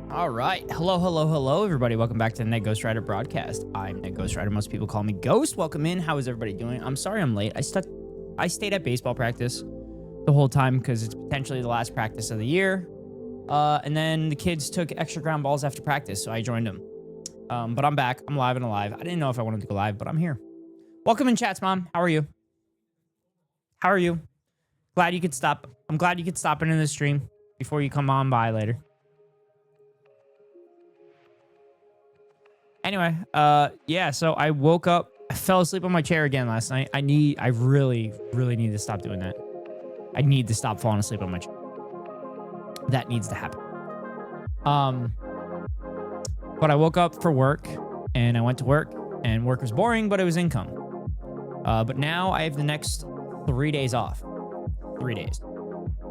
All right. Hello, everybody. Welcome back to the Ned Ghost Rider broadcast. I'm Ned Ghost Rider. Most people call me Ghost. Welcome in. How is everybody doing? I'm sorry I'm late. I stayed at baseball practice the whole time because it's potentially the last practice of the year. And then the kids took extra ground balls after practice, so I joined them. But I'm back. I'm live and alive. I didn't know if I wanted to go live, but I'm here. Welcome in, chats, Mom. How are you? How are you? Glad you could stop. I'm glad you could stop into the stream before you come on by later. Anyway, yeah, so I woke up, I fell asleep on my chair again last night. I really need to stop doing that. I need to stop falling asleep on my chair. That needs to happen. But I woke up for work, and I went to work, and work was boring, but it was income. But now I have the next 3 days off. 3 days.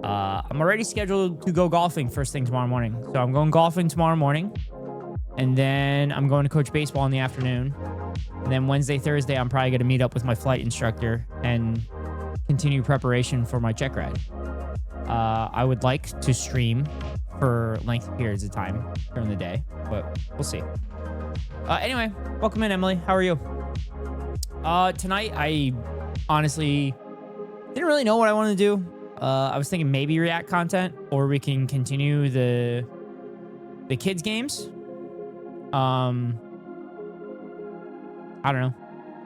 I'm already scheduled to go golfing first thing tomorrow morning. So I'm going golfing tomorrow morning. And then I'm going to coach baseball in the afternoon. And then Wednesday, Thursday, I'm probably going to meet up with my flight instructor and continue preparation for my check ride. I would like to stream for lengthy periods of time during the day, but we'll see. Anyway, welcome in, Emily. How are you? Tonight, I honestly didn't really know what I wanted to do. I was thinking maybe React content, or we can continue the kids games. I don't know.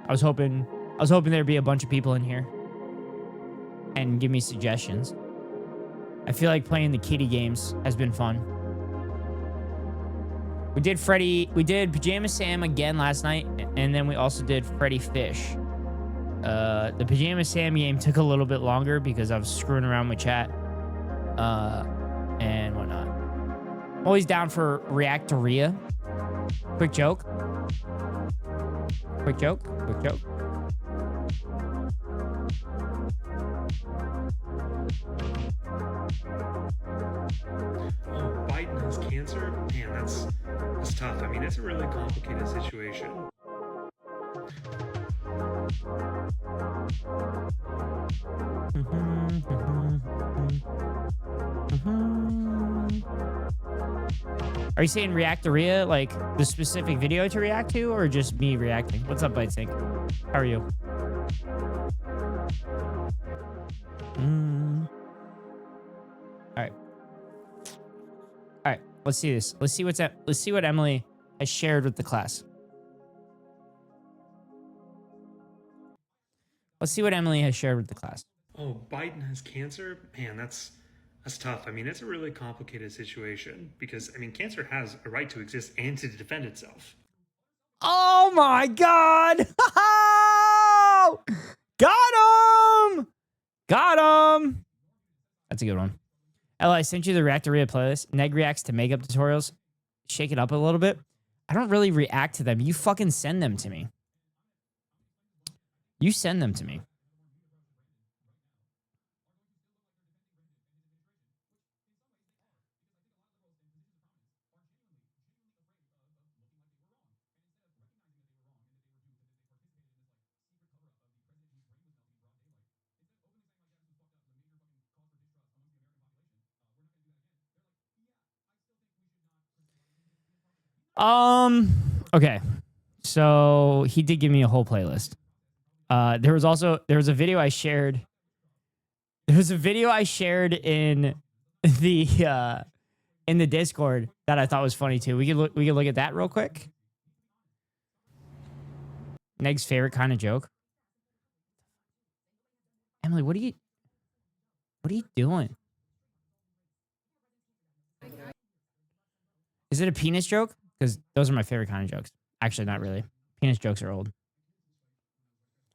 I was hoping there'd be a bunch of people in here and give me suggestions. I feel like playing the kitty games has been fun. We did Pajama Sam again last night, and then we also did Freddy Fish. The Pajama Sam game took a little bit longer because I was screwing around with chat and whatnot. I'm always down for Reactoria. Quick joke. Quick joke. Quick joke. Oh, Biden has cancer? Man, that's tough. I mean, it's a really complicated situation. Are you saying Reactoria, like the specific video to react to, or just me reacting? What's up, Bite Sync? How are you? All right. Let's see this. Let's see what Emily has shared with the class. Let's see what Emily has shared with the class. Oh, Biden has cancer? Man, that's tough. I mean, it's a really complicated situation because, I mean, cancer has a right to exist and to defend itself. Oh my God! Got him! Got him! That's a good one. Ella, I sent you the Reactoria playlist. Neg reacts to makeup tutorials. Shake it up a little bit. I don't really react to them. You fucking send them to me. You send them to me. Okay. So he did give me a whole playlist. There was a video I shared. There was a video I shared in the Discord that I thought was funny too. We could look at that real quick. Neg's favorite kind of joke. Emily, what are you doing? Is it a penis joke? Because those are my favorite kind of jokes. Actually, not really. Penis jokes are old.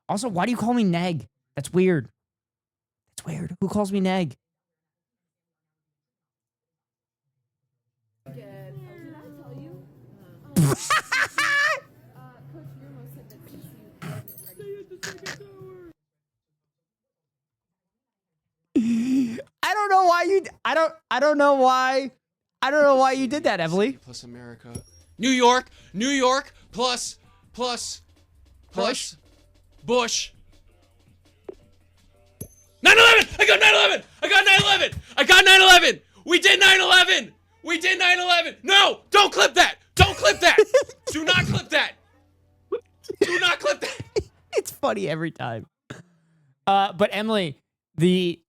Also, why do you call me Neg? That's weird. That's weird. Who calls me Neg? I don't don't know why you. I don't know why. I don't know why you did that, Emily. Plus America. New York plus Bush. 9/11. I got 9/11. I got 9/11. I got 9/11. We did 9/11. We did 9/11. No, don't clip that. Don't clip that. Do not clip that. Do not clip that. It's funny every time. But Emily, the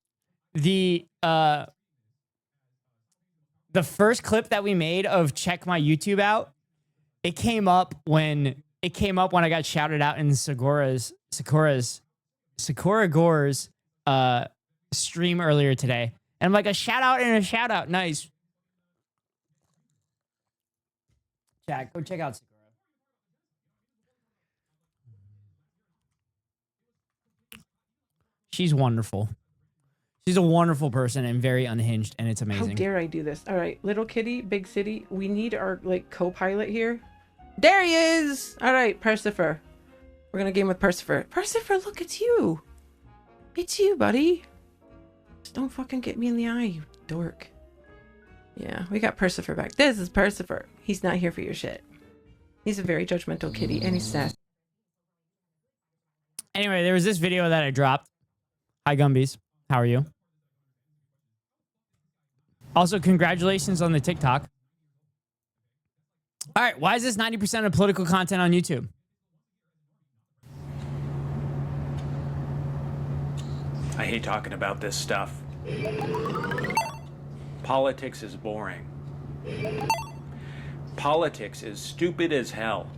first clip that we made of check my YouTube out, it came up when I got shouted out in Sakura Gore's stream earlier today. And I'm like, a shout out and a shout out. Nice. Jack, go check out Sakura. She's wonderful. She's a wonderful person and very unhinged, and it's amazing. How dare I do this? All right, little kitty, big city. We need our like co-pilot here. There he is. All right, Percifer. We're gonna game with Percifer. Percifer, look, it's you. It's you, buddy. Just don't fucking get me in the eye, you dork. Yeah, we got Percifer back. This is Percifer. He's not here for your shit. He's a very judgmental kitty, and he's sassy. Anyway, there was this video that I dropped. Hi, Gumbies. How are you? Also, congratulations on the TikTok. All right, why is this 90% of political content on YouTube? I hate talking about this stuff. Politics is boring. Politics is stupid as hell.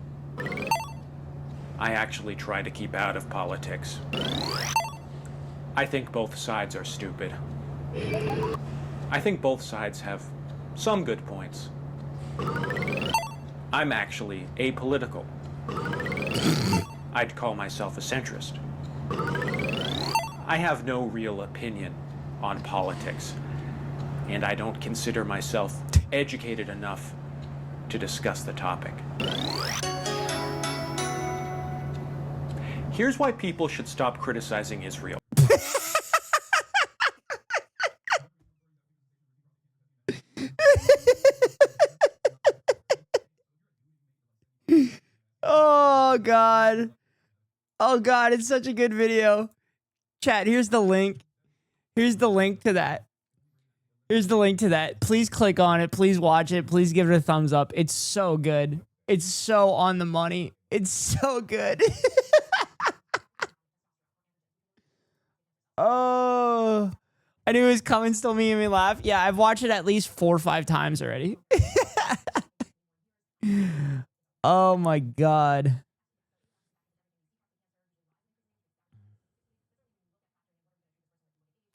I actually try to keep out of politics. I think both sides are stupid. I think both sides have some good points. I'm actually apolitical. I'd call myself a centrist. I have no real opinion on politics, and I don't consider myself educated enough to discuss the topic. Here's why people should stop criticizing Israel. Oh, God. Oh, God, it's such a good video. Chat, here's the link. Here's the link to that. Here's the link to that. Please click on it. Please watch it. Please give it a thumbs up. It's so good. It's so on the money. It's so good. Oh, I knew his comments still making me laugh. Yeah, I've watched it at least 4 or 5 times already. Oh my God.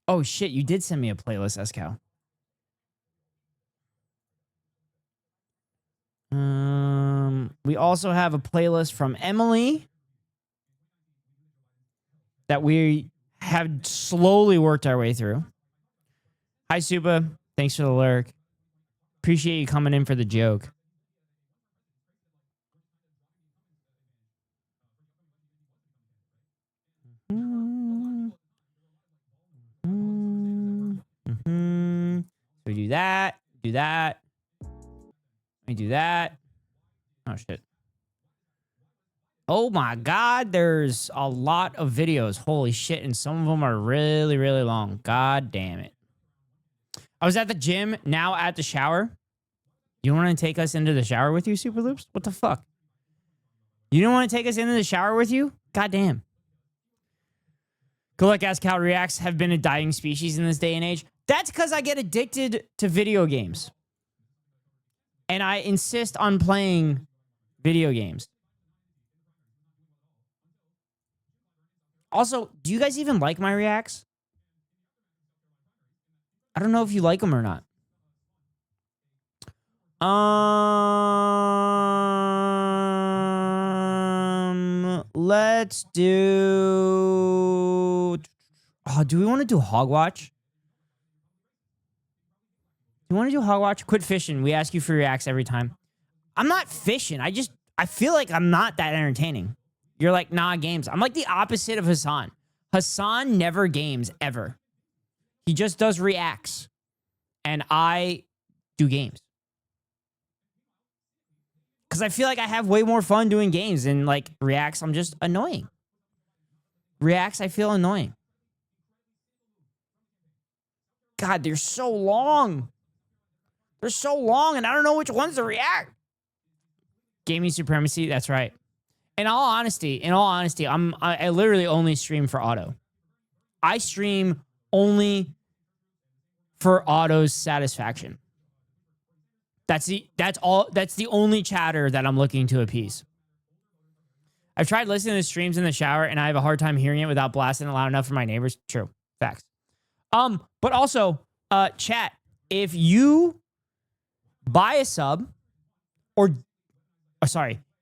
Oh shit, you did send me a playlist, Escow. We also have a playlist from Emily that we have slowly worked our way through. Hi, Supa. Thanks for the lyric. Appreciate you coming in for the joke. So we do that, do that. We do that. Oh, shit. Oh, my God. There's a lot of videos. Holy shit. And some of them are really, really long. God damn it. I was at the gym, now at the shower. You want to take us into the shower with you, Super Loops? What the fuck? You don't want to take us into the shower with you? God damn. Good luck, Ask Cal Reacts have been a dying species in this day and age. That's because I get addicted to video games. And I insist on playing video games. Also, do you guys even like my reacts? I don't know if you like them or not. Let's do... Oh, do we want to do Hogwatch? You want to do Hogwatch? Quit fishing. We ask you for reacts every time. I'm not fishing. I feel like I'm not that entertaining. You're like, nah, games. I'm like the opposite of Hassan. Hassan never games, ever. He just does reacts. And I do games. Because I feel like I have way more fun doing games than like reacts. I'm just annoying. Reacts, I feel annoying. God, they're so long. They're so long, and I don't know which ones to react. Gaming supremacy, that's right. In all honesty, I literally only stream for auto. I stream only for auto's satisfaction. That's the only chatter that I'm looking to appease. I've tried listening to streams in the shower and I have a hard time hearing it without blasting it loud enough for my neighbors. True. Facts. But also, chat, if you buy a sub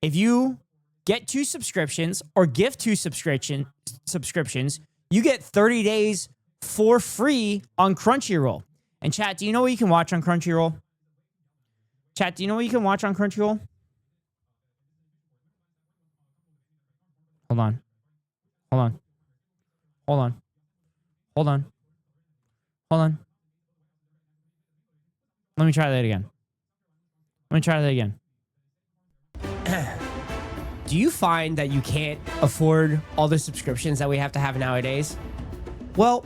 if you get 2 subscriptions or gift 2 subscriptions, you get 30 days for free on Crunchyroll. And chat, do you know what you can watch on Crunchyroll? Chat, do you know what you can watch on Crunchyroll? Hold on. Hold on. Hold on. Hold on. Hold on. Let me try that again. Do you find that you can't afford all the subscriptions that we have to have nowadays? Well,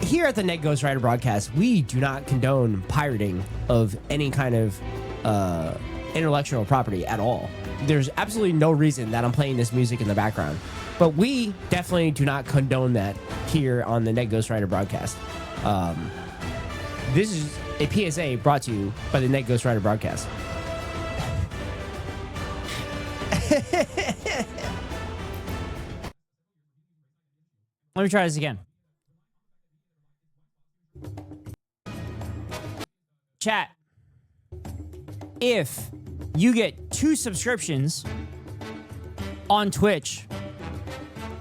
here at the Net Ghost Rider broadcast, we do not condone pirating of any kind of intellectual property at all. There's absolutely no reason that I'm playing this music in the background. But we definitely do not condone that here on the Net Ghost Rider broadcast. This is a PSA brought to you by the Net Ghost Rider broadcast. Let me try this again. Chat, if you get 2 subscriptions on Twitch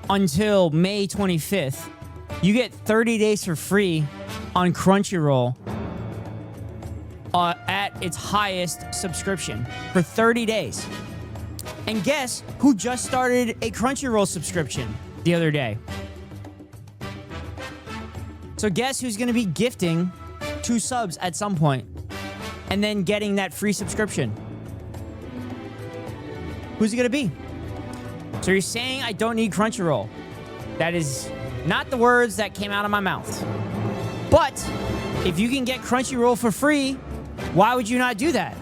until May 25th, you get 30 days for free on Crunchyroll at its highest subscription for 30 days. And guess who just started a Crunchyroll subscription the other day? So guess who's going to be gifting 2 subs at some point and then getting that free subscription? Who's it going to be? So you're saying I don't need Crunchyroll. That is not the words that came out of my mouth. But if you can get Crunchyroll for free, why would you not do that?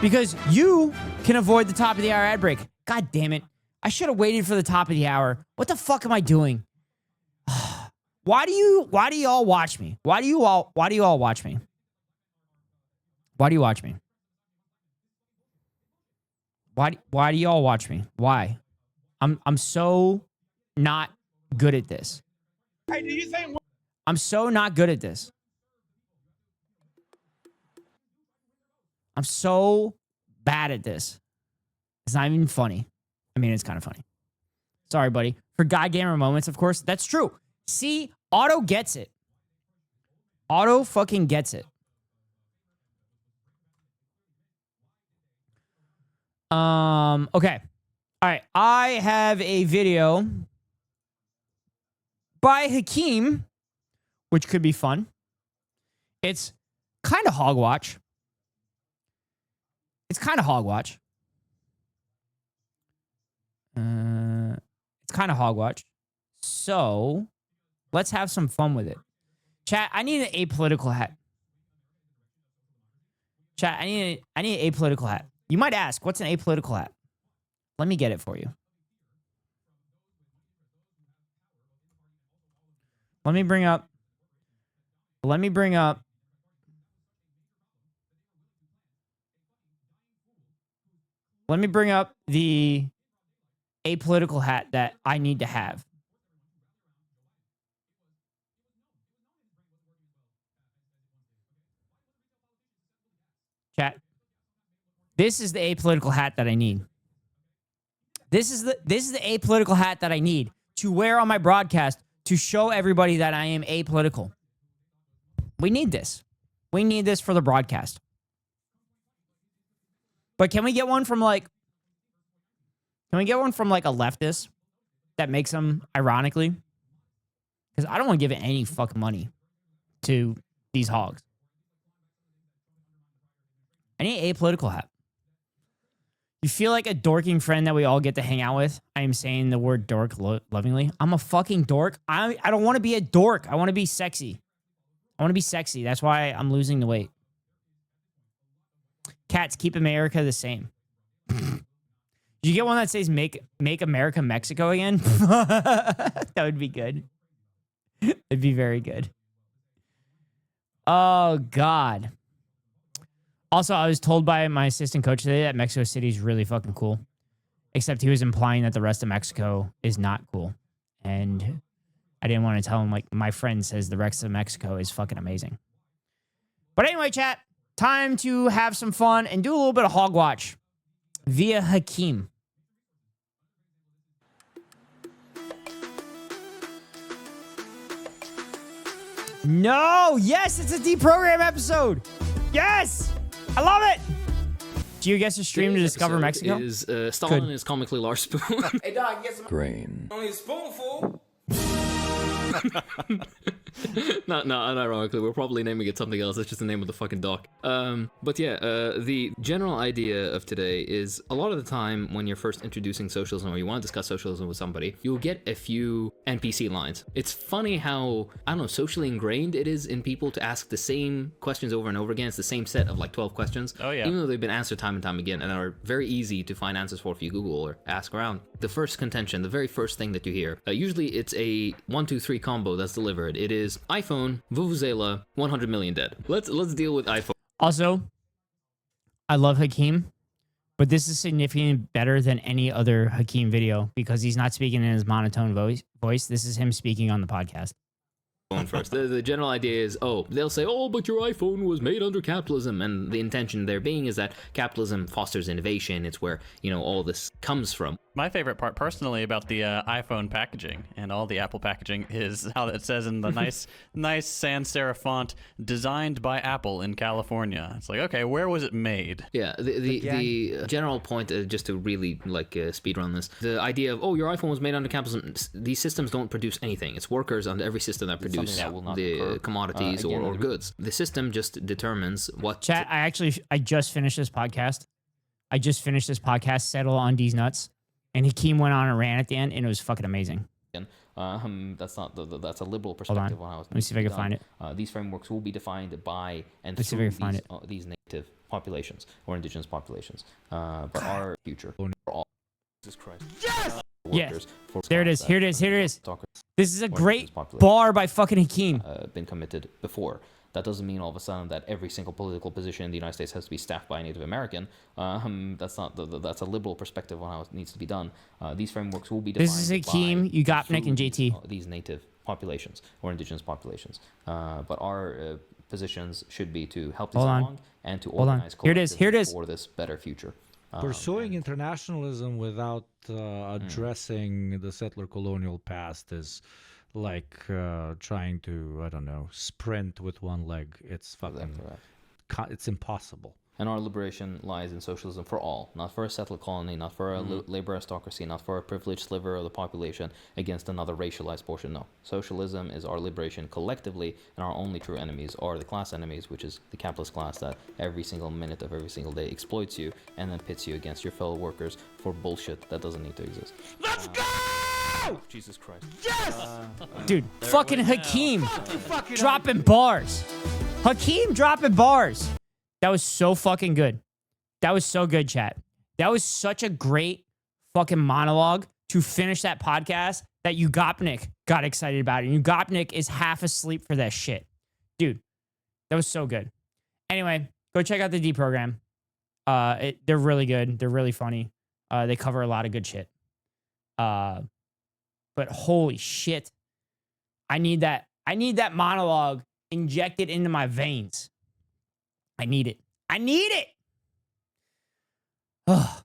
Because you can avoid the top of the hour ad break. God damn it. I should have waited for the top of the hour. What the fuck am I doing? Why do y'all watch me? Why do you all watch me? Why do you watch me? Why do y'all watch me? Why? I'm so not good at this. Hey, do you think? I'm so not good at this. I'm so bad at this. It's not even funny. I mean, it's kind of funny. Sorry, buddy. For God Gamer moments, of course. That's true. See, Auto gets it. Auto fucking gets it. Okay. All right. I have a video by Hakeem, which could be fun. It's kind of hogwatch. It's kind of hogwatch. It's kind of hogwatch. So let's have some fun with it. Chat, I need an apolitical hat. Chat, I need an apolitical hat. You might ask, what's an apolitical hat? Let me get it for you. Let me bring up the apolitical hat that I need to have. Chat. This is the apolitical hat that I need. This is the apolitical hat that I need to wear on my broadcast to show everybody that I am apolitical. We need this. We need this for the broadcast. But can we get one from like a leftist that makes them ironically? because I don't want to give any fucking money to these hogs. I need a apolitical hat. You feel like a dorking friend that we all get to hang out with. I am saying the word dork lovingly. I'm a fucking dork. I don't want to be a dork. I want to be sexy. I want to be sexy. That's why I'm losing the weight. Cats, keep America the same. You get one that says make America Mexico again? That would be good. It'd be very good. Oh, God. Also, I was told by my assistant coach today that Mexico City is really fucking cool. Except he was implying that the rest of Mexico is not cool. And I didn't want to tell him, like, my friend says the rest of Mexico is fucking amazing. But anyway, chat, time to have some fun and do a little bit of hog watch via Hakeem. No! Yes, it's a deprogram episode! Yes! I love it! Do you guess a stream to discover Mexico? Is Stalin is comically large spoon. Hey, dog, get some Grain. only a spoonful. No, unironically, we're probably naming it something else. That's just the name of the fucking doc. But yeah, the general idea of today is a lot of the time when you're first introducing socialism or you want to discuss socialism with somebody, you'll get a few NPC lines. It's funny how, I don't know, socially ingrained it is in people to ask the same questions over and over again. It's the same set of like 12 questions. Oh, yeah. Even though they've been answered time and time again and are very easy to find answers for if you Google or ask around. The first contention, the very first thing that you hear, usually it's a 1, 2, 3 combo that's delivered. It is iPhone, Vuvuzela, 100 million dead. Let's deal with iPhone. Also, I love Hakeem, but this is significantly better than any other Hakeem video because he's not speaking in his monotone voice. This is him speaking on the podcast. First. The general idea is, they'll say, but your iPhone was made under capitalism, and the intention there being is that capitalism fosters innovation. It's where, all this comes from. My favorite part personally about the iPhone packaging and all the Apple packaging is how it says in the nice sans serif font, designed by Apple in California. It's like, okay, where was it made? Yeah, the general point, just to really speed run this, the idea of, your iPhone was made under capitalism, these systems don't produce anything. It's workers under every system that produce the commodities or goods. The system just determines what... Chat, I just finished this podcast. Settle on these nuts. And Hakeem went on and ran at the end, and it was fucking amazing. That's not that's a liberal perspective on how it's Let me see if I can find it. These frameworks will be defined by and Let's see if I through can find these native populations or indigenous populations. But our future for all. Jesus Christ. Yes! Workers for There it is. Here it is. Talkers This is a or great indigenous populations, bar by fucking Hakeem. been committed before. That doesn't mean all of a sudden that every single political position in the United States has to be staffed by a Native American. That's not that's a liberal perspective on how it needs to be done. These frameworks will be defined. This is Hakeem, Ugopnik, and JT. These native populations or indigenous populations. But our positions should be to help these along and to organize Here it is. Here it is. for this better future. Pursuing internationalism without addressing the settler colonial past is like trying to, I don't know, sprint with one leg. It's fucking, it's impossible. And our liberation lies in socialism for all, not for a settler colony, not for a labor aristocracy, not for a privileged sliver of the population against another racialized portion. No. Socialism is our liberation collectively, and our only true enemies are the class enemies, which is the capitalist class that every single minute of every single day exploits you and then pits you against your fellow workers for bullshit that doesn't need to exist. Let's go! Jesus Christ. Yes! Dude, fucking Hakeem dropping bars. Hakeem dropping bars. That was so fucking good. That was so good, chat. That was such a great fucking monologue to finish that podcast that Ugopnik got excited about it. And Ugopnik is half asleep for that shit. Dude, that was so good. Anyway, go check out the D program. They're really good. They're really funny. They cover a lot of good shit. But holy shit. I need that monologue injected into my veins. I need it. I need it. Ugh.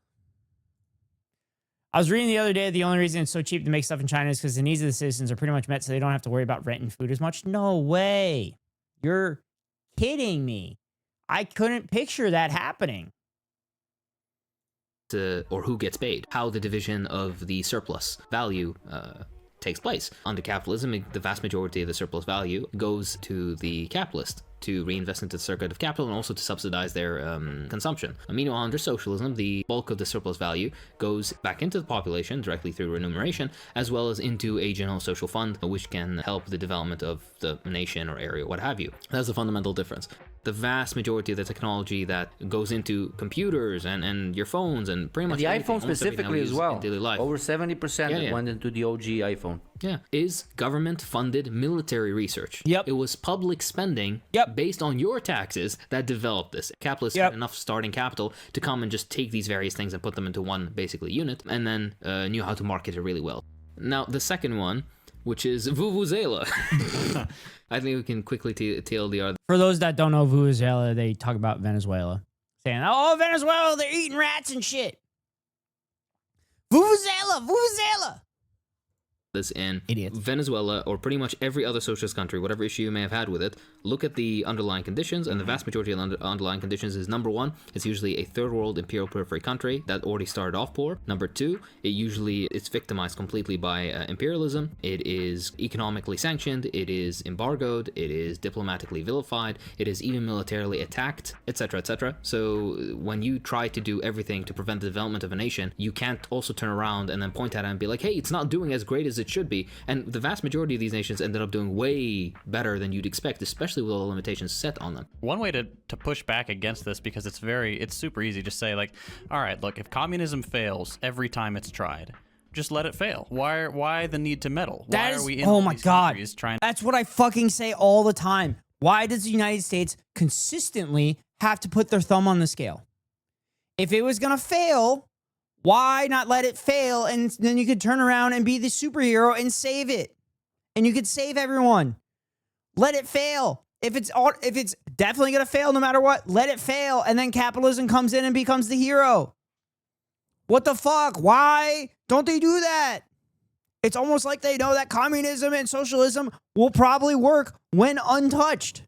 I was reading the other day the only reason it's so cheap to make stuff in China is because the needs of the citizens are pretty much met so they don't have to worry about rent and food as much. No way. You're kidding me. I couldn't picture that happening. Or who gets paid, how the division of the surplus value takes place. Under capitalism, the vast majority of the surplus value goes to the capitalist to reinvest into the circuit of capital and also to subsidize their consumption. Meanwhile, under socialism, the bulk of the surplus value goes back into the population directly through remuneration, as well as into a general social fund, which can help the development of the nation or area, what have you. That's the fundamental difference. The vast majority of the technology that goes into computers and your phones and pretty much the everything, iPhone almost everything specifically we as use well. in daily life. Over 70% went into the OG iPhone. Yeah, is government-funded military research. Yep. It was public spending based on your taxes that developed this. Capitalists had enough starting capital to come and just take these various things and put them into one, basically, unit, and then knew how to market it really well. Now, the second one, which is Vuvuzela. I think we can quickly tell the other. For those that don't know Venezuela, they talk about Venezuela. Saying, oh, Venezuela, they're eating rats and shit. Vuvuzela. This in Idiots. Venezuela or pretty much every other socialist country, whatever issue you may have had with it, look at the underlying conditions, and the vast majority of the underlying conditions is, number one, it's usually a third world imperial periphery country that already started off poor. Number two, it's victimized completely by imperialism. It is economically sanctioned, it is embargoed, it is diplomatically vilified, it is even militarily attacked, etc., etc. So when you try to do everything to prevent the development of a nation, you can't also turn around and then point at it and be like, hey, it's not doing as great as it should be. And the vast majority of these nations ended up doing way better than you'd expect, especially with all the limitations set on them. One way to push back against this, because it's super easy to say, like, all right, look, if communism fails every time it's tried, just let it fail. Why the need to meddle? Why are we in all these countries trying? That's what I fucking say all the time. Why does the United States consistently have to put their thumb on the scale? If it was gonna fail, why not let it fail, and then you could turn around and be the superhero and save it, and you could save everyone. Let it fail. If it's definitely gonna fail no matter what, let it fail, and then capitalism comes in and becomes the hero. What the fuck? Why don't they do that? It's almost like they know that communism and socialism will probably work when untouched.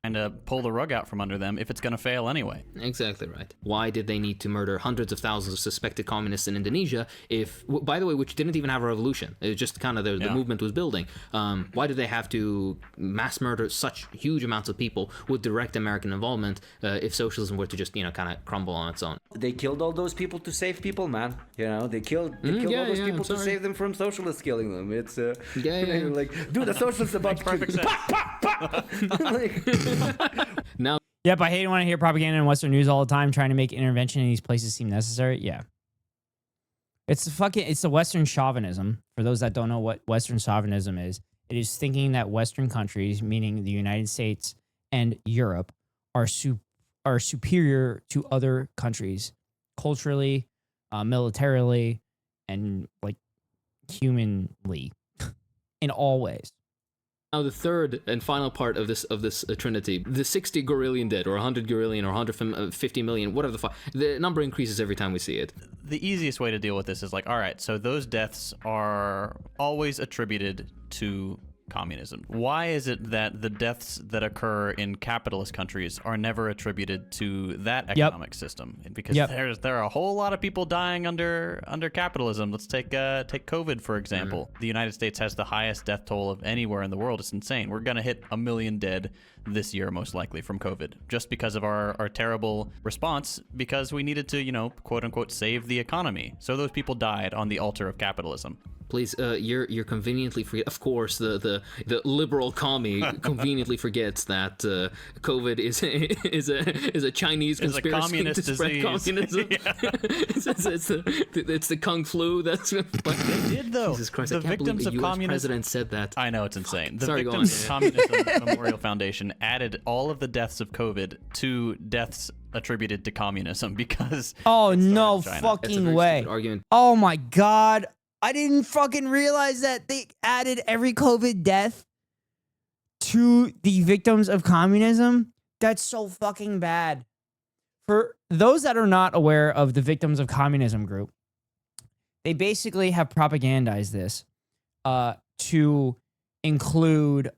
And to pull the rug out from under them if it's going to fail anyway. Exactly right. Why did they need to murder hundreds of thousands of suspected communists in Indonesia if, by the way, which didn't even have a revolution? It was just kind of the movement was building. Why did they have to mass murder such huge amounts of people with direct American involvement if socialism were to just, kind of crumble on its own? They killed all those people to save people, man. They killed all those people to save them from socialists killing them. It's like, dude, the socialists about perfect sense. Now, yep, I hate when I hear propaganda in Western news all the time trying to make intervention in these places seem necessary. Yeah. It's the Western chauvinism. For those that don't know what Western chauvinism is, it is thinking that Western countries, meaning the United States and Europe, are superior to other countries culturally, militarily, and like humanly in all ways. Now the third and final part of this trinity, the 60 gorillion dead, or 100 gorillion, or 150 million, whatever the fuck, the number increases every time we see it. The easiest way to deal with this is like, all right, so those deaths are always attributed to communism. Why is it that the deaths that occur in capitalist countries are never attributed to that economic system? Because there are a whole lot of people dying under capitalism. Let's take COVID, for example. The United States has the highest death toll of anywhere in the world. It's insane. We're going to hit 1 million dead this year, most likely, from COVID, just because of our terrible response, because we needed to, quote unquote, save the economy. So those people died on the altar of capitalism. Please, you're conveniently forget. Of course, the liberal commie conveniently forgets that COVID is a Chinese conspiracy a communist to spread disease. communism. it's the Kung flu. That's they did though. Jesus Christ! The I can't victims believe of the US communism. president said that. I know, it's insane. The Sorry, Victims of Communism Memorial Foundation added all of the deaths of COVID to deaths attributed to communism because. Oh no China. fucking way! Argument. Oh my god! I didn't fucking realize that they added every COVID death to the victims of communism. That's so fucking bad. For those that are not aware of the victims of communism group, they basically have propagandized this to include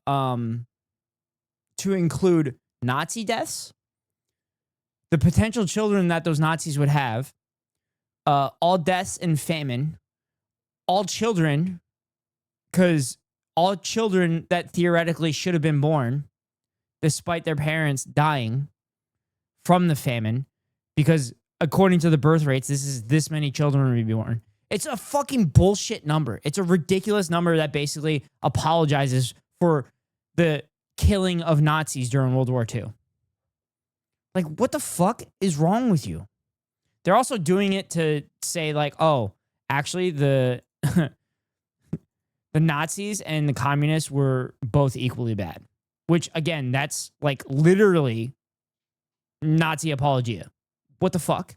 Nazi deaths, the potential children that those Nazis would have, all deaths in famine, all children, because all children that theoretically should have been born, despite their parents dying from the famine, because according to the birth rates, this many children will be born. It's a fucking bullshit number. It's a ridiculous number that basically apologizes for the killing of Nazis during World War II. Like, what the fuck is wrong with you? They're also doing it to say, like, oh, actually, the the Nazis and the communists were both equally bad. Which, again, that's like literally Nazi apologia. What the fuck?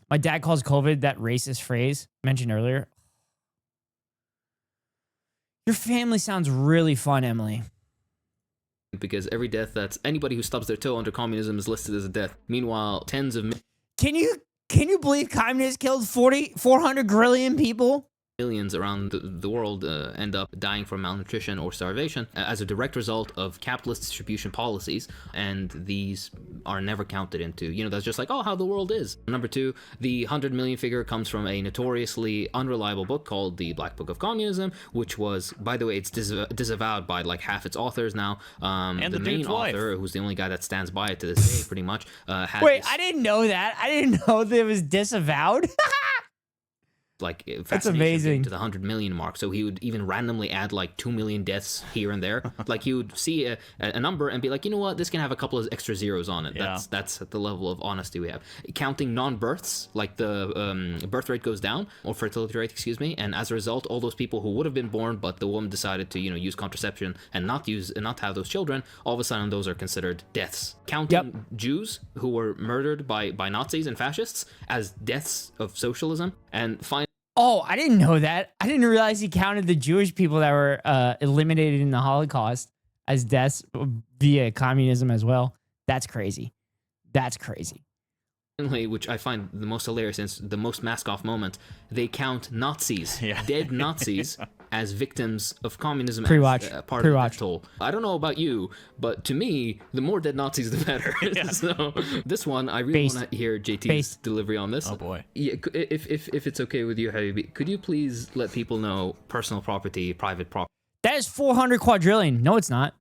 My dad calls COVID that racist phrase mentioned earlier. Your family sounds really fun, Emily. Because every death that's anybody who stubs their toe under communism is listed as a death. Meanwhile, tens of Can you believe communists killed 400 grillion people? millions around the world end up dying from malnutrition or starvation as a direct result of capitalist distribution policies, and these are never counted into, that's just like, oh, how the world is. Number two, the 100 million figure comes from a notoriously unreliable book called The Black Book of Communism, which was, by the way, it's disavowed by like half its authors now. And the main author, who's the only guy that stands by it to this day, pretty much. Wait, I didn't know that. I didn't know that it was disavowed. Like that's amazing to the 100 million mark. So he would even randomly add like 2 million deaths here and there. Like he would see a number and be like, you know what, this can have a couple of extra zeros on it. Yeah. That's at the level of honesty we have. Counting non-births, like the birth rate goes down, or fertility rate, excuse me, and as a result, all those people who would have been born but the woman decided to use contraception and not have those children, all of a sudden those are considered deaths. Counting Jews who were murdered by Nazis and fascists as deaths of socialism, and finally. Oh, I didn't know that. I didn't realize he counted the Jewish people that were eliminated in the Holocaust as deaths via communism as well. That's crazy. That's crazy. Which I find the most hilarious, and the most mask-off moment, they count Nazis, dead Nazis, as victims of communism as part of the toll. I don't know about you, but to me, the more dead Nazis, the better. So this one, I really want to hear JT's delivery on this. Oh boy. Yeah, if it's okay with you, Habibi, could you please let people know personal property, private property? That is 400 quadrillion. No, it's not.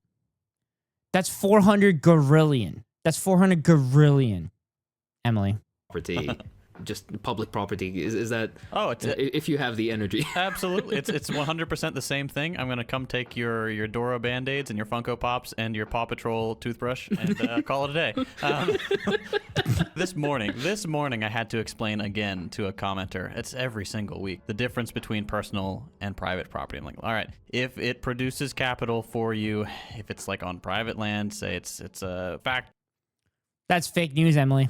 That's 400 gorillion. That's 400 gorillion. Emily. Property, just public property. Is that? Oh, if you have the energy. Absolutely, it's 100% the same thing. I'm gonna come take your Dora Band-Aids and your Funko Pops and your Paw Patrol toothbrush and call it a day. This morning, I had to explain again to a commenter. It's every single week, the difference between personal and private property. I'm like, all right, if it produces capital for you, if it's like on private land, say it's a fact. That's fake news, Emily.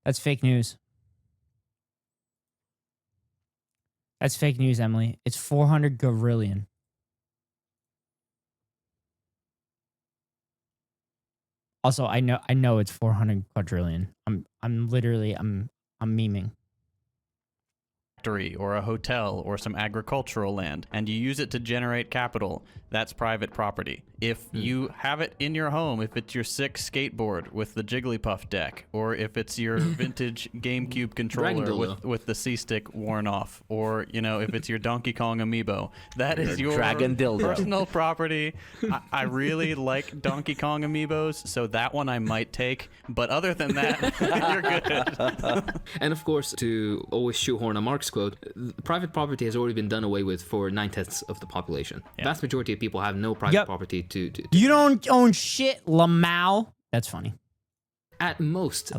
That's fake news. That's fake news, Emily. It's 400 gorillion. Also, I know it's 400 quadrillion. I'm memeing. Or a hotel or some agricultural land, and you use it to generate capital, that's private property. If you have it in your home, if it's your sick skateboard with the Jigglypuff deck, or if it's your vintage GameCube controller with the C-stick worn off, or if it's your Donkey Kong amiibo, that is your dragon dildo. Personal property. I really like Donkey Kong amiibos, so that one I might take, but other than that, you're good. And of course, to always shoehorn a Marx quote, private property has already been done away with for 9/10 of the population. Yeah. Vast majority of people have no private property to You don't own shit, Lamau. That's funny. At most,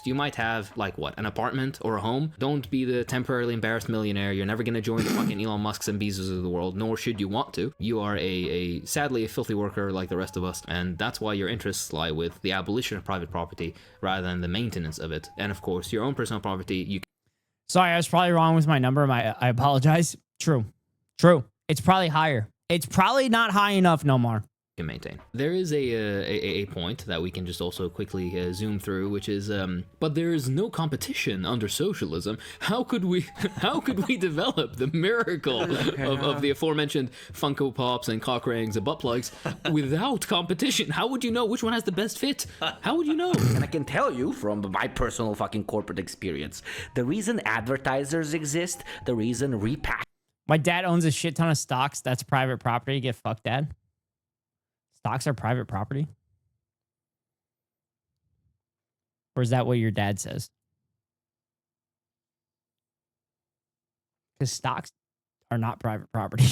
you might have an apartment or a home. Don't be the temporarily embarrassed millionaire. You're never gonna join the fucking Elon Musks and Bezos of the world, nor should you want to. You are sadly a filthy worker like the rest of us, and that's why your interests lie with the abolition of private property rather than the maintenance of it. And of course, your own personal property. Sorry, I was probably wrong with my number. I apologize. True. It's probably higher. It's probably not high enough no more. can maintain. There is a point that we can just also quickly zoom through, which is but there is no competition under socialism. How could we develop the miracle of the aforementioned Funko Pops and cock rings and butt plugs without competition? How would you know which one has the best fit? How would you know? And I can tell you from my personal fucking corporate experience, the reason advertisers exist, the reason My dad owns a shit ton of stocks. That's private property. Get fucked, Dad. Stocks are private property? Or is that what your dad says? Because stocks are not private property.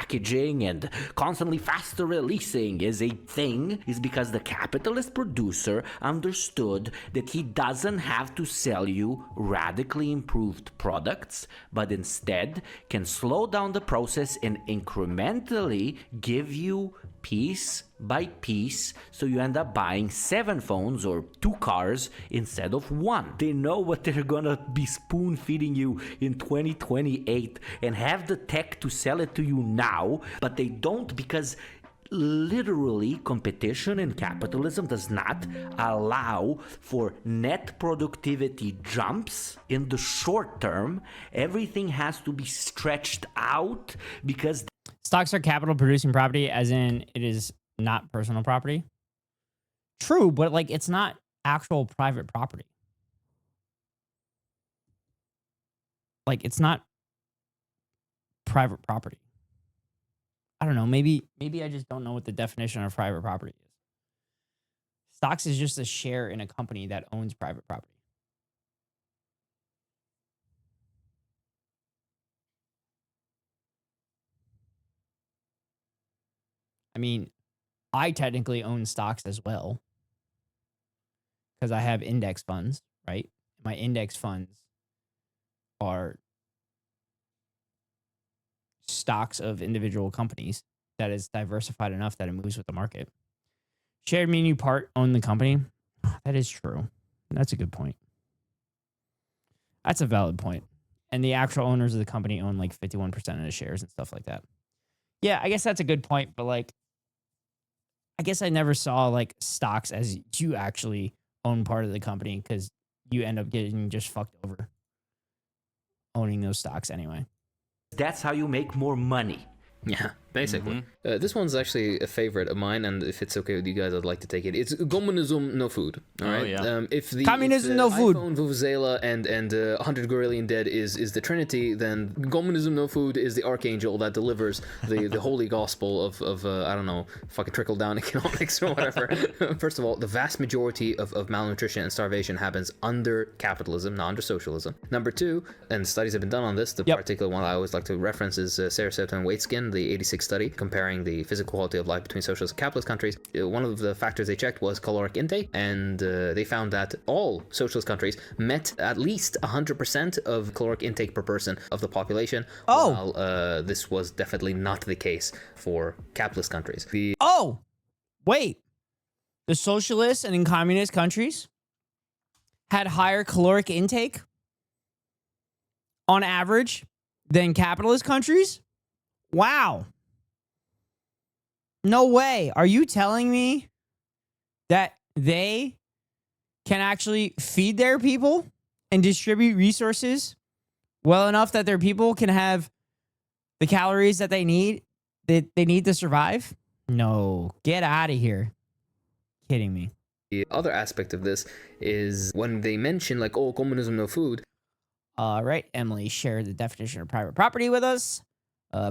packaging and constantly faster releasing is a thing is because the capitalist producer understood that he doesn't have to sell you radically improved products, but instead can slow down the process and incrementally give you piece by piece, so you end up buying 7 phones or 2 cars instead of 1. They know what they're gonna be spoon feeding you in 2028 and have the tech to sell it to you now, but they don't because literally competition in capitalism does not allow for net productivity jumps in the short term. Everything has to be stretched out because stocks are capital producing property, as in it is not personal property. True, but like it's not actual private property. Like it's not private property. I don't know. Maybe I just don't know what the definition of private property is. Stocks is just a share in a company that owns private property. I mean, I technically own stocks as well because I have index funds, right? My index funds are stocks of individual companies that is diversified enough that it moves with the market. Shared me and you part own the company. That is true. That's a good point. That's a valid point. And the actual owners of the company own like 51% of the shares and stuff like that. Yeah, I guess that's a good point, but like I guess I never saw like stocks as you actually own part of the company because you end up getting just fucked over owning those stocks anyway. That's how you make more money. Yeah, basically. This one's actually a favorite of mine, and if it's okay with you guys, I'd like to take it. It's communism, no food. All right. Yeah. If the communism, no food. iPhone, Vuvuzela, and 100 Gorillion Dead is the Trinity, then communism, no food is the archangel that delivers the holy gospel of I don't know, fucking trickle down economics or whatever. First of all, the vast majority of malnutrition and starvation happens under capitalism, not under socialism. Number 2, and studies have been done on this. The particular one I always like to reference is Sarasota and Waitskin, the 86 study comparing the physical quality of life between socialist and capitalist countries. One of the factors they checked was caloric intake, and they found that all socialist countries met at least 100% of caloric intake per person of the population. While this was definitely not the case for capitalist countries. Wait. The socialists and in communist countries had higher caloric intake on average than capitalist countries? Wow. No way. Are you telling me that they can actually feed their people and distribute resources well enough that their people can have the calories that they need to survive? No. Get out of here. Kidding me. The other aspect of this is when they mention like, oh, communism, no food. All right. Emily shared the definition of private property with us.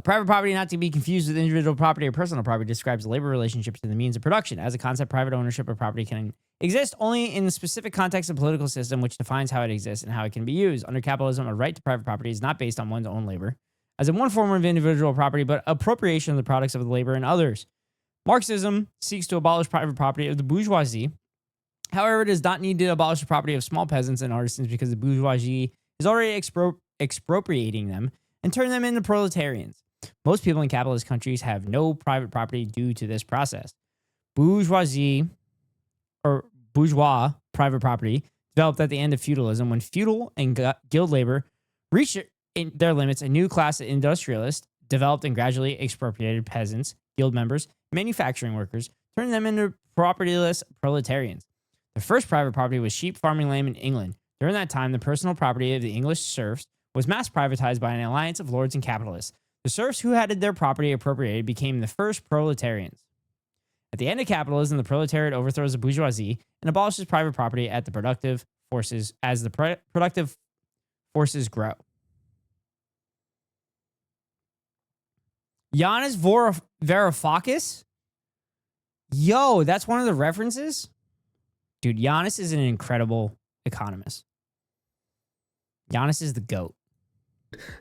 Private property, not to be confused with individual property or personal property, describes labor relationships and the means of production. As a concept, private ownership of property can exist only in the specific context of political system, which defines how it exists and how it can be used. Under capitalism, a right to private property is not based on one's own labor, as in one form of individual property, but appropriation of the products of the labor in others. Marxism seeks to abolish private property of the bourgeoisie. However, it does not need to abolish the property of small peasants and artisans because the bourgeoisie is already expropriating them and turn them into proletarians. Most people in capitalist countries have no private property due to this process. Bourgeois private property developed at the end of feudalism when feudal and guild labor reached their limits, a new class of industrialists developed and gradually expropriated peasants, guild members, manufacturing workers, turning them into propertyless proletarians. The first private property was sheep farming land in England. During that time, the personal property of the English serfs was mass privatized by an alliance of lords and capitalists. The serfs who had their property appropriated became the first proletarians. At the end of capitalism, the proletariat overthrows the bourgeoisie and abolishes private property at the productive forces as the productive forces grow. Yanis Varoufakis? Yo, that's one of the references? Dude, Giannis is an incredible economist. Giannis is the GOAT.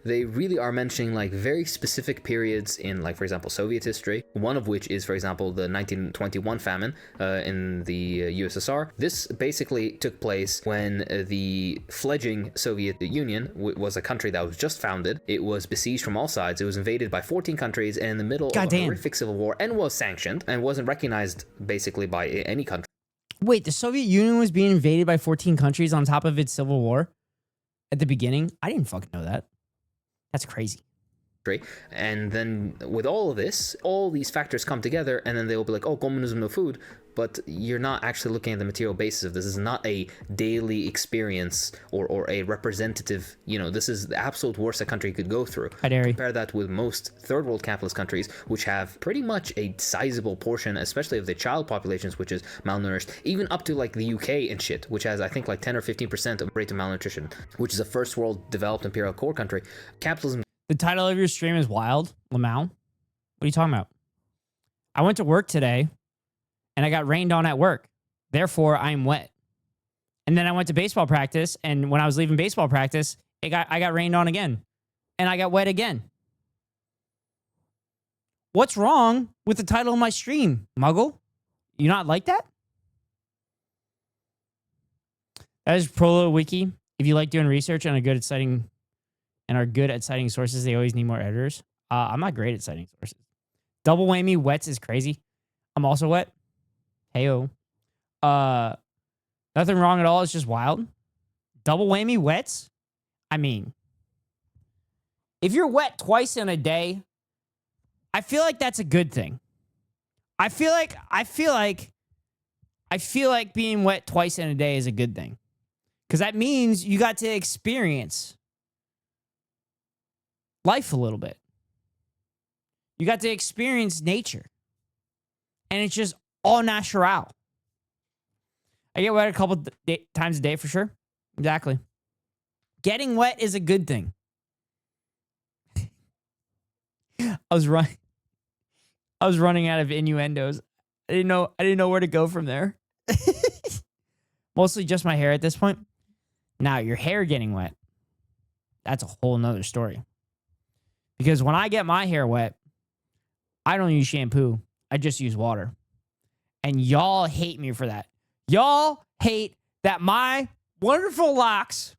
They really are mentioning like very specific periods in, like, for example, Soviet history. One of which is, for example, the 1921 famine in the USSR. This basically took place when the fledgling Soviet Union was a country that was just founded. It was besieged from all sides. It was invaded by 14 countries and in the middle of a horrific civil war, and was sanctioned and wasn't recognized basically by any country. Wait, the Soviet Union was being invaded by 14 countries on top of its civil war at the beginning? I didn't fucking know that. That's crazy. And then with all of this, all these factors come together, and then they'll be like, oh, communism, no food. But you're not actually looking at the material basis of this. This is not a daily experience or a representative, this is the absolute worst a country could go through. Compare that with most third world capitalist countries, which have pretty much a sizable portion, especially of the child populations, which is malnourished, even up to like the UK and shit, which has, I think, like 10 or 15% of rate of malnutrition, which is a first world developed imperial core country. Capitalism. The title of your stream is Wild, Lamau. What are you talking about? I went to work today and I got rained on at work. Therefore, I'm wet. And then I went to baseball practice, and when I was leaving baseball practice, I got rained on again. And I got wet again. What's wrong with the title of my stream, Muggle? You not like that? That is Prolo Wiki. If you like doing research and are good at citing sources, they always need more editors. I'm not great at citing sources. Double whammy, wets is crazy. I'm also wet. Heyo. Nothing wrong at all. It's just wild. Double whammy, wets. I mean, if you're wet twice in a day, I feel like that's a good thing. I feel like being wet twice in a day is a good thing. Because that means you got to experience life a little bit. You got to experience nature. And it's just all natural. I get wet a couple times a day for sure. Exactly. Getting wet is a good thing. I was running out of innuendos. I didn't know where to go from there. Mostly just my hair at this point. Now, your hair getting wet, that's a whole nother story. Because when I get my hair wet, I don't use shampoo. I just use water. And y'all hate me for that. Y'all hate that my wonderful locks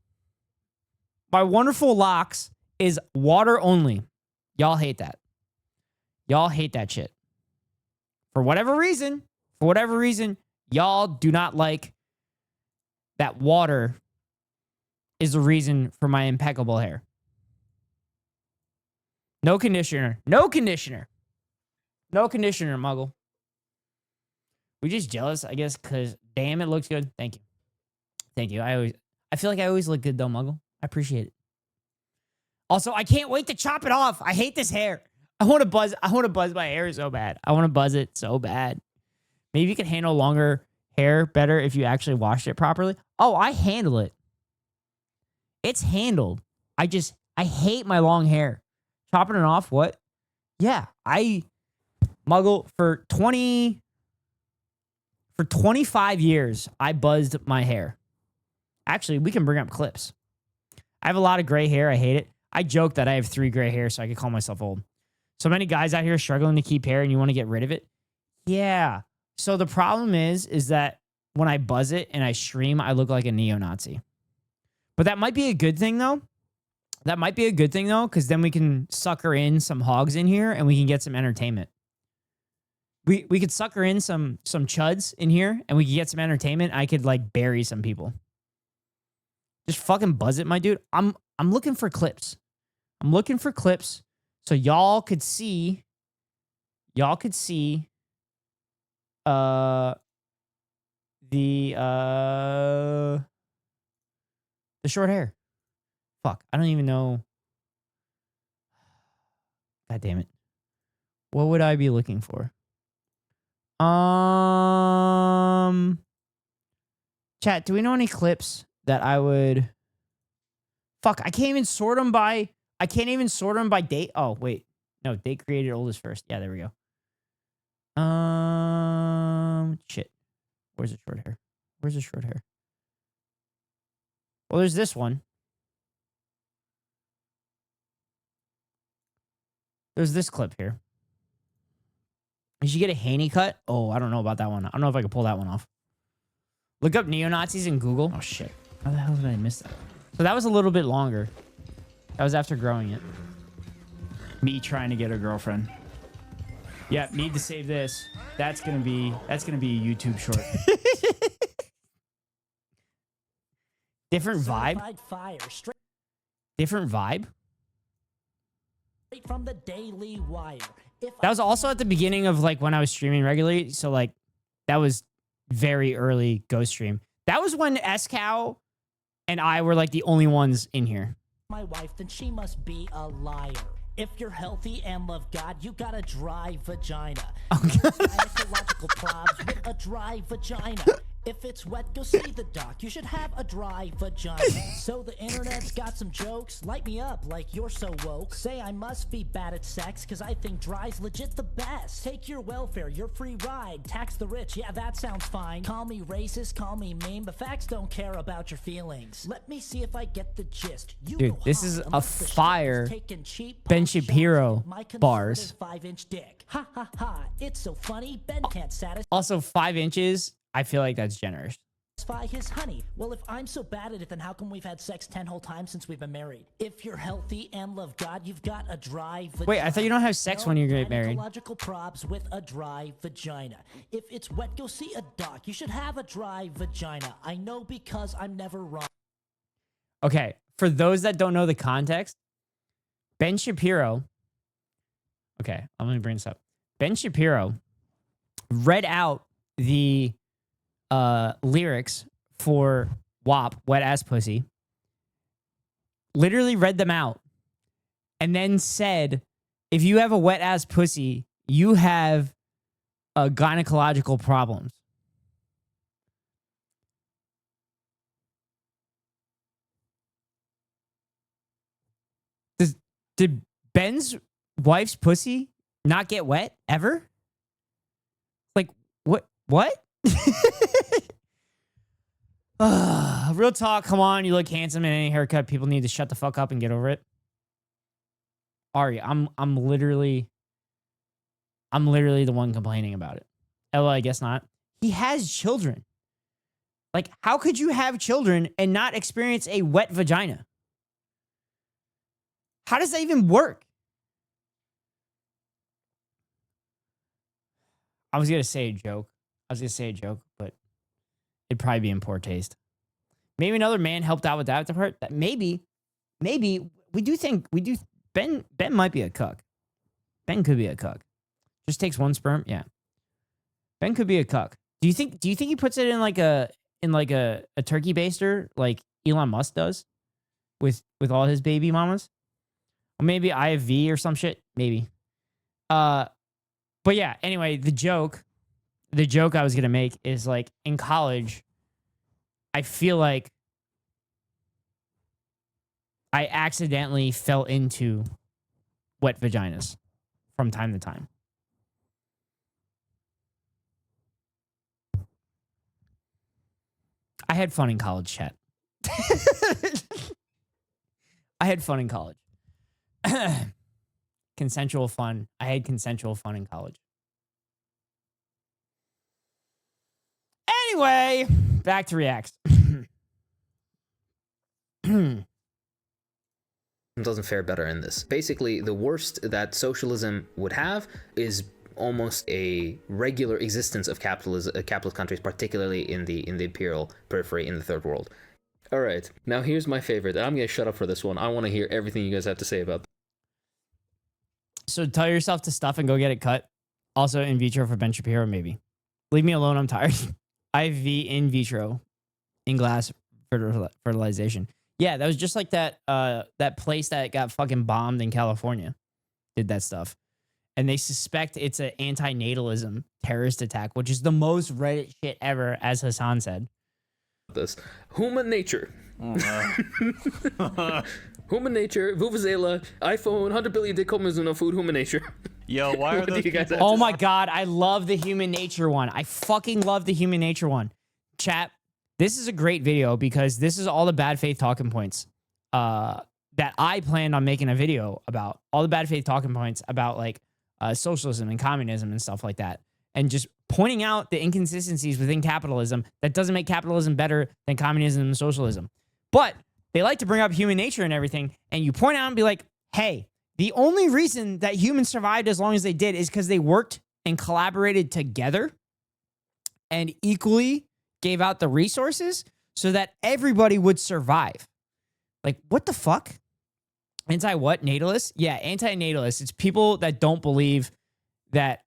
is water only. Y'all hate that. Y'all hate that shit. For whatever reason, y'all do not like that water is the reason for my impeccable hair. No conditioner. No conditioner. No conditioner, Muggle. We just jealous, I guess, because damn, it looks good. Thank you. Thank you. I feel like I always look good though, Muggle. I appreciate it. Also, I can't wait to chop it off. I hate this hair. I want to buzz my hair so bad. I want to buzz it so bad. Maybe you can handle longer hair better if you actually washed it properly. Oh, I handle it. It's handled. I hate my long hair. Chopping it off, what? Yeah, Muggle, for 25 years, I buzzed my hair. Actually, we can bring up clips. I have a lot of gray hair. I hate it. I joke that I have 3 gray hair so I can call myself old. So many guys out here struggling to keep hair and you want to get rid of it? Yeah. So the problem is that when I buzz it and I stream, I look like a neo-Nazi. But that might be a good thing, though. Because then we can sucker in some hogs in here and we can get some entertainment. We could sucker in some chuds in here and we could get some entertainment. I could like bury some people. Just fucking buzz it, my dude. I'm looking for clips. I'm looking for clips so y'all could see the short hair. Fuck, I don't even know. God damn it. What would I be looking for? Chat, do we know any clips that I would... Fuck, I can't even sort them by date. Oh, wait. No, date created oldest first. Yeah, there we go. Shit. Where's the short hair? Where's the short hair? Well, there's this one. There's this clip here. Did you get a Haney cut? Oh, I don't know about that one. I don't know if I could pull that one off. Look up neo-Nazis in Google. Oh, shit. How the hell did I miss that? So that was a little bit longer. That was after growing it. Me trying to get a girlfriend. Yeah, need to save this. That's gonna be a YouTube short. Different vibe. Different vibe. From the Daily Wire. That was also at the beginning of like when I was streaming regularly. So like that was very early Ghost Stream. That was when SCow and I were like the only ones in here. My wife, then she must be a liar. If you're healthy and love God, you got a dry vagina. Gynecological problems with a dry vagina. If it's wet, go see the doc. You should have a dry vagina. So the internet's got some jokes. Light me up like you're so woke. Say I must be bad at sex, cause I think dry's legit the best. Take your welfare, your free ride. Tax the rich, yeah, that sounds fine. Call me racist, call me mean, but facts don't care about your feelings. Let me see if I get the gist. You Dude, this is a fire Ben Shapiro bars. 5-inch dick. Ha ha ha, it's so funny, Ben can't satisfy. Also 5 inches. I feel like that's generous. His honey. Well, if I'm so bad at it, then how come we've had sex 10 whole times since we've been married? If you're healthy and love God, you've got a dry vagina. Wait, I thought you don't have sex when you get married. Gynecological probs with a dry vagina. If it's wet, go see a doc. You should have a dry vagina. I know because I'm never wrong. Okay, for those that don't know the context, Ben Shapiro. Okay, I'm gonna bring this up. Ben Shapiro read out the lyrics for WAP, Wet Ass Pussy, literally read them out, and then said, if you have a wet ass pussy, you have gynecological problems. Did Ben's wife's pussy not get wet ever? Like, what? Real talk, come on, you look handsome in any haircut. People need to shut the fuck up and get over it. Ari, I'm literally the one complaining about it. LOL, I guess not. He has children. Like, how could you have children and not experience a wet vagina? How does that even work? I was gonna say a joke, but it'd probably be in poor taste. Maybe another man helped out with that part. That maybe we do Ben might be a cuck. Ben could be a cuck. Just takes one sperm. Yeah. Ben could be a cuck. Do you think he puts it in like a turkey baster like Elon Musk does with all his baby mamas? Or maybe IFV or some shit. Maybe. But yeah, anyway, the joke I was gonna make is like in college, I feel like I accidentally fell into wet vaginas from time to time. I had fun in college, chat. I had fun in college. Consensual fun. I had consensual fun in college. Anyway, back to Reacts. Doesn't fare better in this. Basically, the worst that socialism would have is almost a regular existence of capitalist countries, particularly in the imperial periphery in the third world. All right, now here's my favorite. I'm gonna shut up for this one. I want to hear everything you guys have to say about this. So tell yourself to stuff and go get it cut. Also in vitro for Ben Shapiro, maybe. Leave me alone. I'm tired. IV in vitro in glass fertilization. Yeah, that was just like that that place that got fucking bombed in California. Did that stuff. And they suspect it's an anti-natalism terrorist attack, which is the most Reddit shit ever, as Hassan said. This human nature. Human nature, Vuvuzela, iPhone, 100 billion decomposition of food, human nature. Yo, why are those people... Oh my God, I love the human nature one. I fucking love the human nature one. Chat, this is a great video because this is all the bad faith talking points that I planned on making a video about. All the bad faith talking points about like socialism and communism and stuff like that. And just pointing out the inconsistencies within capitalism that doesn't make capitalism better than communism and socialism. But they like to bring up human nature and everything. And you point out and be like, hey, the only reason that humans survived as long as they did is because they worked and collaborated together and equally gave out the resources so that everybody would survive. Like, what the fuck? Anti what? Natalist? Yeah, anti-natalist. It's people that don't believe that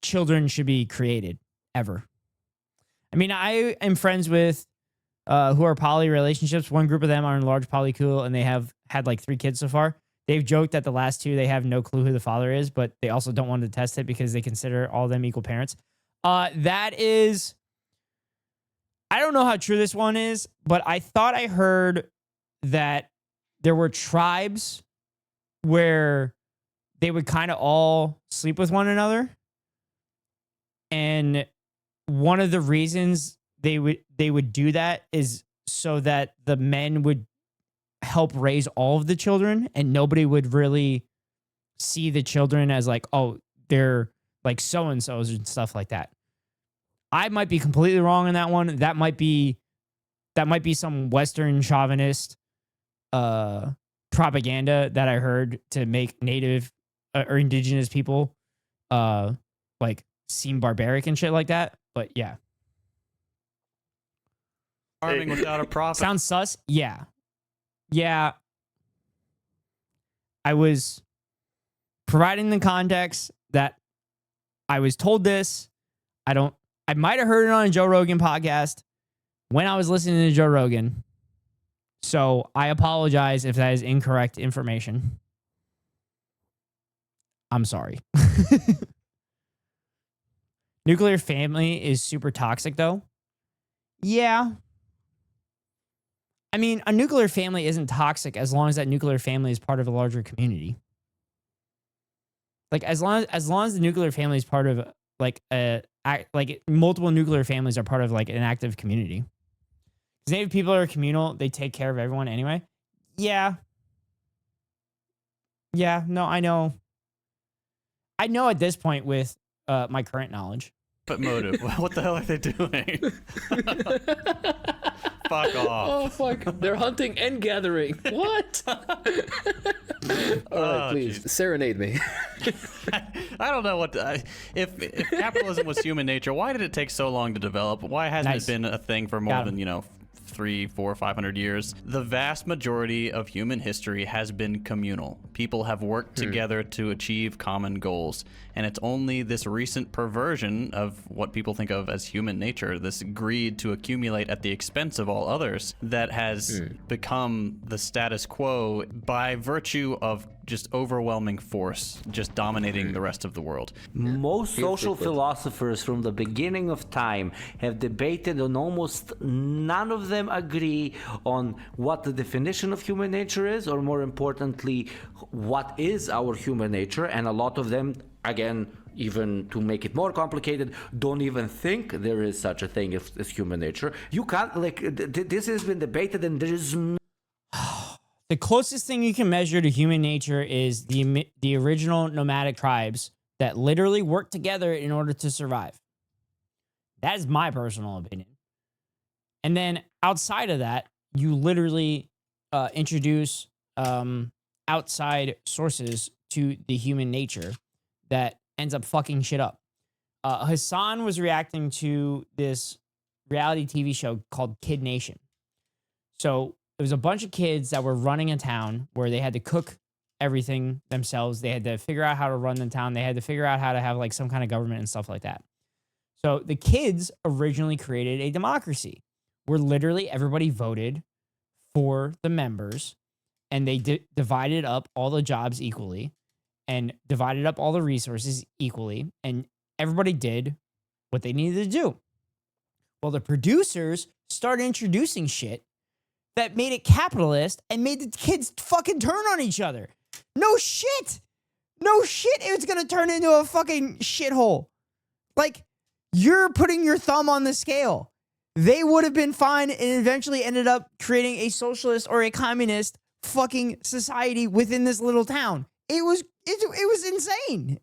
children should be created ever. I mean, I am friends with who are poly relationships. One group of them are in large polycule and they have had like 3 kids so far. They've joked that the last 2, they have no clue who the father is, but they also don't want to test it because they consider all of them equal parents. That is, I don't know how true this one is, but I thought I heard that there were tribes where they would kind of all sleep with one another. And one of the reasons they would do that is so that the men would help raise all of the children and nobody would really see the children as like, oh, they're like so-and-sos and stuff like that. I might be completely wrong on that one. That might be some Western chauvinist propaganda that I heard to make native or indigenous people like seem barbaric and shit like that. But yeah. Farming without a profit. Sounds sus? Yeah. Yeah. I was providing the context that I was told this. I might have heard it on a Joe Rogan podcast when I was listening to Joe Rogan. So I apologize if that is incorrect information. I'm sorry. Nuclear family is super toxic though. Yeah. I mean, a nuclear family isn't toxic as long as that nuclear family is part of a larger community. Like as long as the nuclear family is part of like multiple nuclear families are part of like an active community. Because Native people are communal, they take care of everyone anyway. Yeah. Yeah, no, I know. I know at this point with my current knowledge. But motive. What the hell are they doing? Fuck off. Oh, fuck. They're hunting and gathering. What? All right, please, geez. Serenade me. I don't know what... if capitalism was human nature, why did it take so long to develop? Why hasn't it been a thing for more than, 300, 400, 500 years? The vast majority of human history has been communal. People have worked together to achieve common goals. And it's only this recent perversion of what people think of as human nature, this greed to accumulate at the expense of all others, that has become the status quo by virtue of just overwhelming force, just dominating the rest of the world. Most social philosophers from the beginning of time have debated, and almost none of them agree on what the definition of human nature is, or more importantly, what is our human nature. And a lot of them, again, even to make it more complicated, don't even think there is such a thing as human nature. You can't, this has been debated, and there is the closest thing you can measure to human nature is the original nomadic tribes that literally worked together in order to survive. That is my personal opinion. And then outside of that, you literally introduce outside sources to the human nature that ends up fucking shit up. Hassan was reacting to this reality TV show called Kid Nation. So there was a bunch of kids that were running a town where they had to cook everything themselves. They had to figure out how to run the town. They had to figure out how to have like some kind of government and stuff like that. So the kids originally created a democracy where literally everybody voted for the members, and they divided up all the jobs equally and divided up all the resources equally, and everybody did what they needed to do. Well, the producers started introducing shit that made it capitalist and made the kids fucking turn on each other. No shit. No shit. It was going to turn into a fucking shithole. Like, you're putting your thumb on the scale. They would have been fine and eventually ended up creating a socialist or a communist fucking society within this little town. It was insane.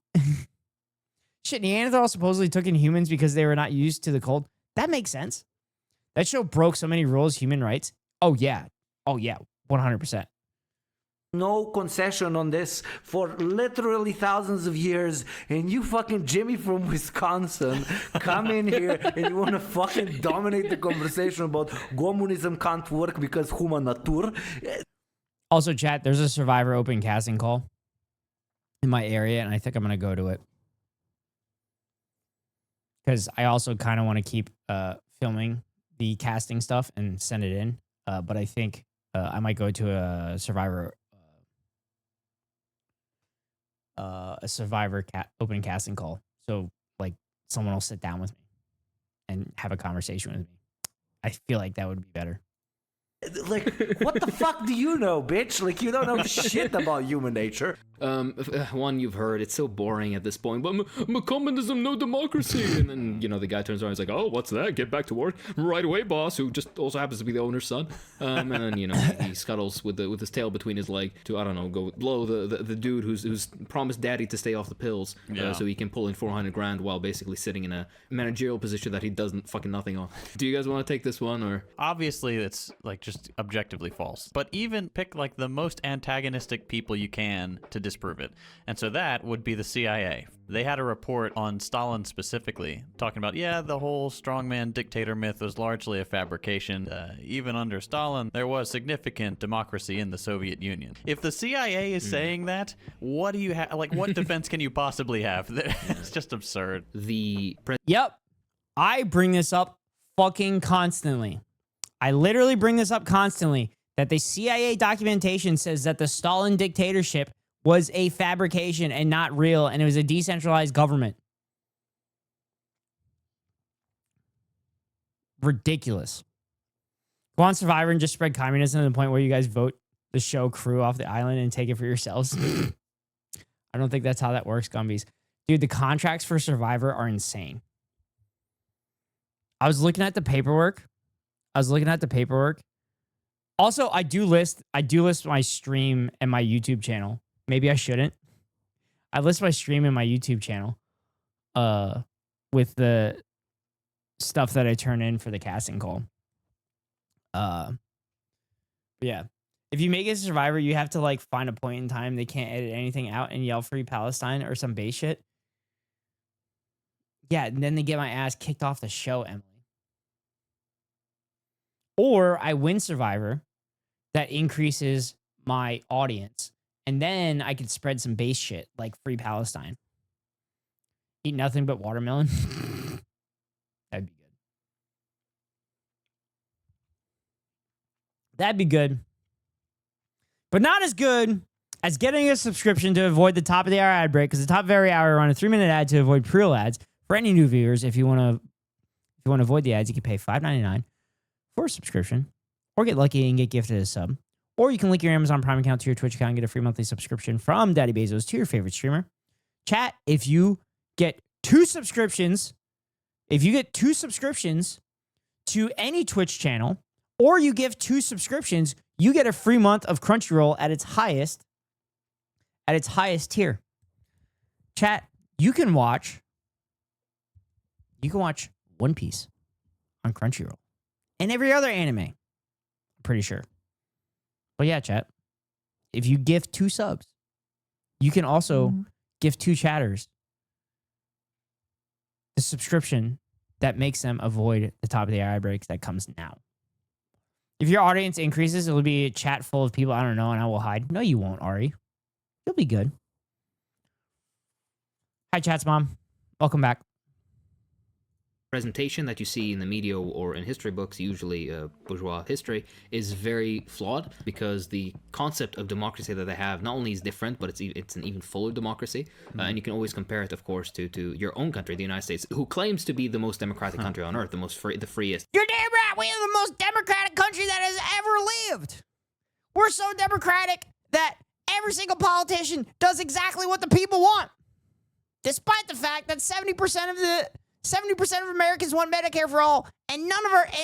Shit, Neanderthals supposedly took in humans because they were not used to the cold. That makes sense. That show broke so many rules, human rights. Oh, yeah. 100%. No concession on this for literally thousands of years, and you fucking Jimmy from Wisconsin come in here and you want to fucking dominate the conversation about communism can't work because human natur. Also, chat, there's a Survivor open casting call in my area, and I think I'm going to go to it. Because I also kind of want to keep filming the casting stuff and send it in. But I think I might go to a Survivor open casting call. So, like, someone will sit down with me and have a conversation with me. I feel like that would be better. Like, what the fuck do you know, bitch? Like, you don't know shit about human nature. One you've heard, it's so boring at this point, but communism, no democracy. And then, the guy turns around and is like, oh, what's that? Get back to work right away, boss, who just also happens to be the owner's son. And then, he scuttles with his tail between his leg to, I don't know, go blow the dude who's promised daddy to stay off the pills so he can pull in 400 grand while basically sitting in a managerial position that he doesn't fucking nothing on. Do you guys want to take this one, or? Obviously, it's, like, just objectively false. But even pick, like, the most antagonistic people you can to disprove it. And so that would be the CIA. They had a report on Stalin specifically, talking about, the whole strongman dictator myth was largely a fabrication. Even under Stalin, there was significant democracy in the Soviet Union. If the CIA is saying that, what do you have? Like, what defense can you possibly have? It's just absurd. Yep. I bring this up fucking constantly. I literally bring this up constantly, that the CIA documentation says that the Stalin dictatorship was a fabrication and not real, and it was a decentralized government. Ridiculous. Go on Survivor and just spread communism to the point where you guys vote the show crew off the island and take it for yourselves. I don't think that's how that works, Gumbies. Dude, the contracts for Survivor are insane. I was looking at the paperwork. Also, I do list my stream and my YouTube channel. Maybe I shouldn't. I list my stream and my YouTube channel with the stuff that I turn in for the casting call. Yeah. If you make it a Survivor, you have to like find a point in time they can't edit anything out and yell Free Palestine or some base shit. Yeah, and then they get my ass kicked off the show, Emily. Or I win Survivor, that increases my audience, and then I could spread some base shit like Free Palestine. Eat nothing but watermelon. That'd be good. That'd be good. But not as good as getting a subscription to avoid the top of the hour ad break, because the top of every hour, run a 3-minute ad to avoid pre-roll ads. For any new viewers, if you want to avoid the ads, you can pay $5.99 for a subscription, or get lucky and get gifted a sub. Or you can link your Amazon Prime account to your Twitch account and get a free monthly subscription from Daddy Bezos to your favorite streamer. Chat, if you get 2 subscriptions to any Twitch channel, or you give 2 subscriptions, you get a free month of Crunchyroll at its highest tier. Chat, you can watch One Piece on Crunchyroll and every other anime. I'm pretty sure. But yeah, chat, if you give 2 subs, you can also give 2 chatters the subscription that makes them avoid the top of the hour breaks that comes now. If your audience increases, it'll be a chat full of people I don't know, and I will hide. No, you won't, Ari. You'll be good. Hi, Chat's mom. Welcome back. Presentation that you see in the media or in history books, usually bourgeois history, is very flawed because the concept of democracy that they have not only is different, but it's an even fuller democracy. And you can always compare it, of course, to your own country, the United States, who claims to be the most democratic country on earth, the freest. You're damn right. We are the most democratic country that has ever lived. We're so democratic that every single politician does exactly what the people want, despite the fact that 70% of Americans want Medicare for all, and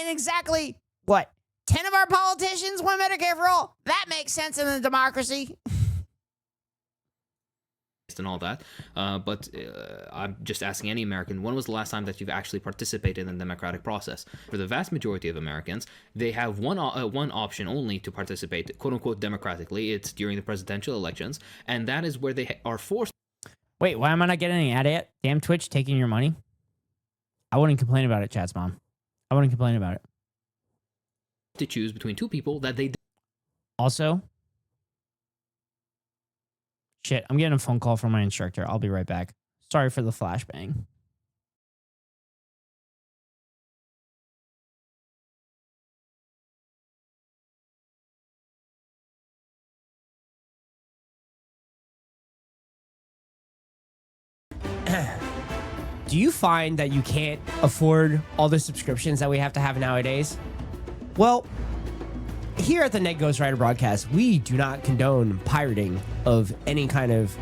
exactly, 10 of our politicians want Medicare for all? That makes sense in a democracy. And all that, but I'm just asking any American, when was the last time that you've actually participated in the democratic process? For the vast majority of Americans, they have one option only to participate, quote unquote, democratically. It's during the presidential elections, and that is where they are forced. Wait, why am I not getting any ad yet? Damn Twitch taking your money. I wouldn't complain about it, Chat's mom. I wouldn't complain about it. To choose between two people that they also. Shit, I'm getting a phone call from my instructor. I'll be right back. Sorry for the flashbang. Do you find that you can't afford all the subscriptions that we have to have nowadays? Well, here at the Net Ghost Rider broadcast, we do not condone pirating of any kind of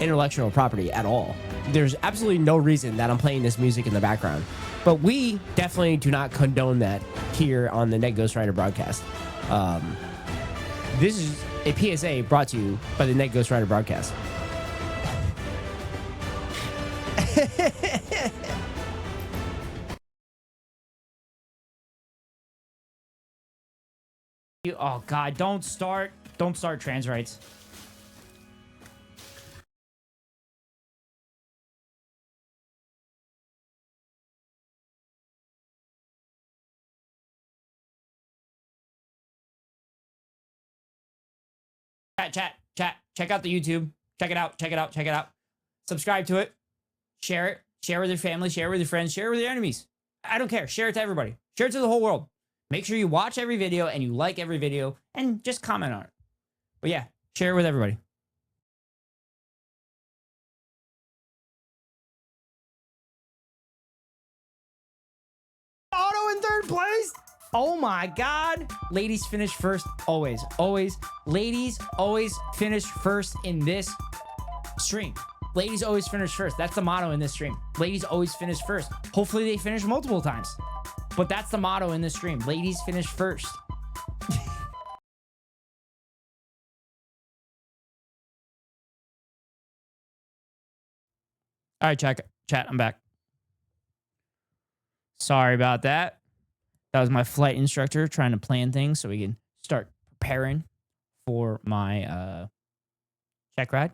intellectual property at all. There's absolutely no reason that I'm playing this music in the background, but we definitely do not condone that here on the Net Ghost Rider broadcast. This is a PSA brought to you by the Net Ghost Rider broadcast. Oh God, don't start trans rights. Chat, check out the YouTube. Check it out. Subscribe to it. Share it. Share with your family. Share with your friends. Share with your enemies. I don't care. Share it to everybody. Share it to the whole world. Make sure you watch every video and you like every video and just comment on it. But yeah, share it with everybody. Auto in third place. Oh my God. Ladies finish first. Always. Ladies always finish first in this stream. Ladies always finish first. That's the motto in this stream. Ladies always finish first. Hopefully they finish multiple times. But that's the motto in this stream. Ladies finish first. All right, chat, I'm back. Sorry about that. That was my flight instructor trying to plan things so we can start preparing for my check ride.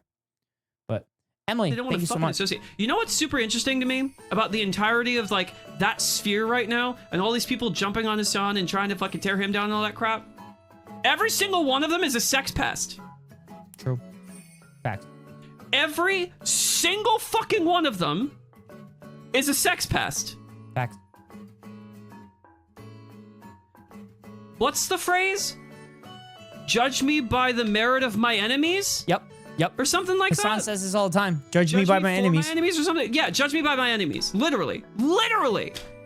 But Emily, they don't thank want you to so fucking much. associate. You know what's super interesting to me about the entirety of like that sphere right now, and all these people jumping on his son and trying to fucking tear him down and all that crap? Every single one of them is a sex pest. True. Fact. Every single fucking one of them is a sex pest. Fact. What's the phrase? Judge me by the merit of my enemies? Yep. Or something like Hassan that. says this all the time. Judge me by my for enemies. My enemies or something. Yeah, judge me by my enemies. Literally.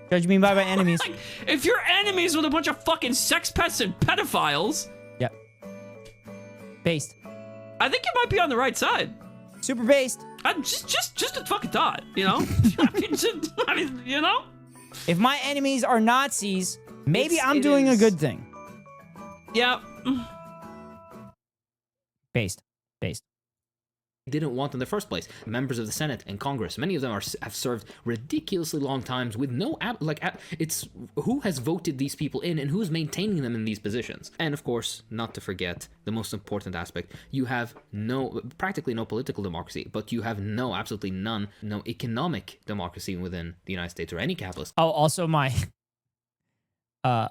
Judge me by my enemies. Like, if you're enemies with a bunch of fucking sex pests and pedophiles. Yep. Based. I think you might be on the right side. Super based. Just a fucking thought, you know? I mean, you know? If my enemies are Nazis, maybe I'm doing a good thing. Yeah. Based. Didn't want in the first place. Members of the Senate and Congress, many of them have served ridiculously long times with no it's who has voted these people in and who's maintaining them in these positions. And of course, not to forget the most important aspect, you have practically no political democracy, but you have absolutely no economic democracy within the United States or any capitalist. Oh, also my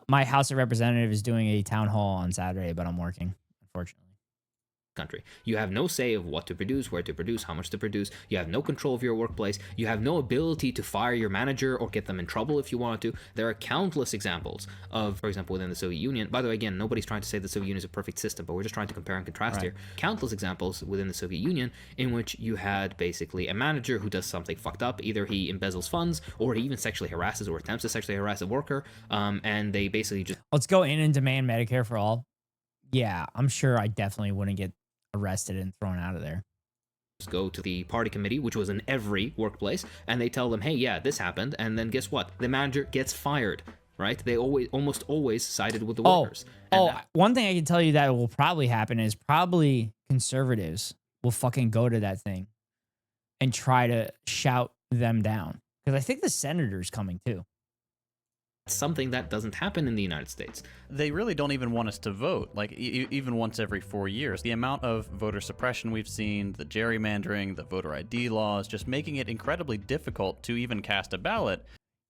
my House of Representatives is doing a town hall on Saturday, but I'm working, unfortunately. country. You have no say of what to produce, where to produce, how much to produce. You have no control of your workplace. You have no ability to fire your manager or get them in trouble if you want to. There are countless examples of, for example, within the Soviet Union. By the way, again, nobody's trying to say the Soviet Union is a perfect system, but we're just trying to compare and contrast here. Countless examples within the Soviet Union in which you had basically a manager who does something fucked up. Either he embezzles funds or he even sexually harasses or attempts to sexually harass a worker. And they basically just... Let's go in and demand Medicare for all. Yeah, I'm sure I definitely wouldn't get arrested and thrown out of there. Go to the party committee, which was in every workplace, and they tell them, hey, yeah, this happened, and then guess what? The manager gets fired, right? They almost always sided with the workers. One thing I can tell you that will probably happen is probably conservatives will fucking go to that thing and try to shout them down. Because I think the senator's coming too. Something that doesn't happen in the United States. They really don't even want us to vote, like even once every 4 years. The amount of voter suppression we've seen, the gerrymandering, the voter ID laws, just making it incredibly difficult to even cast a ballot.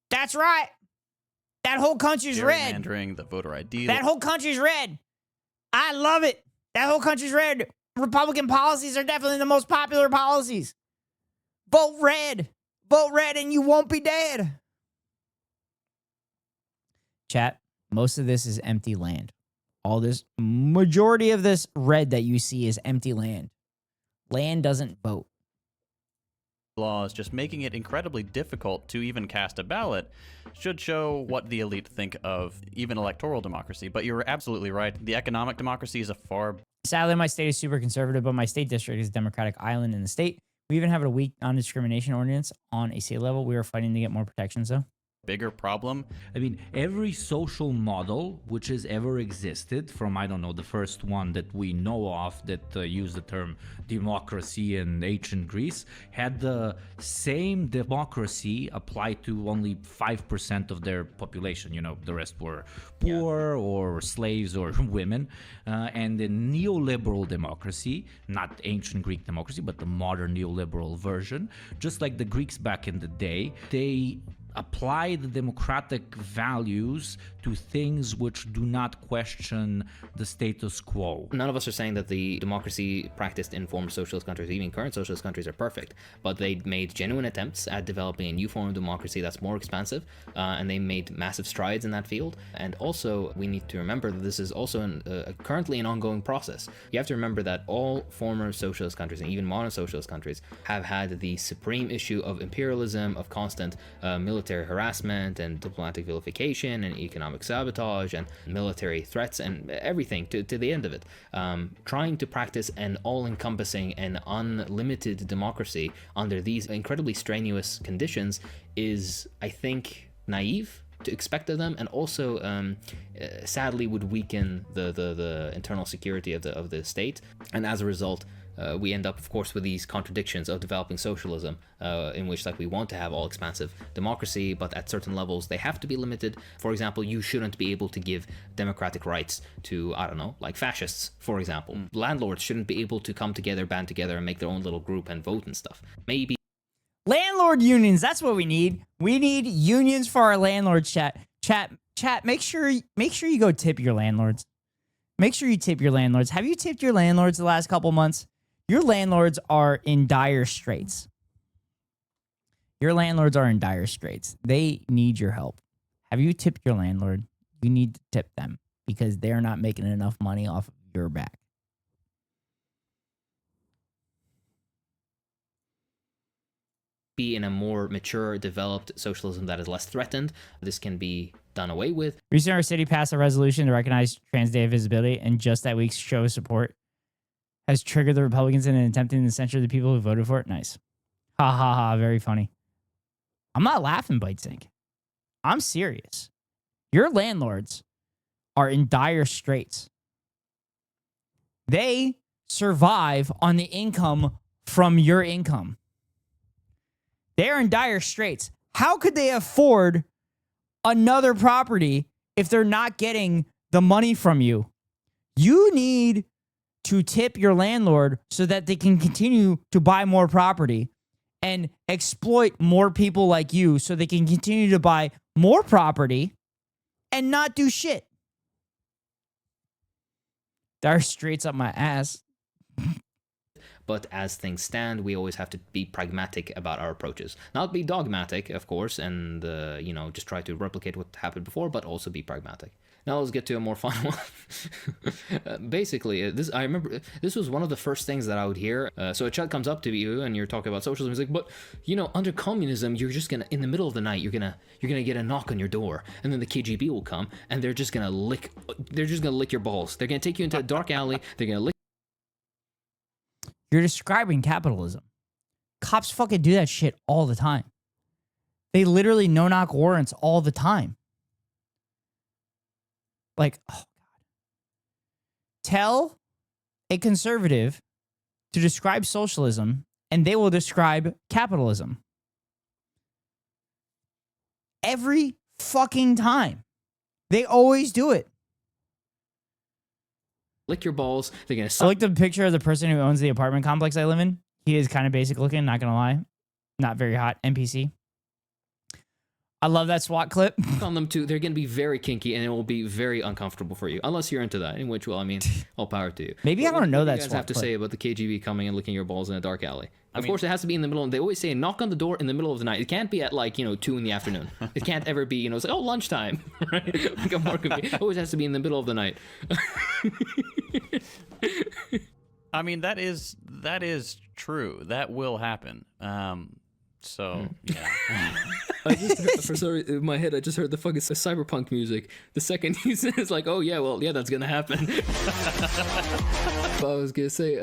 That's right. That whole country's red. Gerrymandering, the voter ID. That whole country's red. I love it. That whole country's red. Republican policies are definitely the most popular policies. Vote red. Vote red and you won't be dead. Chat, most of this is empty land. All this, majority of this red that you see is empty land. Land doesn't vote. Laws just making it incredibly difficult to even cast a ballot should show what the elite think of even electoral democracy. But you're absolutely right. The economic democracy is a far... Sadly, my state is super conservative, but my state district is a democratic island in the state. We even have a weak non-discrimination ordinance on a state level. We are fighting to get more protections, though. Bigger problem. I mean, every social model which has ever existed, from, I don't know, the first one that we know of that used the term democracy in ancient Greece, had the same democracy applied to only 5% of their population. You know, the rest were poor or slaves or women. And the neoliberal democracy, not ancient Greek democracy, but the modern neoliberal version, just like the Greeks back in the day, they apply the democratic values to things which do not question the status quo. None of us are saying that the democracy practiced in former socialist countries, even current socialist countries, are perfect, but they made genuine attempts at developing a new form of democracy that's more expansive, and they made massive strides in that field. And also, we need to remember that this is also currently an ongoing process. You have to remember that all former socialist countries, and even modern socialist countries, have had the supreme issue of imperialism, of constant military harassment and diplomatic vilification and economic sabotage and military threats and everything to the end of it. Trying to practice an all-encompassing and unlimited democracy under these incredibly strenuous conditions is, I think, naive to expect of them, and also sadly would weaken the internal security of the state. And as a result, we end up, of course, with these contradictions of developing socialism, in which, like, we want to have all expansive democracy, but at certain levels they have to be limited. For example, you shouldn't be able to give democratic rights to, I don't know, like fascists, for example. Landlords shouldn't be able to come together, band together, and make their own little group and vote and stuff. Maybe Landlord unions, that's what we need. We need unions for our landlords, chat. Chat, make sure you go tip your landlords. Make sure you tip your landlords. Have you tipped your landlords the last couple months? Your landlords are in dire straits. Your landlords are in dire straits. They need your help. Have you tipped your landlord? You need to tip them because they're not making enough money off of your back. Be in a more mature, developed socialism that is less threatened. This can be done away with. Recently, our city passed a resolution to recognize Trans Day of Visibility, and just that week's show of support has triggered the Republicans in attempting to censure the people who voted for it. Nice. Ha ha ha. Very funny. I'm not laughing, BiteSync. I'm serious. Your landlords are in dire straits. They survive on the income from your income. They're in dire straits. How could they afford another property if they're not getting the money from you? You need to tip your landlord so that they can continue to buy more property and exploit more people like you so they can continue to buy more property and not do shit. Dire straits up my ass. But as things stand, we always have to be pragmatic about our approaches. Not be dogmatic, of course, and just try to replicate what happened before, but also be pragmatic. Now let's get to a more fun one. Basically, I remember this was one of the first things that I would hear. So a chat comes up to you and you're talking about socialism. He's like, but under communism, you're just gonna, in the middle of the night, you're gonna get a knock on your door, and then the KGB will come and they're just gonna lick your balls. They're gonna take you into a dark alley. They're gonna lick. You're describing capitalism. Cops fucking do that shit all the time. They literally no-knock warrants all the time. Like, oh God. Tell a conservative to describe socialism, and they will describe capitalism. Every fucking time. They always do it. Lick your balls. They're gonna. I like the picture of the person who owns the apartment complex I live in. He is kind of basic looking, not gonna lie. Not very hot. NPC. I love that SWAT clip. On them too. They're gonna be very kinky, and it will be very uncomfortable for you, unless you're into that. In which, well, I mean, all power to you. Maybe I don't know what that. Do you guys SWAT have to clip? say about the KGB coming and licking your balls in a dark alley? Of course, it has to be in the middle. They always say knock on the door in the middle of the night. It can't be at 2 in the afternoon. It can't ever be it's like, oh, lunchtime, right? Like a more convenient. It always has to be in the middle of the night. I mean, that is true. That will happen. So yeah. I just for sorry in my head I just heard the fucking cyberpunk music. The second he says like, oh yeah, well yeah, that's gonna happen. But I was gonna say,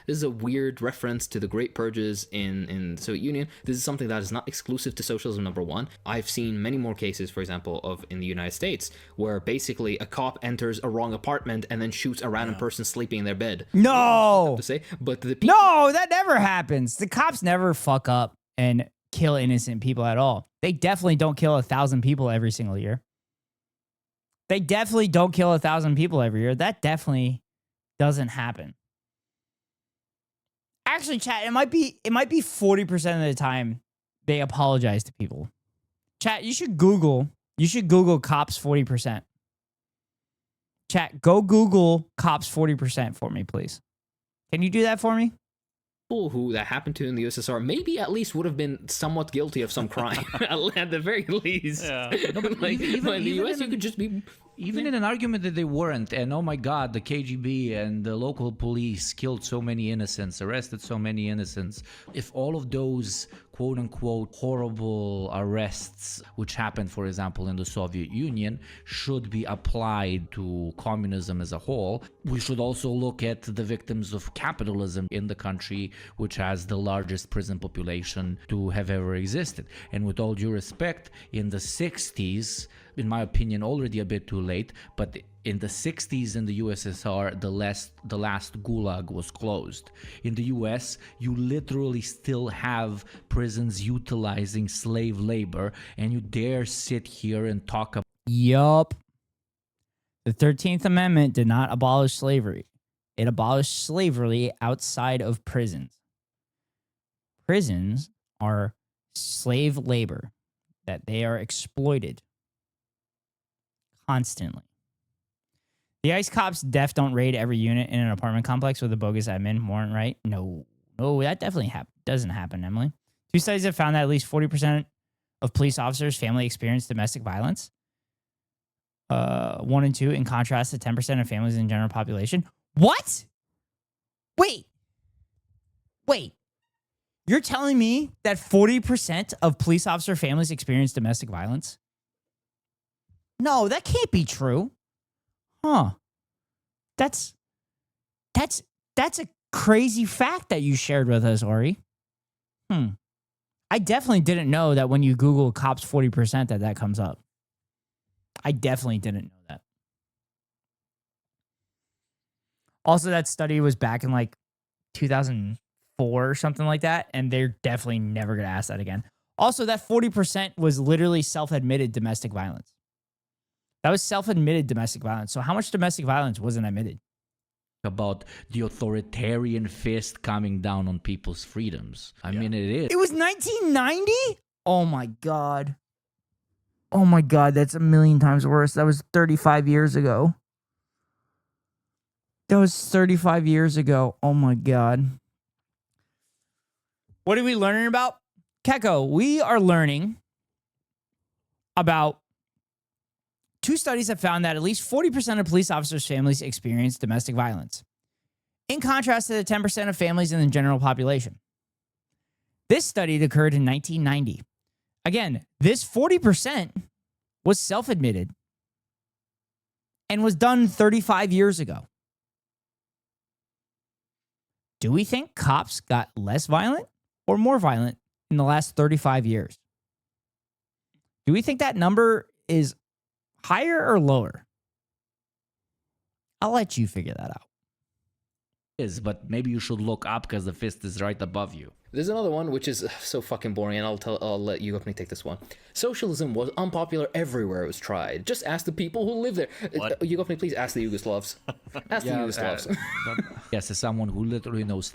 this is a weird reference to the Great Purges in the Soviet Union. This is something that is not exclusive to socialism. Number one, I've seen many more cases, for example, of in the United States where basically a cop enters a wrong apartment and then shoots a random person sleeping in their bed. No. To say, but the people, No, that never happens. The cops never fuck up and kill innocent people at all. They definitely don't kill 1,000 people every single year. They definitely don't kill 1,000 people every year. That definitely doesn't happen. Actually, chat, it might be 40% of the time they apologize to people. Chat, you should Google cops 40%. Chat, go Google cops 40% for me, please. Can you do that for me? People who that happened to in the USSR maybe at least would have been somewhat guilty of some crime at the very least. Yeah. No, but like, even in the US, you could just be. Even in an argument that they weren't, and oh my God, the KGB and the local police killed so many innocents, arrested so many innocents. If all of those quote-unquote horrible arrests, which happened, for example, in the Soviet Union, should be applied to communism as a whole, we should also look at the victims of capitalism in the country, which has the largest prison population to have ever existed. And with all due respect, in the 60s, in my opinion, already a bit too late, but in the 60s in the USSR, the last gulag was closed. In the US, you literally still have prisons utilizing slave labor, and you dare sit here and talk about... Yup. The 13th Amendment did not abolish slavery. It abolished slavery outside of prisons. Prisons are slave labor, that they are exploited constantly. The ICE cops don't raid every unit in an apartment complex with a bogus admin warrant, right? No, that definitely doesn't happen, Emily. 2 studies have found that at least 40% of police officers' family experience domestic violence. 1 and 2, in contrast to 10% of families in the general population. What? Wait. You're telling me that 40% of police officer families experience domestic violence? No, that can't be true. Huh. That's a crazy fact that you shared with us, Ori. I definitely didn't know that when you Google cops 40% that comes up. I definitely didn't know that. Also, that study was back in like 2004 or something like that, and they're definitely never going to ask that again. Also, that 40% was literally self-admitted domestic violence. That was self-admitted domestic violence. So how much domestic violence wasn't admitted? About the authoritarian fist coming down on people's freedoms. I mean, it is. It was 1990? Oh my God. Oh my God, that's a million times worse. That was 35 years ago. That was 35 years ago. Oh my God. What are we learning about? Keko, we are learning about 2 studies have found that at least 40% of police officers' families experience domestic violence, in contrast to the 10% of families in the general population. This study occurred in 1990. Again, this 40% was self-admitted and was done 35 years ago. Do we think cops got less violent or more violent in the last 35 years? Do we think that number is higher or lower? I'll let you figure that out. But maybe you should look up because the fist is right above you. There's another one which is so fucking boring, and I'll let you me take this one. Socialism was unpopular everywhere it was tried. Just ask the people who live there. You please ask the Yugoslavs. Ask the Yugoslavs. Yes, as someone who literally knows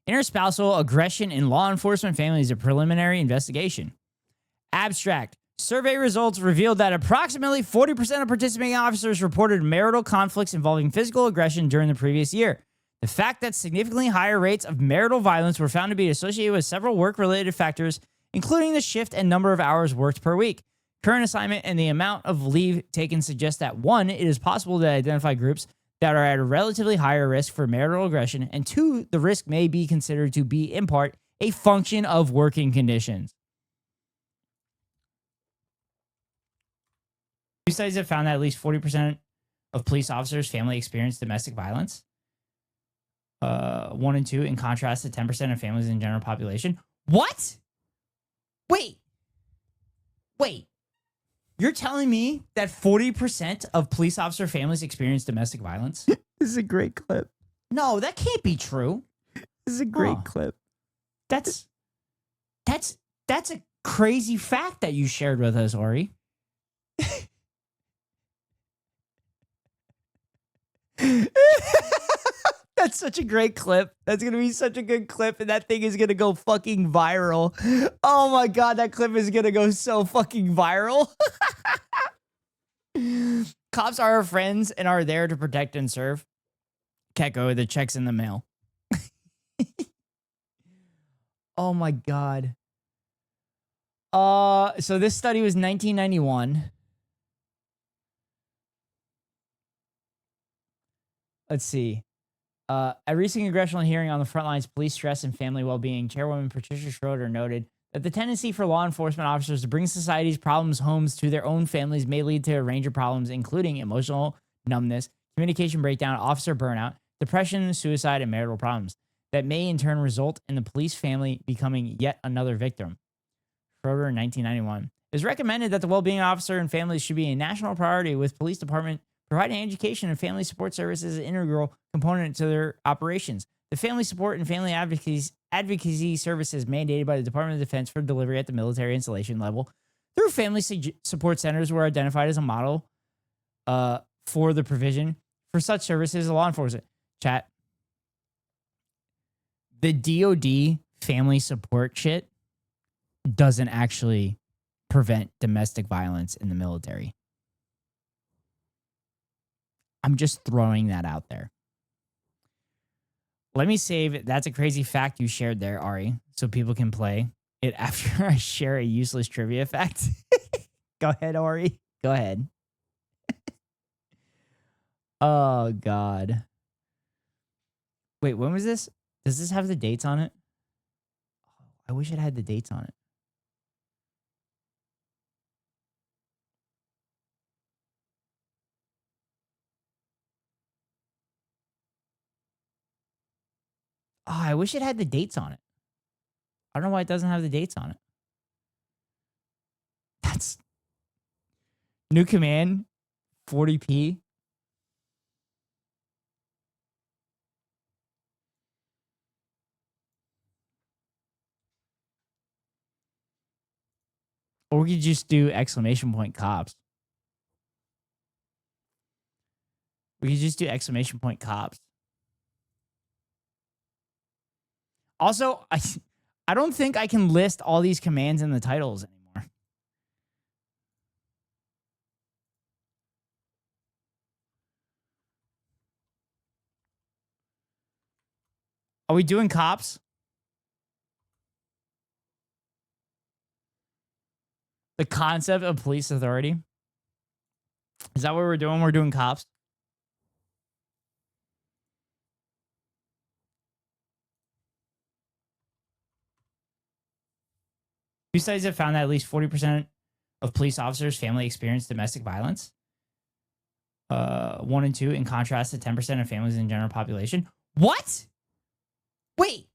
Interspousal aggression in law enforcement families, a preliminary investigation. Abstract. Survey results revealed that approximately 40% of participating officers reported marital conflicts involving physical aggression during the previous year. The fact that significantly higher rates of marital violence were found to be associated with several work-related factors, including the shift and number of hours worked per week. Current assignment and the amount of leave taken suggest that 1, it is possible to identify groups that are at a relatively higher risk for marital aggression, and 2, the risk may be considered to be, in part, a function of working conditions. 2 studies have found that at least 40% of police officers' family experience domestic violence. 1 and 2, in contrast to 10% of families in the general population. What? Wait. You're telling me that 40% of police officer families experience domestic violence? This is a great clip. No, that can't be true. This is a great clip. That's a crazy fact that you shared with us, Ori. That's such a great clip. That's going to be such a good clip, and that thing is going to go fucking viral. Oh my God, that clip is going to go so fucking viral. Cops are our friends and are there to protect and serve. Keko, the check's in the mail. Oh my God. So this study was 1991. Let's see. At a recent congressional hearing on the front lines, police stress and family well-being, Chairwoman Patricia Schroeder noted that the tendency for law enforcement officers to bring society's problems homes to their own families may lead to a range of problems, including emotional numbness, communication breakdown, officer burnout, depression, suicide, and marital problems that may in turn result in the police family becoming yet another victim. Schroeder in 1991. It is recommended that the well-being officer and families should be a national priority, with police department providing education and family support services an integral component to their operations. The family support and family advocacy services mandated by the Department of Defense for delivery at the military installation level through family support centers were identified as a model for the provision for such services to law enforcement. Chat. The DOD family support shit doesn't actually prevent domestic violence in the military. I'm just throwing that out there. Let me save That's a crazy fact you shared there, Ari, so people can play it after I share a useless trivia fact. Go ahead, Ari. Go ahead. Oh, God. Wait, when was this? Does this have the dates on it? I wish it had the dates on it. Oh, I wish it had the dates on it. I don't know why it doesn't have the dates on it. That's new command, 40p. Or we could just do exclamation point cops. We could just do exclamation point cops. Also, I don't think I can list all these commands in the titles anymore. Are we doing cops? The concept of police authority? Is that what we're doing? We're doing cops? Two studies have found that at least 40% of police officers' family experience domestic violence. 1 and 2, in contrast to 10% of families in the general population. What? Wait.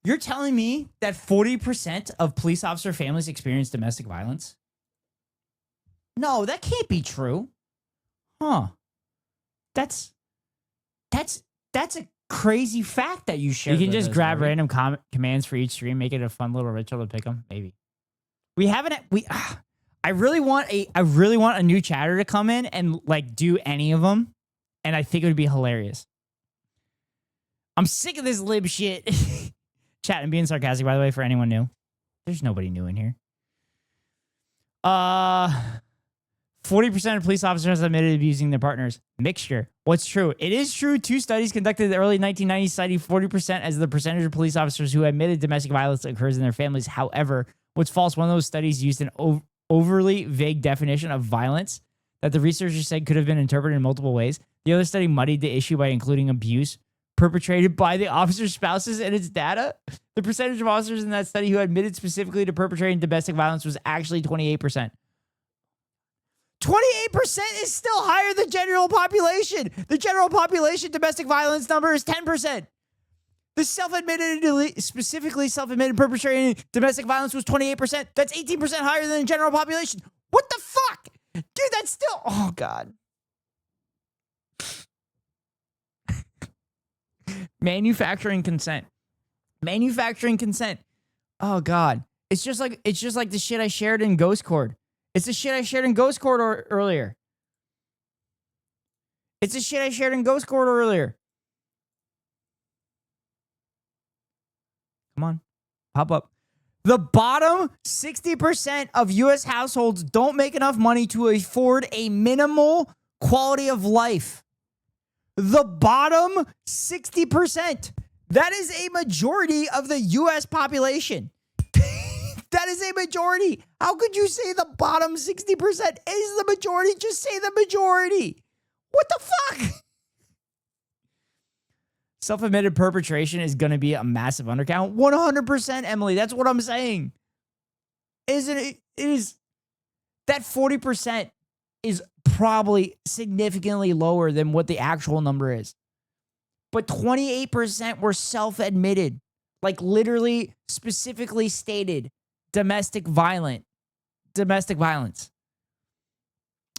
You're telling me that 40% of police officer families experience domestic violence? No, that can't be true. Huh. That's a crazy fact that you shared. You can just grab random commands for each stream, make it a fun little ritual to pick them. Maybe. I really want a new chatter to come in and like do any of them, and I think it would be hilarious. I'm sick of this lib shit. Chat, and being sarcastic, by the way, for anyone new. There's nobody new in here. 40% of police officers admitted abusing their partners. Mixture. What's true? It is true. 2 studies conducted in the early 1990s citing 40% as the percentage of police officers who admitted domestic violence occurs in their families. However, what's false, one of those studies used an overly vague definition of violence that the researchers said could have been interpreted in multiple ways. The other study muddied the issue by including abuse perpetrated by the officer's spouses in its data. The percentage of officers in that study who admitted specifically to perpetrating domestic violence was actually 28%. 28% is still higher than general population. The general population domestic violence number is 10%. The specifically self-admitted perpetrating domestic violence was 28%. That's 18% higher than the general population. What the fuck? Dude, that's still... Oh, God. Manufacturing consent. Oh, God. It's just like the shit I shared in Ghost Cord. It's the shit I shared in Ghost Cord earlier. Come on. Pop up. The bottom 60% of U.S. households don't make enough money to afford a minimal quality of life. The bottom 60%. That is a majority of the U.S. population. That is a majority. How could you say the bottom 60% is the majority? Just say the majority. What the fuck? Self-admitted perpetration is going to be a massive undercount. 100%, Emily. That's what I'm saying. Isn't it? It is. That 40% is probably significantly lower than what the actual number is. But 28% were self-admitted. Like literally specifically stated domestic violence.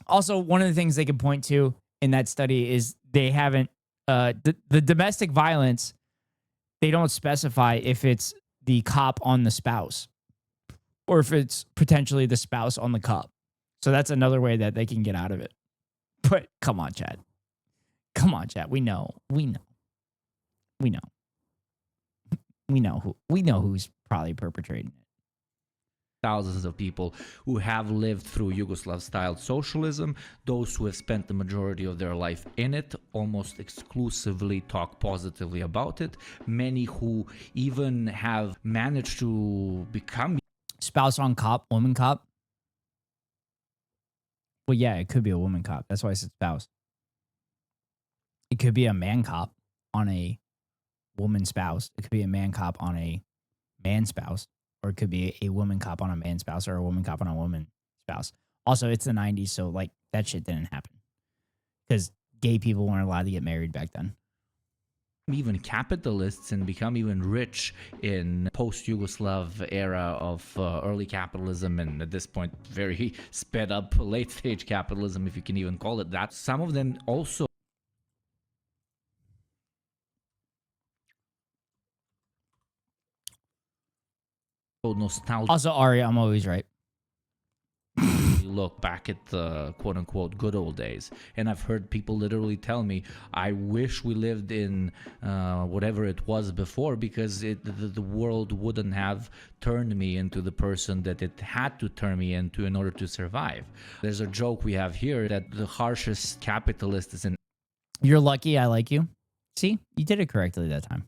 Also, one of the things they could point to in that study is they haven't the domestic violence, they don't specify if it's the cop on the spouse or if it's potentially the spouse on the cop. So that's another way that they can get out of it. But come on, Chad. We know who's probably perpetrating it. Thousands of people who have lived through Yugoslav-style socialism, those who have spent the majority of their life in it, almost exclusively talk positively about it. Many who even have managed to become... Spouse on cop, woman cop? Well, yeah, it could be a woman cop. That's why I said spouse. It could be a man cop on a woman spouse. It could be a man cop on a man spouse. Or it could be a woman cop on a man spouse or a woman cop on a woman spouse. Also, it's the 90s, so like that shit didn't happen. Because gay people weren't allowed to get married back then. Even capitalists and become even rich in post-Yugoslav era of early capitalism and at this point very sped up late stage capitalism, if you can even call it that. Some of them also nostalgia. Also, Ari, I'm always right. Look back at the quote-unquote good old days, and I've heard people literally tell me, I wish we lived in whatever it was before, because the world wouldn't have turned me into the person that it had to turn me into in order to survive. There's a joke we have here that the harshest capitalist is an... You're lucky I like you. See, you did it correctly that time.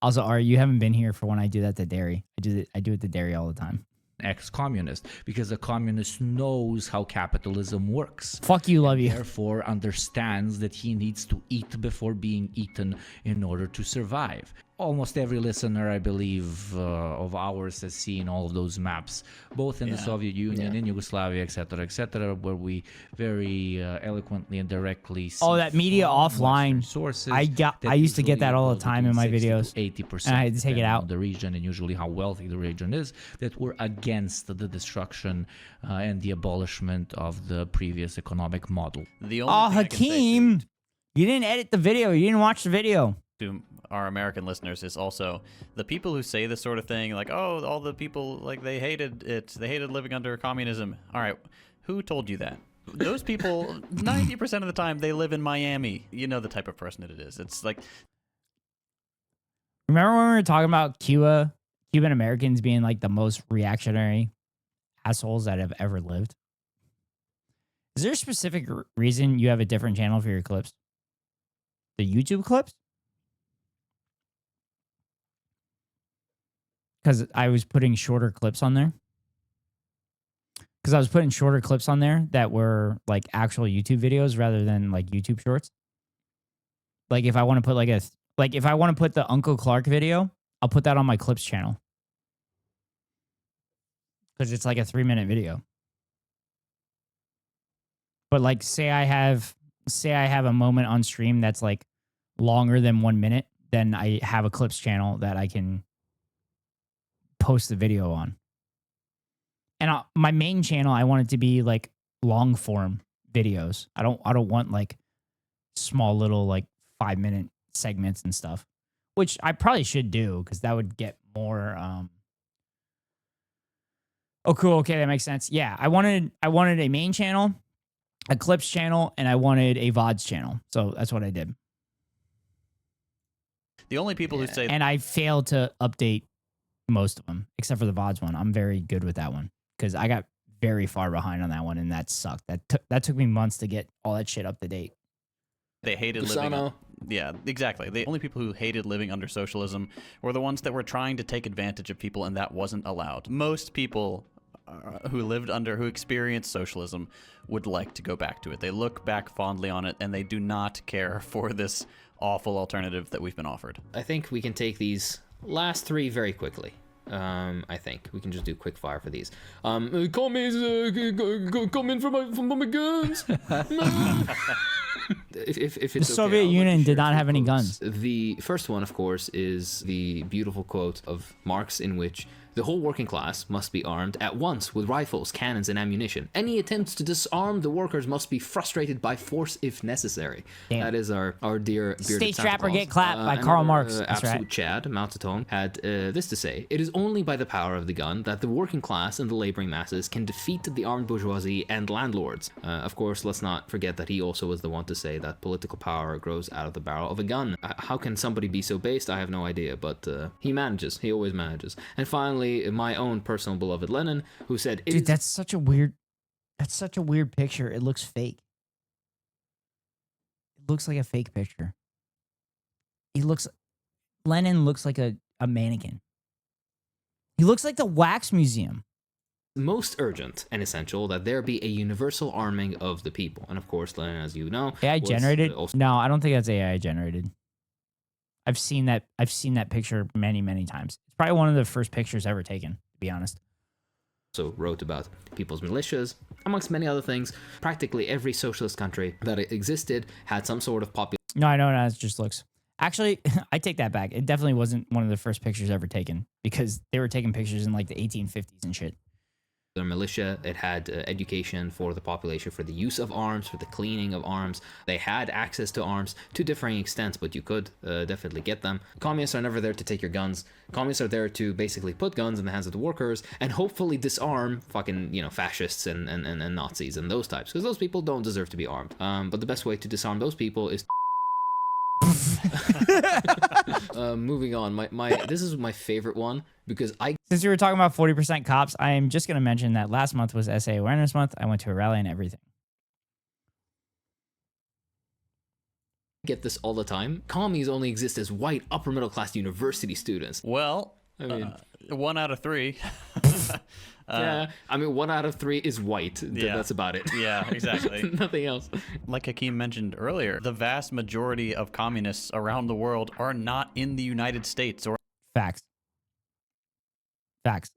Also, Ari, you haven't been here for when I do that to dairy. I do it to dairy all the time. Ex-communist, because a communist knows how capitalism works. Fuck you, love you. Therefore understands that he needs to eat before being eaten in order to survive. Almost every listener, I believe, of ours has seen all of those maps, both in the Soviet Union, in Yugoslavia, etc., where we very eloquently and directly see That media offline sources. I used to get that all the time in my videos. 80%, and I had to take it out. The region and usually how wealthy the region is, that were against the destruction and the abolishment of the previous economic model. The only thing I can say Hakeem, you didn't edit the video. You didn't watch the video. to our American listeners is also the people who say this sort of thing, like, oh, all the people, like, they hated it. They hated living under communism. All right, who told you that? Those people, 90% of the time, they live in Miami. You know the type of person it is. It's like... Remember when we were talking about Cuban Americans being like the most reactionary assholes that have ever lived? Is there a specific reason you have a different channel for your clips? The YouTube clips? Because I was putting shorter clips on there. Because I was putting shorter clips on there that were like actual YouTube videos rather than like YouTube shorts. Like if I want to put if I want to put the Uncle Clark video, I'll put that on my clips channel. Because it's like a 3-minute video. But like say I have a moment on stream that's like longer than 1 minute, then I have a clips channel that I can post the video on. And my main channel, I want it to be like long form videos. I don't want like small little like 5-minute segments and stuff, which I probably should do because that would get more. Oh, cool. Okay, that makes sense. Yeah, I wanted a main channel, a clips channel, and I wanted a VODs channel. So that's what I did. The only people who say... And I failed to update most of them, except for the VODs one. I'm very good with that one because I got very far behind on that one, and that sucked. That took me months to get all that shit up to date. They hated living. Yeah, exactly. The only people who hated living under socialism were the ones that were trying to take advantage of people, and that wasn't allowed. Most people who experienced socialism would like to go back to it. They look back fondly on it, and they do not care for this awful alternative that we've been offered. I think we can take these last three very quickly. I think we can just do quick fire for these. Commies, come in for my guns. if it's the Soviet Union did not have any guns. The first one, of course, is the beautiful quote of Marx in which the whole working class must be armed at once with rifles, cannons, and ammunition. Any attempts to disarm the workers must be frustrated by force if necessary. Damn. That is our dear bearded Stay Santa strapped or Claus. get clapped by Karl Marx. That's Absolute right. Chad, Mao Zedong, had this to say: "It is only by the power of the gun that the working class and the laboring masses can defeat the armed bourgeoisie and landlords." Of course, let's not forget that he also was the one to say that political power grows out of the barrel of a gun. How can somebody be so based? I have no idea, but he manages. He always manages. And finally, my own personal beloved Lenin, who said, Dude, that's such a weird picture. It looks fake. It looks like a fake picture. Lenin looks like a mannequin. He looks like the wax museum. most urgent and essential that there be a universal arming of the people. And of course, Lenin, as you know, AI was, generated? also No, I don't think that's AI generated. I've seen that picture many, many times. It's probably one of the first pictures ever taken, to be honest. wrote about people's militias, amongst many other things. Practically every socialist country that existed had some sort of population. No, I know it just looks. Actually, I take that back. It definitely wasn't one of the first pictures ever taken because they were taking pictures in like the 1850s and shit. Their militia, it had education for the population, for the use of arms, for the cleaning of arms. They had access to arms to differing extents, but you could definitely get them. Communists are never there to take your guns. Communists are there to basically put guns in the hands of the workers and hopefully disarm fucking, fascists and Nazis and those types, because those people don't deserve to be armed. But the best way to disarm those people is moving on. This is my favorite one because Since we were talking about 40% cops, I am just going to mention that last month was SA Awareness Month. I went to a rally and everything. get this all the time. Commies only exist as white upper middle class university students. Well, I mean, 1 out of 3. yeah, I mean, 1 out of 3 is white. Yeah. That's about it. Yeah, exactly. Nothing else. Like Hakeem mentioned earlier, the vast majority of communists around the world are not in the United States or Facts. Facts.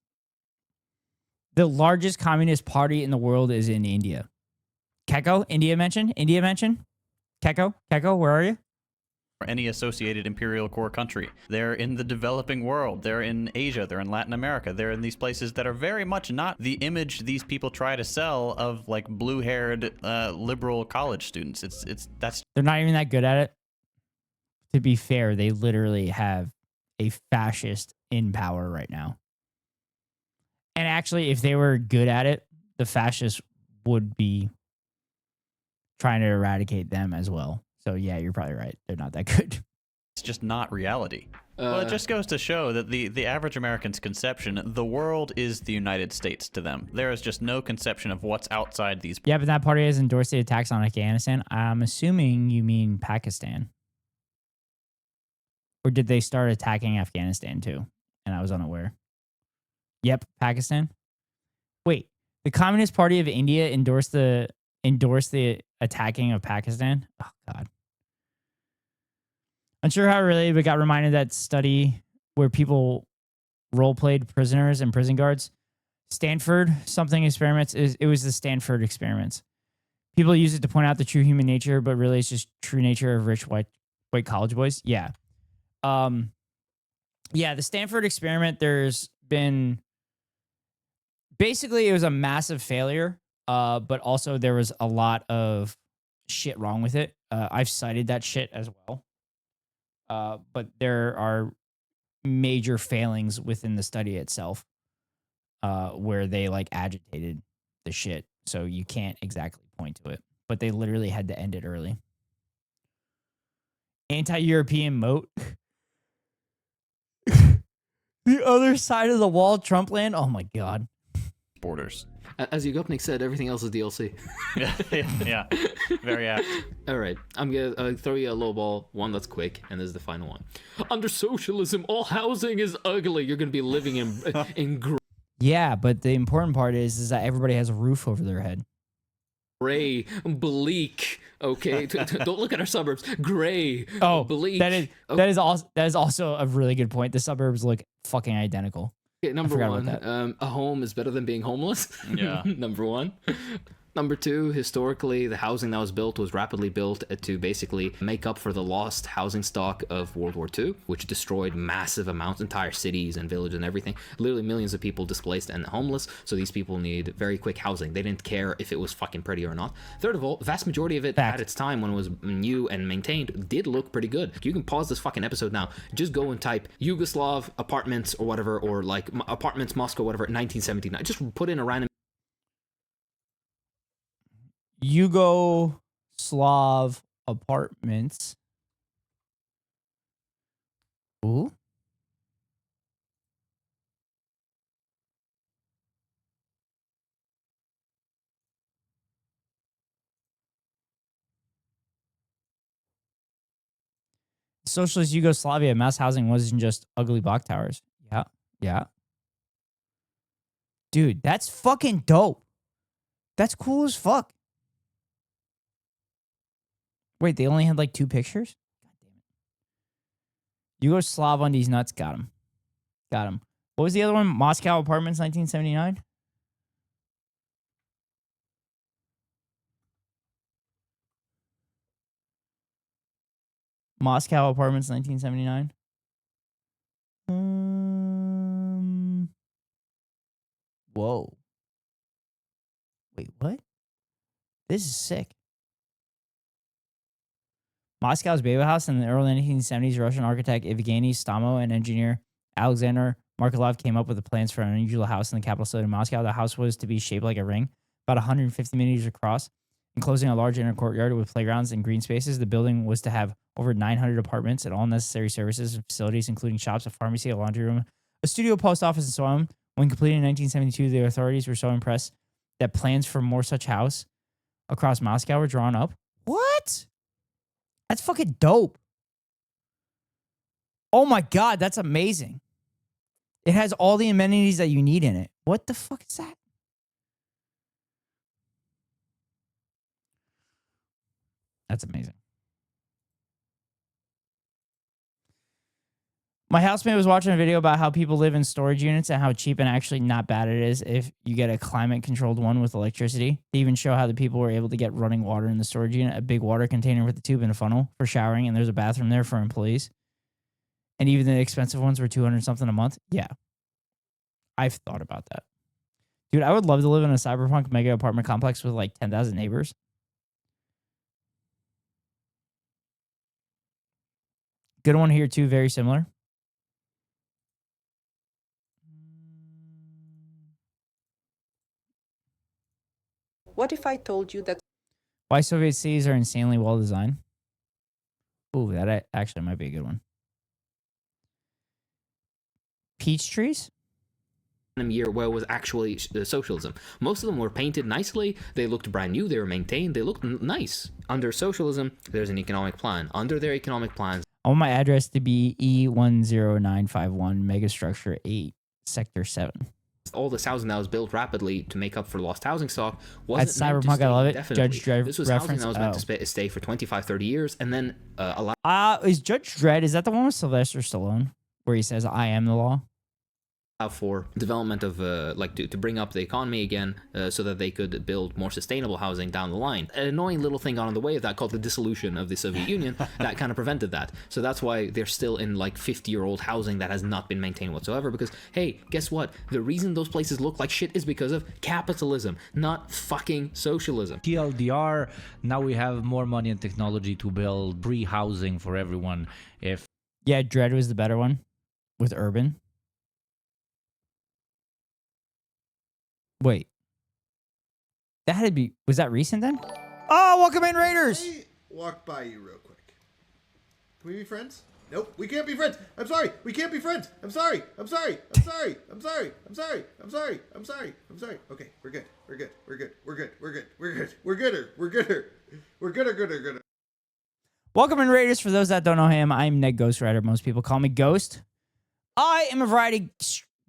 The largest communist party in the world is in India. Keko, India mentioned? India mentioned? Keko, where are you? any associated imperial core country. They're in the developing world. They're in Asia. They're in Latin America. They're in these places that are very much not the image these people try to sell of like blue-haired liberal college students. That's They're not even that good at it. To be fair, they literally have a fascist in power right now. And actually, if they were good at it, the fascists would be trying to eradicate them as well. So yeah, you're probably right. They're not that good. It's just not reality. Well, it just goes to show that the average American's conception, the world is the United States to them. There is just no conception of what's outside these. Yeah, but that party has endorsed the attacks on Afghanistan. I'm assuming you mean Pakistan. Or did they start attacking Afghanistan too? And I was unaware. Yep, Pakistan. Wait, the Communist Party of India endorsed the attacking of Pakistan? Oh God. Unsure how related, but got reminded that study where people role played prisoners and prison guards. Stanford something experiments it was the Stanford experiments. People use it to point out the true human nature, but really it's just true nature of rich white college boys. Yeah. Yeah, the Stanford experiment, there's been basically it was a massive failure, but also there was a lot of shit wrong with it. I've cited that shit as well. But there are major failings within the study itself, where they like agitated the shit. So you can't exactly point to it, but they literally had to end it early. Anti-European moat. The other side of the wall, Trump land. Oh my God. Borders. As Yugopnik said, everything else is DLC. Yeah, very apt. All right, I'm gonna throw you a low ball, one that's quick, and this is the final one. Under socialism, all housing is ugly. You're gonna be living in Yeah, but the important part is that everybody has a roof over their head. gray, bleak. Okay, don't look at our suburbs. Gray, bleak. That is also a really good point. The suburbs look fucking identical. Okay, number one, a home is better than being homeless. Yeah. Number one. Number two, historically, the housing that was built was rapidly built to basically make up for the lost housing stock of World War II, which destroyed massive amounts, entire cities and villages and everything. Literally millions of people displaced and homeless, so these people need very quick housing. They didn't care if it was fucking pretty or not. Third of all, the vast majority of it at its time when it was new and maintained did look pretty good. You can pause this fucking episode now. Just go and type Yugoslav apartments or whatever, or like apartments Moscow, whatever, 1979. Just put in a random Yugoslav apartments. Ooh. Socialist Yugoslavia, mass housing wasn't just ugly block towers. Yeah. Yeah. Dude, that's fucking dope. That's cool as fuck. Wait, they only had like 2 pictures? God damn it. Yugoslav on these nuts. Got him. Got him. What was the other one? Moscow Apartments, 1979? Moscow Apartments, 1979? Whoa. Wait, what? This is sick. Moscow's Baby House in the early 1970s, Russian architect Evgeny Stamo and engineer Alexander Markelov came up with the plans for an unusual house in the capital city of Moscow. The house was to be shaped like a ring, about 150 meters across, enclosing a large inner courtyard with playgrounds and green spaces. The building was to have over 900 apartments and all necessary services and facilities, including shops, a pharmacy, a laundry room, a studio, post office, and so on. When completed in 1972, the authorities were so impressed that plans for more such house across Moscow were drawn up. What? That's fucking dope. Oh my God, that's amazing. It has all the amenities that you need in it. What the fuck is that? That's amazing. My housemate was watching a video about how people live in storage units and how cheap and actually not bad it is if you get a climate-controlled one with electricity. They even show how the people were able to get running water in the storage unit, a big water container with a tube and a funnel for showering, and there's a bathroom there for employees. And even the expensive ones were 200 something a month. Yeah. I've thought about that. Dude, I would love to live in a cyberpunk mega apartment complex with like 10,000 neighbors. Good one here too, very similar. What if I told you that Why Soviet cities are insanely well designed? Ooh, that actually might be a good one. Peach trees? Year where it was actually socialism. Most of them were painted nicely. They looked brand new. They were maintained. They looked nice. Under socialism, there's an economic plan. Under their economic plans, I want my address to be E10951, Megastructure 8, Sector 7. all this housing that was built rapidly to make up for lost housing stock That's wasn't meant to cyberpunk. stay I love it. indefinitely. Judge Dredd This was reference. housing that was meant to stay for 25, 30 years and then allow Is Judge Dredd, is that the one with Sylvester Stallone? Where he says, I am the law? for development of to bring up the economy again so that they could build more sustainable housing down the line. An annoying little thing got in the way of that called the dissolution of the Soviet Union that kind of prevented that. So that's why they're still in like 50-year-old housing that has not been maintained whatsoever, because hey, guess what? The reason those places look like shit is because of capitalism, not fucking socialism. TLDR, now we have more money and technology to build free housing for everyone. Yeah, Dredd was the better one with Urban. Wait. That had to be... Was that recent then? Oh, welcome in, Raiders! Can I walk by you real quick? Can we be friends? Nope, we can't be friends. I'm sorry. We can't be friends. I'm sorry. I'm sorry. I'm sorry. I'm sorry. I'm sorry. I'm sorry. I'm sorry. I'm sorry. Okay, we're good. We're good. We're good. We're good. We're good. We're good. We're gooder. We're gooder. We're gooder. Welcome in, Raiders. For those that don't know him, I'm Ned Ghost Rider. Most people call me Ghost. I am a variety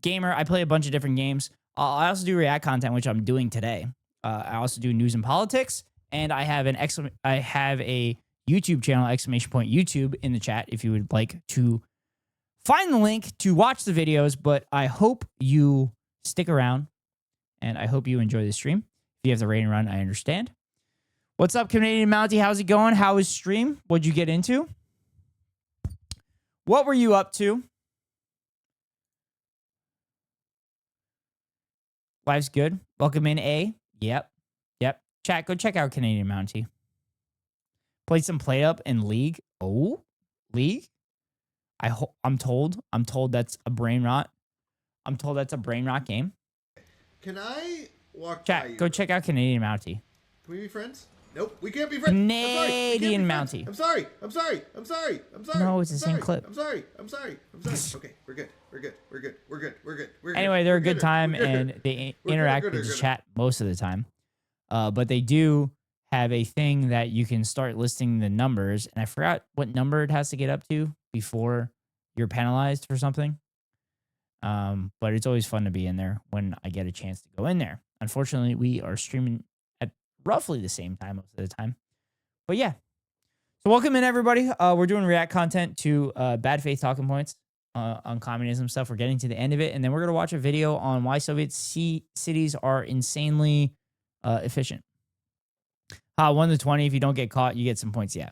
gamer. I play a bunch of different games. I also do React content, which I'm doing today. I also do news and politics, and I have a YouTube channel, !YouTube, in the chat if you would like to find the link to watch the videos. But I hope you stick around, and I hope you enjoy the stream. If you have the rain run, I understand. What's up, Canadian Mountie? How's it going? How was stream? What'd you get into? What were you up to? Life's good. Welcome in, A. Yep. Chat, go check out Canadian Mountie. Played some Play Up in League. Oh, League? I'm told that's a brain rot. I'm told that's a brain rot game. Can I walk by Chat, you? go check out Canadian Mountie. Can we be friends? Nope, we can't be friends. Canadian Mountie. I'm sorry. I'm sorry. I'm sorry. I'm sorry. No, it's the same clip. I'm sorry. I'm sorry. I'm sorry. Okay, we're good. We're good. We're good. We're good. We're good. We're good. Anyway, they're a good We're time, gooder. and they We're interact gooder, with the gooder. chat most of the time. But they do have a thing that you can start listing the numbers, and I forgot what number it has to get up to before you're penalized for something. But it's always fun to be in there when I get a chance to go in there. Unfortunately, we are streaming at roughly the same time most of the time. But yeah. So welcome in, everybody. We're doing React content to Bad Faith Talking Points on communism stuff. We're getting to the end of it, and then we're going to watch a video on why Soviet cities are insanely efficient. 1 to 20. If you don't get caught, you get some points. Yeah.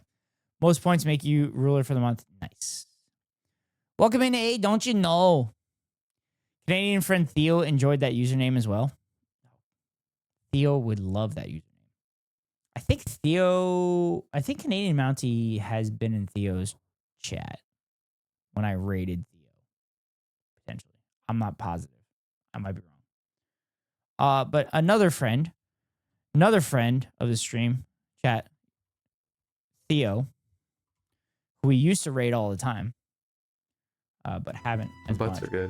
Most points make you ruler for the month. Nice. Welcome in, A. Don't you know? Canadian friend Theo enjoyed that username as well. Theo would love that username. I think Canadian Mountie has been in Theo's chat when I raided Theo. Potentially. I'm not positive. I might be wrong. But another friend of the stream chat, Theo, who we used to raid all the time, but haven't as Butts much. are good.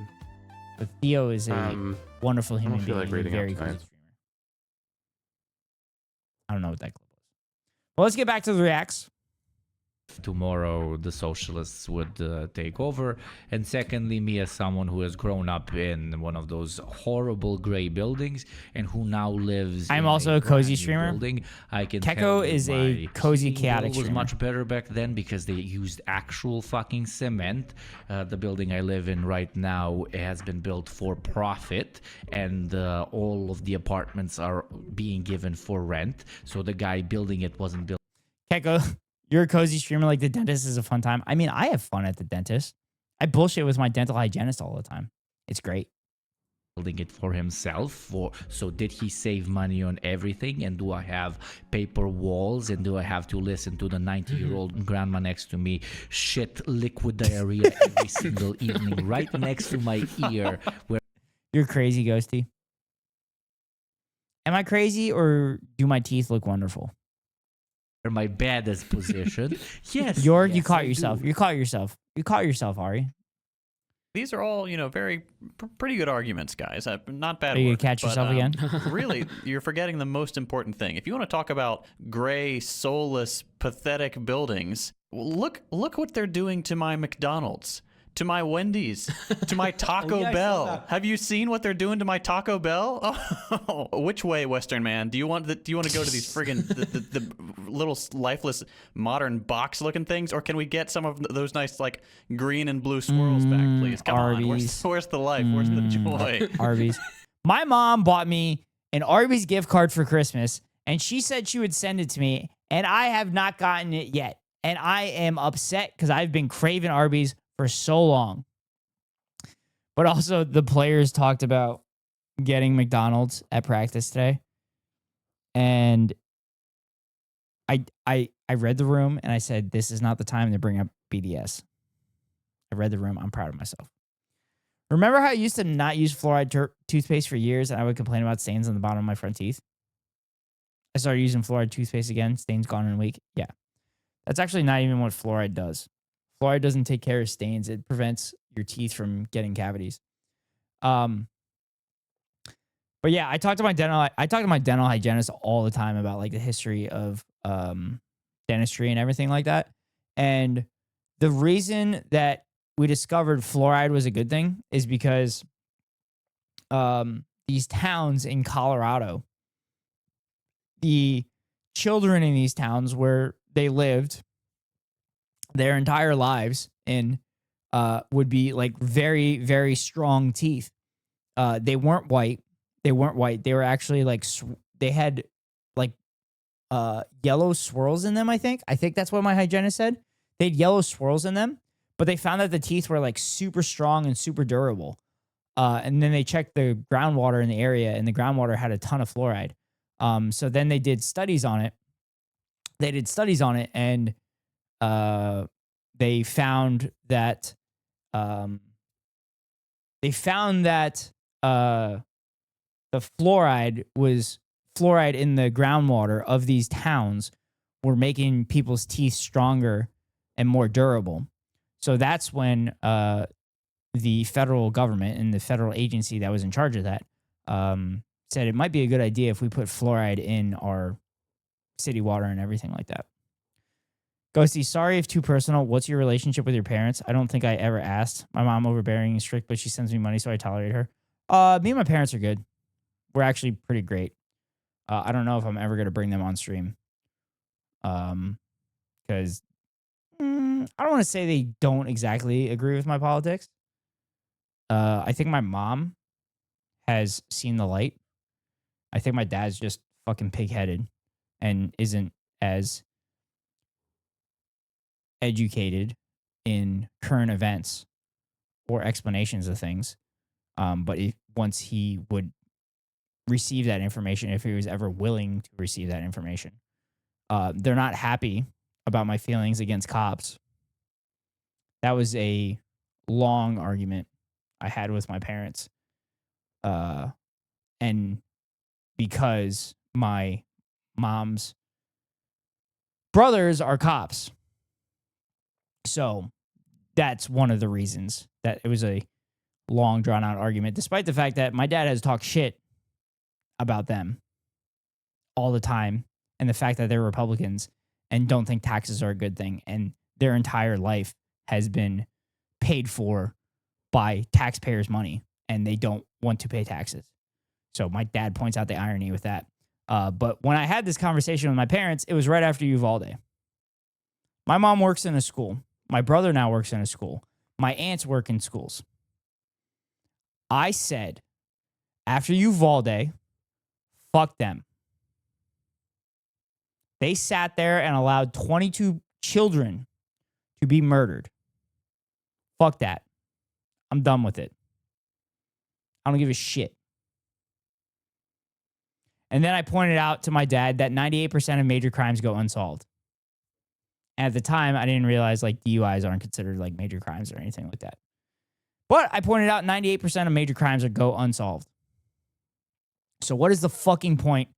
But Theo is a wonderful human feel being like and a raiding very out cool tonight. streamer. I don't know what that clip was. Well, let's get back to the reacts. tomorrow the socialists would take over, and secondly, me as someone who has grown up in one of those horrible gray buildings and who now lives I'm in also a cozy brand new streamer. building, I can Keko tell you is a my cozy, heating chaotic bill was streamer. much better back then because they used actual fucking cement. The building I live in right now has been built for profit, and all of the apartments are being given for rent, so the guy building it wasn't built. Keko, you're a cozy streamer. Like the dentist is a fun time. I mean, I have fun at the dentist. I bullshit with my dental hygienist all the time. It's great. Building it for himself, so did he save money on everything? And do I have paper walls? And do I have to listen to the 90-year-old grandma next to me shit liquid diarrhea every single evening right next to my ear? You're crazy, Ghosty. Am I crazy, or do my teeth look wonderful? My bed is positioned. Yes. You yes, caught I yourself. do. You caught yourself. You caught yourself, Ari. These are all, very pretty good arguments, guys. Not bad. Are you gonna work, catch but, yourself again? Really, you're forgetting the most important thing. If you want to talk about gray, soulless, pathetic buildings, look what they're doing to my McDonald's, to my Wendy's, to my Taco yeah, I saw Bell. that. Have you seen what they're doing to my Taco Bell? Oh, which way, Western man? Do you want to go to these friggin' the little lifeless modern box looking things, or can we get some of those nice like green and blue swirls back, please? Come on, Arby's. where's the life? Where's the joy? Arby's. My mom bought me an Arby's gift card for Christmas, and she said she would send it to me, and I have not gotten it yet. And I am upset because I've been craving Arby's for so long. But also, the players talked about getting McDonald's at practice today. And I read the room and I said, this is not the time to bring up BDS. I read the room. I'm proud of myself. Remember how I used to not use fluoride toothpaste for years and I would complain about stains on the bottom of my front teeth? I started using fluoride toothpaste again. Stains gone in a week. Yeah. That's actually not even what fluoride does. Fluoride doesn't take care of stains. It prevents your teeth from getting cavities. But yeah, I talk to my dental hygienist all the time about like the history of dentistry and everything like that. And the reason that we discovered fluoride was a good thing is because these towns in Colorado, the children in these towns where they lived their entire lives in would be like very, very strong teeth. They weren't white. They were actually like, they had like yellow swirls in them, I think. I think that's what my hygienist said. They had yellow swirls in them, but they found that the teeth were like super strong and super durable. And then they checked the groundwater in the area, and the groundwater had a ton of fluoride. So then they did studies on it. And they found that the fluoride in the groundwater of these towns were making people's teeth stronger and more durable. So that's when the federal government and the federal agency that was in charge of that said it might be a good idea if we put fluoride in our city water and everything like that. Ghosty, sorry if too personal. What's your relationship with your parents? I don't think I ever asked. My mom overbearing and strict, but she sends me money, so I tolerate her. Me and my parents are good. We're actually pretty great. I don't know if I'm ever going to bring them on stream. Because I don't want to say they don't exactly agree with my politics. I think my mom has seen the light. I think my dad's just fucking pig-headed and isn't as educated in current events or explanations of things. But once he would receive that information, if he was ever willing to receive that information, they're not happy about my feelings against cops. That was a long argument I had with my parents. And because my mom's brothers are cops. So that's one of the reasons that it was a long, drawn-out argument, despite the fact that my dad has talked shit about them all the time, and the fact that they're Republicans and don't think taxes are a good thing. And their entire life has been paid for by taxpayers' money, and they don't want to pay taxes. So my dad points out the irony with that. But when I had this conversation with my parents, it was right after Uvalde. My mom works in a school. My brother now works in a school. My aunts work in schools. I said, after Uvalde, fuck them. They sat there and allowed 22 children to be murdered. Fuck that. I'm done with it. I don't give a shit. And then I pointed out to my dad that 98% of major crimes go unsolved. And at the time, I didn't realize like DUIs aren't considered like major crimes or anything like that. But I pointed out 98% of major crimes go unsolved. So what is the fucking point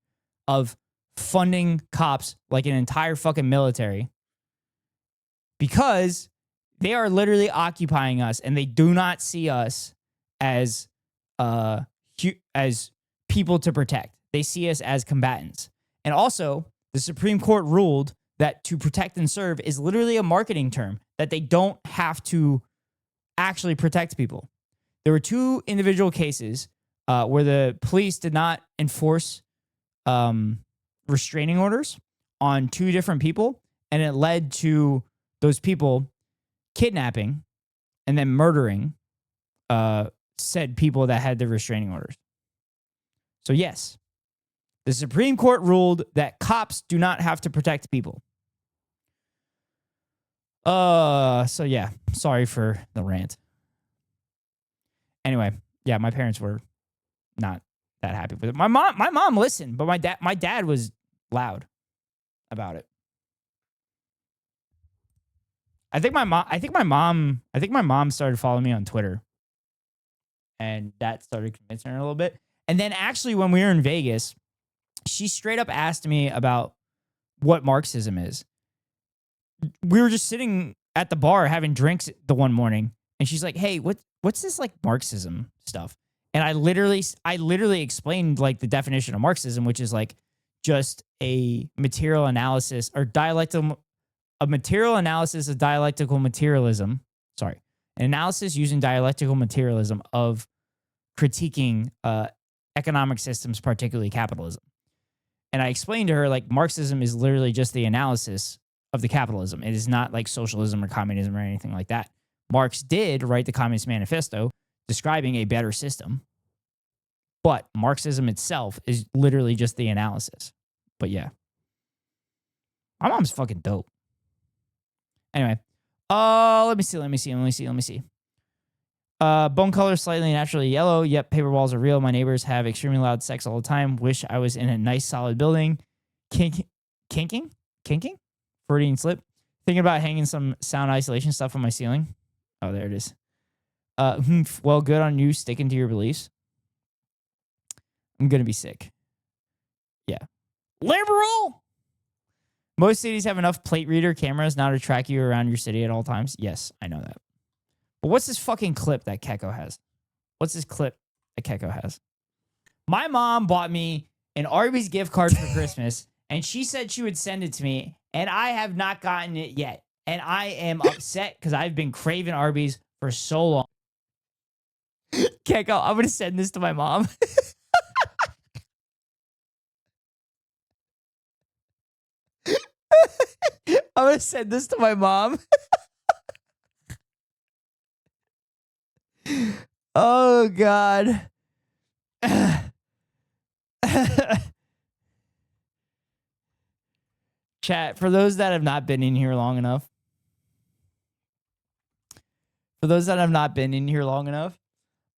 of funding cops like an entire fucking military? Because they are literally occupying us, and they do not see us as people to protect. They see us as combatants. And also, the Supreme Court ruled that to protect and serve is literally a marketing term, that they don't have to actually protect people. There were 2 individual cases where the police did not enforce restraining orders on 2 different people, and it led to those people kidnapping and then murdering said people that had the restraining orders. So yes, the Supreme Court ruled that cops do not have to protect people. So yeah, sorry for the rant. Anyway, yeah, my parents were not that happy with it. My mom listened, but my dad was loud about it. I think my mom started following me on Twitter, and that started convincing her a little bit. And then actually, when we were in Vegas, she straight up asked me about what Marxism is. We were just sitting at the bar having drinks the one morning, and she's like, "Hey, what's this like Marxism stuff?" And I literally explained like the definition of Marxism, which is like just a material analysis or a material analysis of dialectical materialism. Sorry, an analysis using dialectical materialism of critiquing economic systems, particularly capitalism. And I explained to her like Marxism is literally just the analysis of the capitalism. It is not like socialism or communism or anything like that. Marx did write the Communist Manifesto describing a better system, but Marxism itself is literally just the analysis. But yeah, my mom's fucking dope. Anyway, let me see. Bone color slightly naturally yellow. Yep, paper walls are real. My neighbors have extremely loud sex all the time. Wish I was in a nice solid building. Kinking? Freudian slip. Thinking about hanging some sound isolation stuff on my ceiling. Oh, there it is. Well, good on you sticking to your beliefs. I'm gonna be sick. Yeah. Liberal! Most cities have enough plate reader cameras now to track you around your city at all times. Yes, I know that. But what's this fucking clip that Keko has? What's this clip that Keko has? My mom bought me an Arby's gift card for Christmas, and she said she would send it to me, and I have not gotten it yet. And I am upset because I've been craving Arby's for so long. Keko, I'm going to send this to my mom. I'm going to send this to my mom. Oh, God. Chat, for those that have not been in here long enough.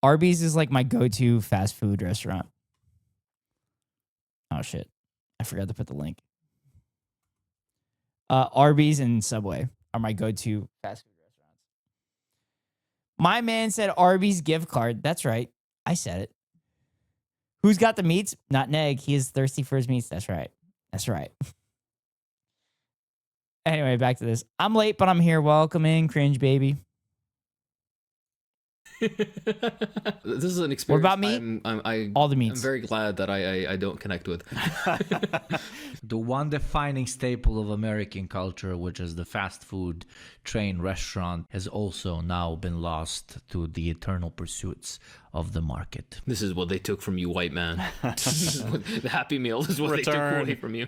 Arby's is like my go-to fast food restaurant. Oh, shit. I forgot to put the link. Arby's and Subway are my go-to fast food restaurants. My man said Arby's gift card. That's right. I said it. Who's got the meats? Not Neg. He is thirsty for his meats. That's right. That's right. Anyway, back to this. I'm late, but I'm here. Welcome in, cringe baby. This is an experience. about meat? All the meats. I'm very glad that I don't connect with. The one defining staple of American culture, which is the fast food chain restaurant, has also now been lost to the eternal pursuits of the market. This is what they took from you, white man. The Happy Meal is what they took away from you.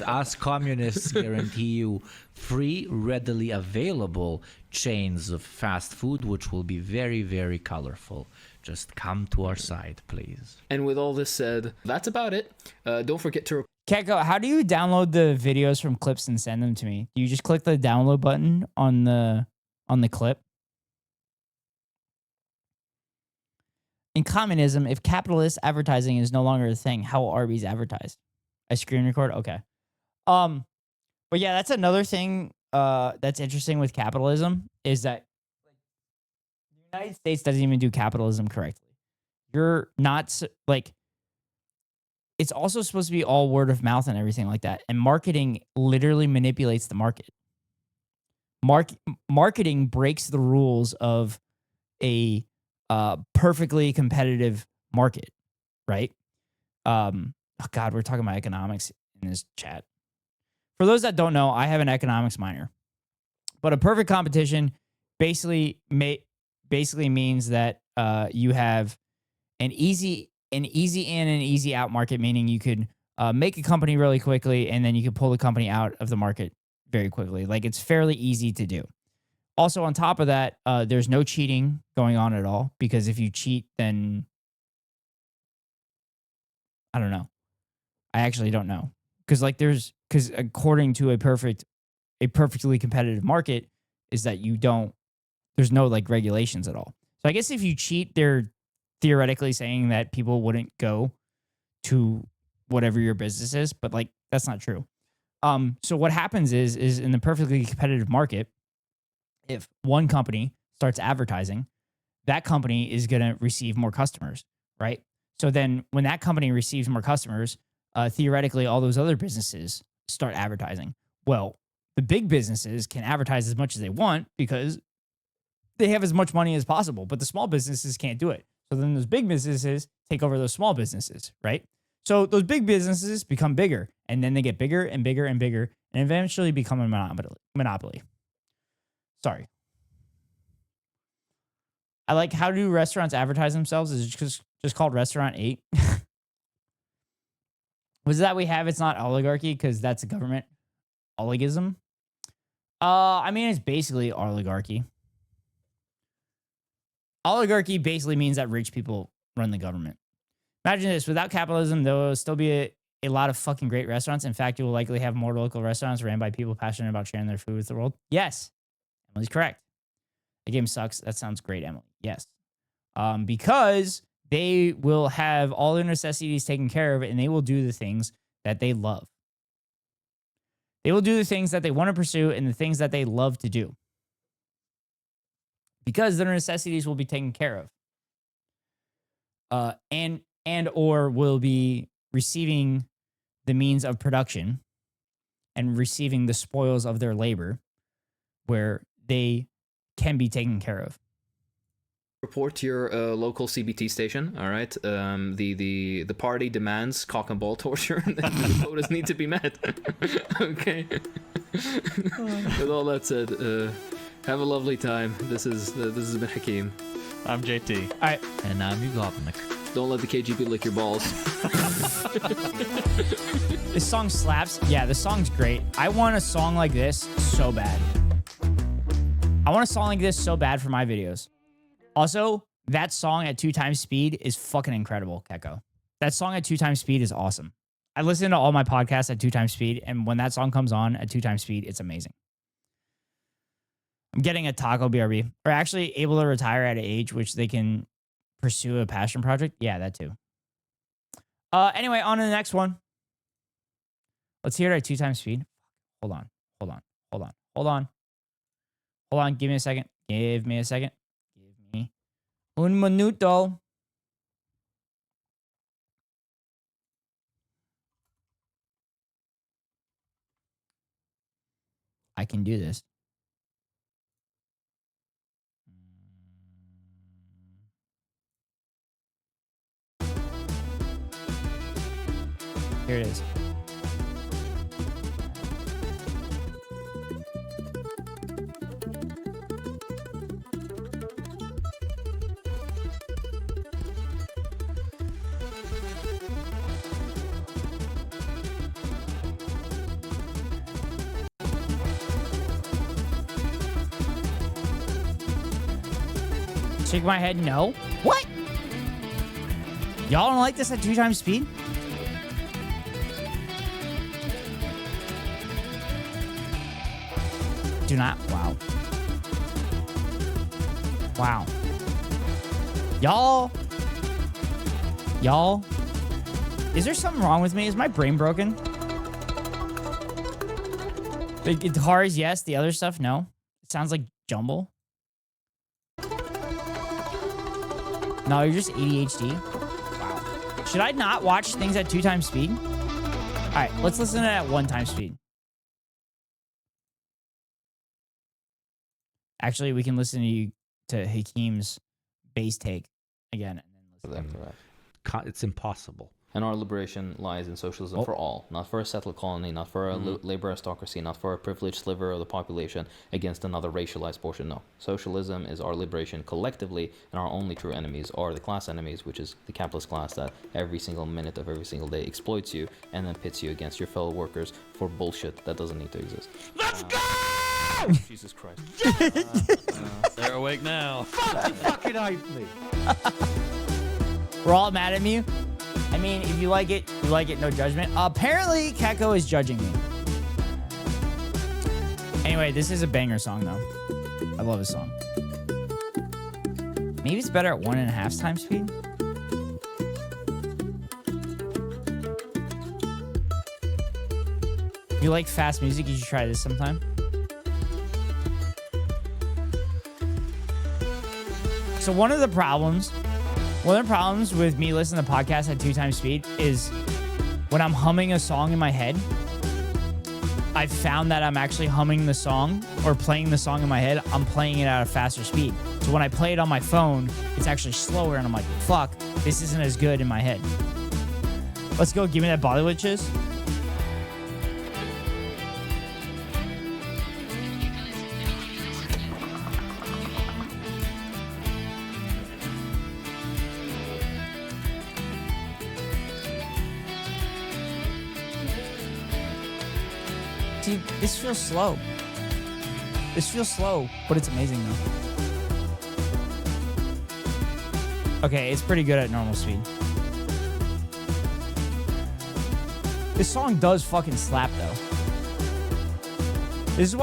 Us communists guarantee you free, readily available chains of fast food, which will be very, very colorful. Just come to our side, please. And with all this said, that's about it. Don't forget to... Keko, how do you download the videos from clips and send them to me? Do you just click the download button on the clip? In communism, if capitalist advertising is no longer a thing, how will Arby's advertise? I screen record? Okay. But yeah, that's another thing that's interesting with capitalism is that the United States doesn't even do capitalism correctly. You're not like, it's also supposed to be all word of mouth and everything like that. And marketing literally manipulates the market. Marketing breaks the rules of a perfectly competitive market, right? Oh God, we're talking about economics in this chat. For those that don't know, I have an economics minor. But a perfect competition basically means that you have an easy in and an easy out market, meaning you could make a company really quickly and then you could pull the company out of the market very quickly. Like, it's fairly easy to do. Also, on top of that, there's no cheating going on at all, because if you cheat, then I don't know. I actually don't know. Because according to a perfectly competitive market is that there's no like regulations at all. So I guess if you cheat, they're theoretically saying that people wouldn't go to whatever your business is, but like, that's not true. So what happens is in the perfectly competitive market, if one company starts advertising, that company is going to receive more customers, right? So then when that company receives more customers, theoretically, all those other businesses start advertising. Well, the big businesses can advertise as much as they want because they have as much money as possible, but the small businesses can't do it. So then those big businesses take over those small businesses, right? So those big businesses become bigger, and then they get bigger and bigger and bigger, and eventually become a monopoly. Sorry. I like, how do restaurants advertise themselves? Is it just called Restaurant 8? Was that we have it's not oligarchy because that's a government oligism? I mean, it's basically oligarchy. Oligarchy basically means that rich people run the government. Imagine this. Without capitalism, there will still be a lot of fucking great restaurants. In fact, you will likely have more local restaurants ran by people passionate about sharing their food with the world. Yes. Emily's correct. The game sucks. That sounds great, Emily. Yes. Because they will have all their necessities taken care of, and they will do the things that they love. They will do the things that they want to pursue and the things that they love to do, because their necessities will be taken care of. And or will be receiving the means of production and receiving the spoils of their labor where they can be taken care of. Report to your local CBT station. All right. The party demands cock and ball torture, and the quotas need to be met. Okay. With all that said, have a lovely time. This has been Hakeem. I'm JT. All right. And I'm Ugopnik. Don't let the KGB lick your balls. This song slaps. Yeah, this song's great. I want a song like this so bad. I want a song like this so bad for my videos. Also, that song at 2x speed is fucking incredible, Keko. That song at 2x speed is awesome. I listen to all my podcasts at 2x speed, and when that song comes on at 2x speed, it's amazing. I'm getting a taco BRB. Or actually able to retire at an age which they can pursue a passion project. Yeah, that too. Anyway, on to the next one. Let's hear it at 2x speed. Hold on. Give me a second. Give me un minuto. I can do this. Here it is. Shake my head, no. What? Y'all don't like this at 2 times speed? Do not. Wow. Wow. Y'all. Is there something wrong with me? Is my brain broken? The guitars, yes. The other stuff, no. It sounds like jumble. No, you're just ADHD. Wow. Should I not watch things at 2 times speed? All right, let's listen to it at 1 time speed. Actually, we can listen to Hakim's bass take again. And then listen to It's impossible. And our liberation lies in socialism for all, not for a settler colony, not for a labor aristocracy, not for a privileged sliver of the population against another racialized portion. No. Socialism is our liberation collectively, and our only true enemies are the class enemies, which is the capitalist class that every single minute of every single day exploits you and then pits you against your fellow workers for bullshit that doesn't need to exist. Let's go! Jesus Christ. They're awake now. Fucking hype me. We're all mad at me. I mean, if you like it, no judgment. Apparently, Keko is judging me. Anyway, this is a banger song, though. I love this song. Maybe it's better at 1.5 times speed. If you like fast music, you should try this sometime. So one of the problems with me listening to podcasts at 2 times speed is when I'm humming a song in my head, I've found that I'm actually humming the song or playing the song in my head. I'm playing it at a faster speed. So when I play it on my phone, it's actually slower and I'm like, fuck, this isn't as good in my head. Let's go. Give me that Bollywood chiz. See, this feels slow. This feels slow, but it's amazing though. Okay, it's pretty good at normal speed. This song does fucking slap though. This is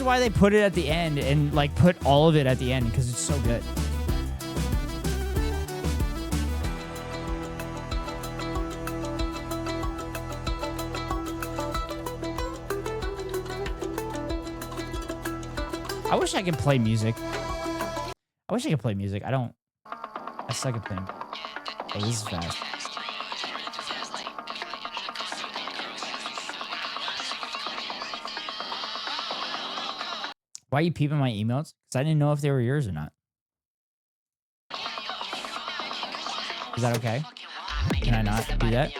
why they put it at the end and like put all of it at the end because it's so good. I wish I could play music. I suck at playing. Oh, this is fast. Why are you peeping my emails? Because I didn't know if they were yours or not. Is that okay? Can I not do that?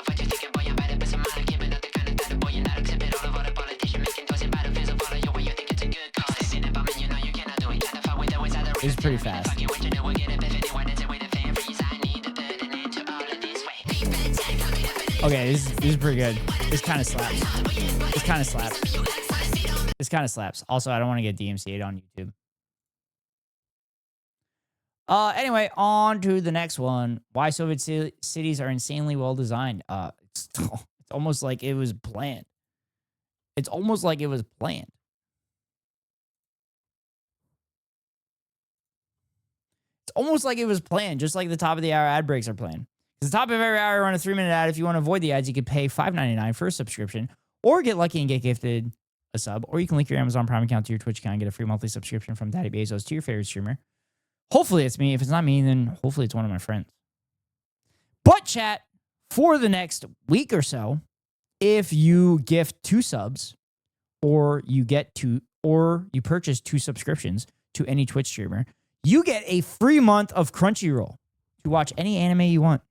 It's pretty fast. Okay, this is pretty good. This kind of slaps. Also, I don't want to get DMCA'd on YouTube. Anyway, on to the next one. Why Soviet cities are insanely well designed. It's almost like it was planned. It's almost like it was planned. It's almost like it was planned, just like the top of the hour ad breaks are planned. Because the top of every hour, I run a 3-minute ad. If you want to avoid the ads, you can pay $5.99 for a subscription, or get lucky and get gifted a sub, or you can link your Amazon Prime account to your Twitch account and get a free monthly subscription from Daddy Bezos to your favorite streamer. Hopefully it's me. If it's not me, then hopefully it's one of my friends. But chat, for the next week or so, if you gift 2 subs, or you purchase 2 subscriptions to any Twitch streamer, you get a free month of Crunchyroll to watch any anime you want.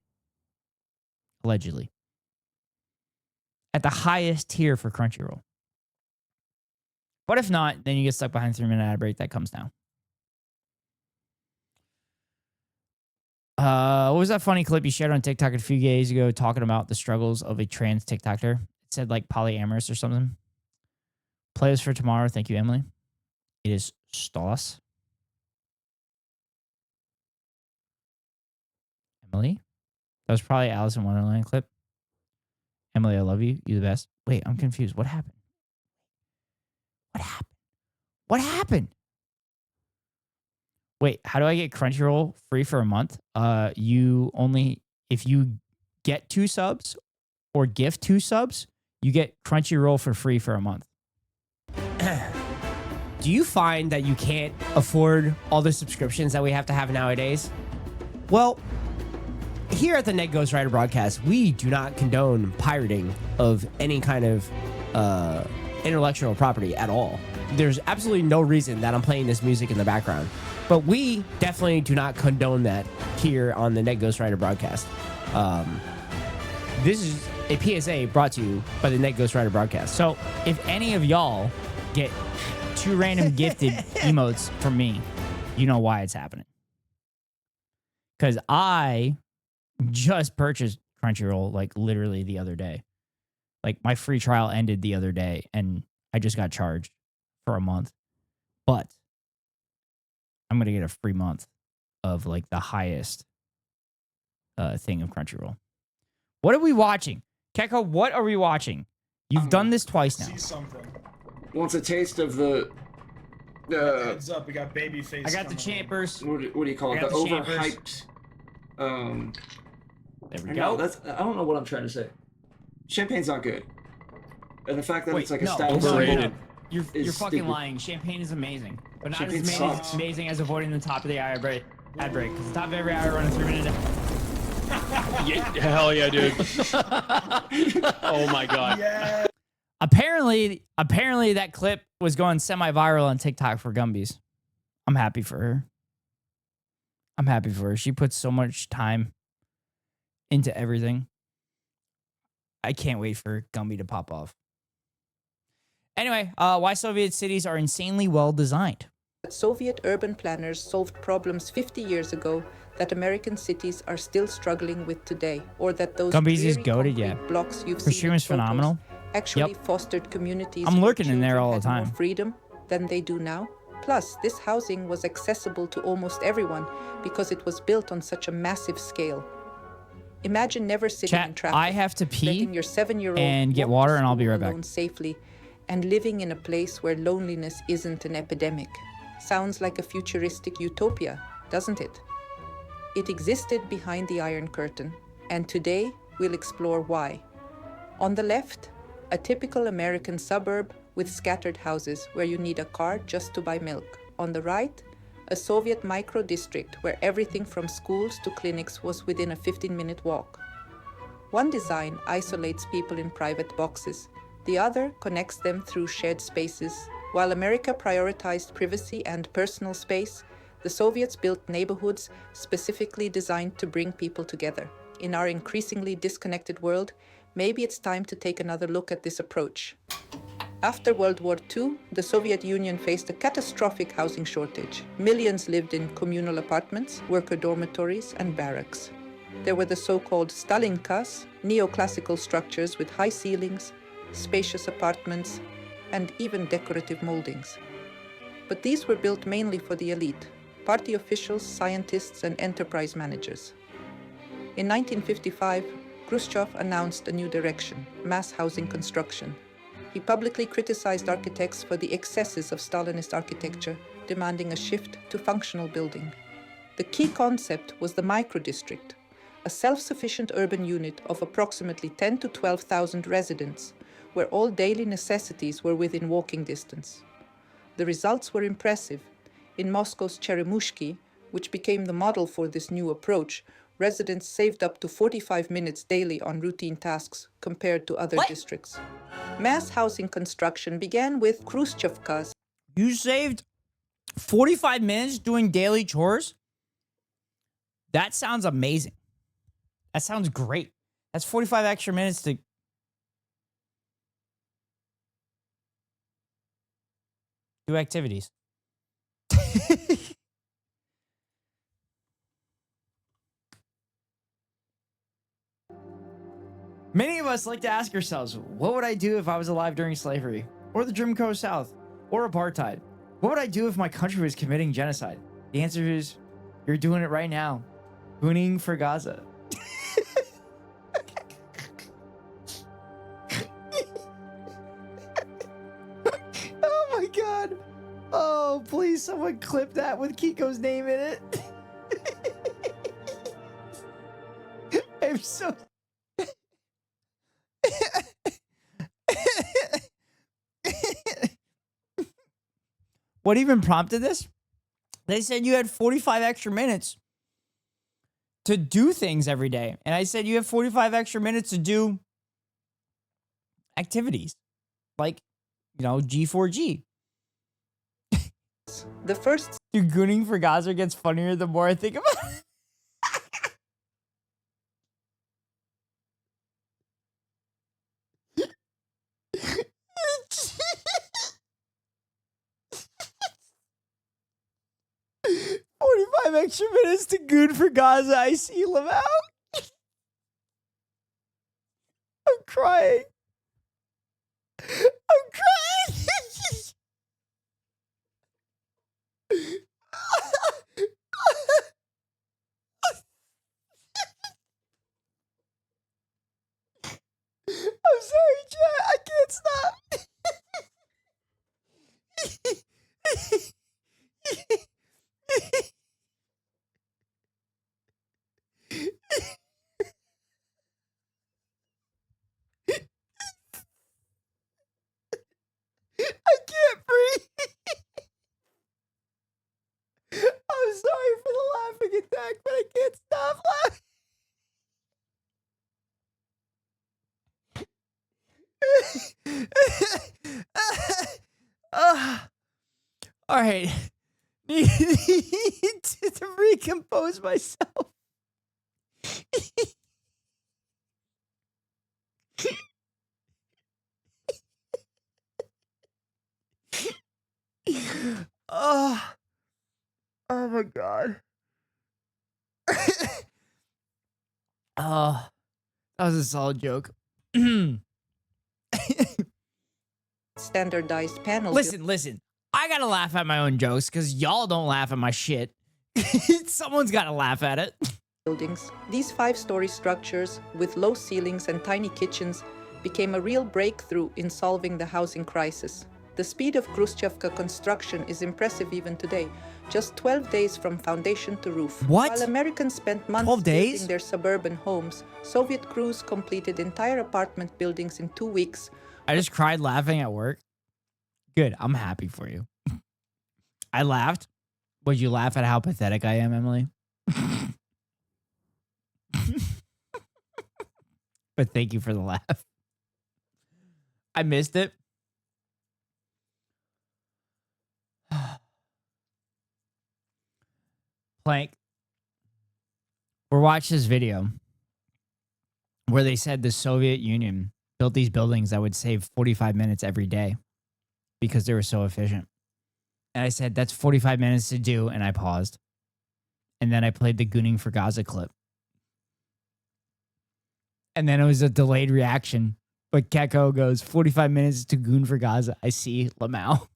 Allegedly. at the highest tier for Crunchyroll. But if not, then you get stuck behind 3-minute ad break that comes down. What was that funny clip you shared on TikTok a few days ago talking about the struggles of a trans TikToker? It said like polyamorous or something. Play this for tomorrow. Thank you, Emily. It is Stolas. Emily? That was probably Alice in Wonderland clip. Emily, I love you. You're the best. Wait, I'm confused. What happened? What happened? What happened? Wait, how do I get Crunchyroll free for a month? You only, if you get 2 subs or gift 2 subs, you get Crunchyroll for free for a month. Do you find that you can't afford all the subscriptions that we have to have nowadays? Well, here at the Net Ghost Rider broadcast, we do not condone pirating of any kind of intellectual property at all. There's absolutely no reason that I'm playing this music in the background. But we definitely do not condone that here on the Net Ghost Rider broadcast. This is a PSA brought to you by the Net Ghost Rider broadcast. So if any of y'all get 2 random gifted emotes from me, you know why it's happening. Because I just purchased Crunchyroll like literally the other day. Like my free trial ended the other day and I just got charged for a month. But I'm going to get a free month of like the highest thing of Crunchyroll. What are we watching? Keko, what are we watching? You've done this twice now. See something. Wants a taste of the Heads up, we got Babyface. I got the Champers. what do you call it? The overhyped. There we go. go. I don't know what I'm trying to say. Champagne's not good, and the fact that it's like a no, style overrated. You're is fucking stupid. lying. Champagne is amazing, but not Champagne as sucks. amazing as avoiding the top of the ad break. Because the top of every hour run a 3-minute. Yeah, hell yeah, dude. Oh my god. Yeah. Apparently that clip was going semi-viral on TikTok for Gumbies. I'm happy for her. She puts so much time into everything. I can't wait for Gumby to pop off. Anyway, why Soviet cities are insanely well designed. Soviet urban planners solved problems 50 years ago that American cities are still struggling with today, or that those Gumby's is dreary goated, yeah. concrete blocks you've Her seen stream in is photos phenomenal. actually Yep. fostered communities I'm where lurking in there children all the had time. more freedom than they do now. Plus, this housing was accessible to almost everyone because it was built on such a massive scale. Imagine never sitting in Chat, traffic, I have to pee letting your 7-year-old and get walk to water and I'll be school right back. alone safely, and living in a place where loneliness isn't an epidemic. Sounds like a futuristic utopia, doesn't it? It existed behind the Iron Curtain, and today we'll explore why. On the left, a typical American suburb with scattered houses where you need a car just to buy milk. On the right, a Soviet micro-district where everything from schools to clinics was within a 15-minute walk. One design isolates people in private boxes. The other connects them through shared spaces. While America prioritized privacy and personal space, the Soviets built neighborhoods specifically designed to bring people together. In our increasingly disconnected world, maybe it's time to take another look at this approach. After World War II, the Soviet Union faced a catastrophic housing shortage. Millions lived in communal apartments, worker dormitories, and barracks. There were the so-called Stalinkas, neoclassical structures with high ceilings, spacious apartments, and even decorative moldings. But these were built mainly for the elite, party officials, scientists, and enterprise managers. In 1955, Khrushchev announced a new direction, mass housing construction. He publicly criticized architects for the excesses of Stalinist architecture, demanding a shift to functional building. The key concept was the micro-district, a self-sufficient urban unit of approximately 10 to 12,000 residents, where all daily necessities were within walking distance. The results were impressive. In Moscow's Cheremushki, which became the model for this new approach, residents saved up to 45 minutes daily on routine tasks compared to other districts. Mass housing construction began with Khrushchevkas. You saved 45 minutes doing daily chores? That sounds amazing. That sounds great. That's 45 extra minutes to Do activities. Many of us like to ask ourselves, what would I do if I was alive during slavery? Or the Jim Crow South? Or apartheid? What would I do if my country was committing genocide? The answer is, you're doing it right now. Gooning for Gaza. Oh my god. Oh, please someone clip that with Kiko's name in it. I'm so... What even prompted this? They said you had 45 extra minutes to do things every day. And I said you have 45 extra minutes to do activities. Like, you know, G4G. The first... Dude, gooning for Gaza gets funnier the more I think about it. 45 extra minutes to goon for Gaza. I see Lamau. I'm crying. I'm crying. I'm sorry, chat. I can't stop. I can't breathe. I'm sorry for the laughing attack, but I can't stop laughing. All right. Need to recompose myself. Oh my god. Oh, that was a solid joke. Standardized panel. Listen. I gotta laugh at my own jokes because y'all don't laugh at my shit. Someone's gotta laugh at it. Buildings. These 5-story structures with low ceilings and tiny kitchens became a real breakthrough in solving the housing crisis. The speed of Khrushchevka construction is impressive even today, just 12 days from foundation to roof. What? While Americans spent months 12 days? building their suburban homes, Soviet crews completed entire apartment buildings in 2 weeks. I just cried laughing at work. Good, I'm happy for you. I laughed. Would you laugh at how pathetic I am, Emily? But thank you for the laugh. I missed it. Plank. We're watching this video where they said the Soviet Union built these buildings that would save 45 minutes every day because they were so efficient. And I said, that's 45 minutes to do. And I paused. And then I played the Gooning for Gaza clip. And then it was a delayed reaction. But Keko goes, 45 minutes to goon for Gaza. I see Lamau.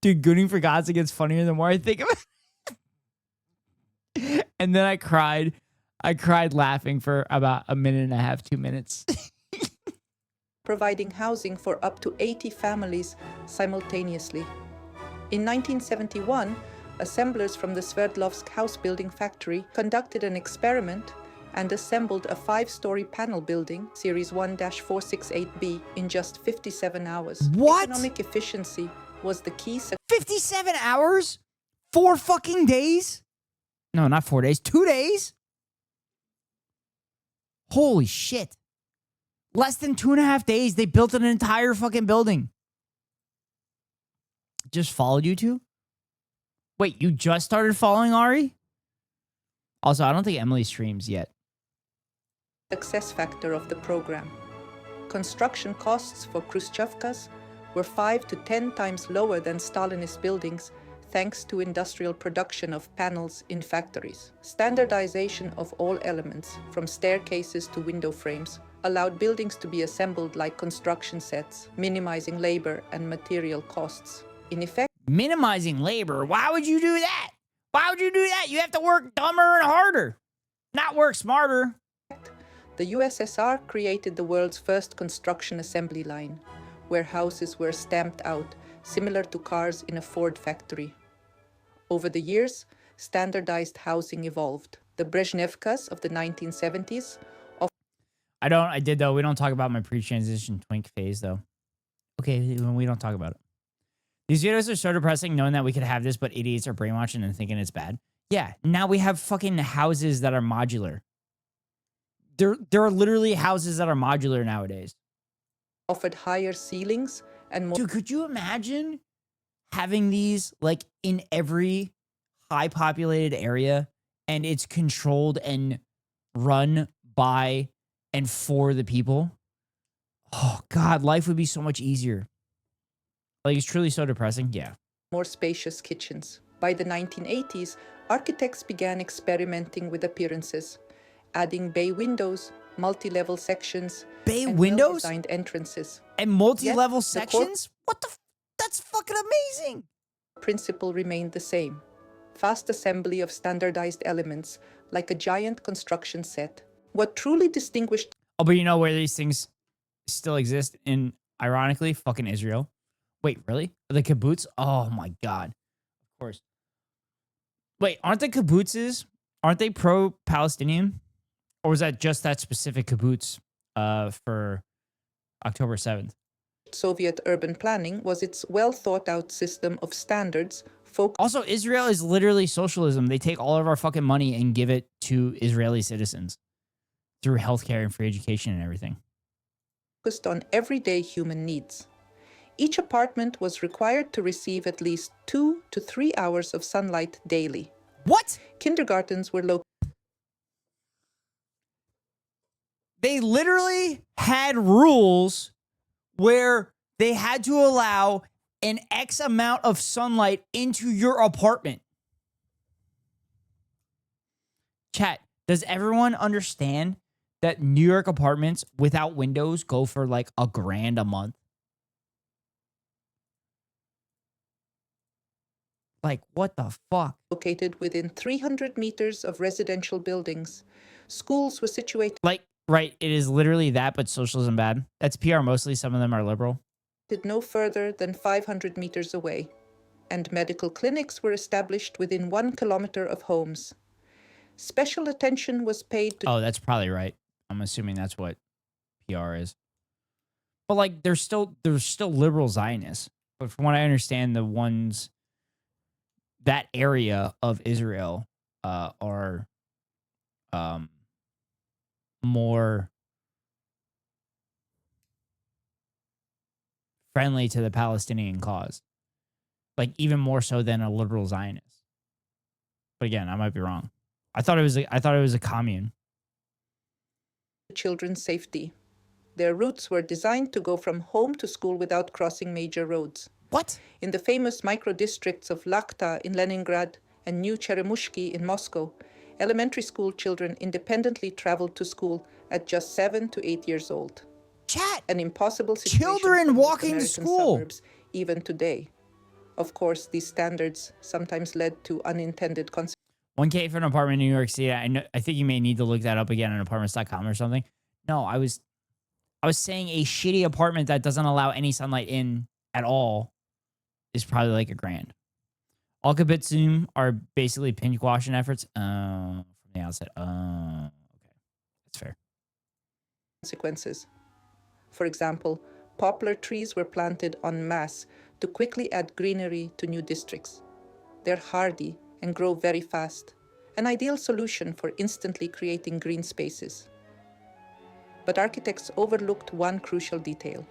Dude, gooning for Gaza gets funnier the more I think of it. And then I cried. I cried laughing for about a minute and a half, 2 minutes. Providing housing for up to 80 families simultaneously. In 1971, assemblers from the Sverdlovsk house building factory conducted an experiment and assembled a 5-story panel building, Series 1-468B, in just 57 hours. What? Economic efficiency was the key. 57 hours? 4 fucking days? No, not 4 days. 2 days? Holy shit. Less than 2.5 days, they built an entire fucking building. Just followed you two? Wait, you just started following Ari? Also, I don't think Emily streams yet. Success factor of the program. Construction costs for Khrushchevkas were 5 to 10 times lower than Stalinist buildings thanks to industrial production of panels in factories. Standardization of all elements, from staircases to window frames, allowed buildings to be assembled like construction sets, minimizing labor and material costs. In effect, Minimizing labor? Why would you do that? Why would you do that? You have to work dumber and harder, not work smarter. the USSR created the world's first construction assembly line, where houses were stamped out, similar to cars in a Ford factory. Over the years, standardized housing evolved. The Brezhnevkas of the 1970s. I did though. We don't talk about my pre-transition twink phase though. Okay, we don't talk about it. These videos are so depressing knowing that we could have this, but idiots are brainwashing and thinking it's bad. Yeah, now we have fucking houses that are modular. There are literally houses that are modular nowadays. Offered higher ceilings and more. Dude, could you imagine having these like in every high populated area and it's controlled and run by and for the people? Oh God, life would be so much easier. Like, it's truly so depressing. Yeah. More spacious kitchens. By the 1980s, architects began experimenting with appearances, adding bay windows, multi-level sections, bay and windows, well-designed entrances, and multi-level Yet, sections. What the? That's fucking amazing. Principle remained the same: fast assembly of standardized elements, like a giant construction set. What truly distinguished. Oh, but you know where these things still exist? In, ironically, fucking Israel. Wait, really? The kibbutz? Oh my God. Of course. Wait, aren't the kibbutzes, aren't they pro-Palestinian? Or was that just that specific kibbutz for October 7th? Soviet urban planning was its well-thought-out system of standards. Also, Israel is literally socialism. They take all of our fucking money and give it to Israeli citizens through healthcare and free education and everything. Focused on everyday human needs. Each apartment was required to receive at least 2 to 3 hours of sunlight daily. What? Kindergartens were located. They literally had rules where they had to allow an X amount of sunlight into your apartment. Chat, does everyone understand that New York apartments without windows go for like $1,000 a month? Like, what the fuck? Located within 300 meters of residential buildings. Schools were situated. Like, right, it is literally that, but socialism bad. That's PR mostly. Some of them are liberal. No further than 500 meters away. And medical clinics were established within 1 kilometer of homes. Special attention was paid to. Oh, that's probably right. I'm assuming that's what PR is. But like, there's still liberal Zionists. But from what I understand, the ones that area of Israel are more friendly to the Palestinian cause, like even more so than a liberal Zionist. But again, I might be wrong. I thought it was a commune. Children's safety. Their routes were designed to go from home to school without crossing major roads. What? In the famous micro-districts of Lakhta in Leningrad and New Cheremushki in Moscow, elementary school children independently traveled to school at just 7 to 8 years old. Chat! An impossible situation Children for walking to American school. Suburbs, even today. Of course, these standards sometimes led to unintended consequences. 1K for an apartment in New York City. I think you may need to look that up again on apartments.com or something. No, I was saying a shitty apartment that doesn't allow any sunlight in at all is probably like $1,000. All kibbutzim are basically pink washing efforts from the outset. Okay, that's fair. Consequences. For example, poplar trees were planted en masse to quickly add greenery to new districts. They're hardy and grow very fast, an ideal solution for instantly creating green spaces. But architects overlooked one crucial detail.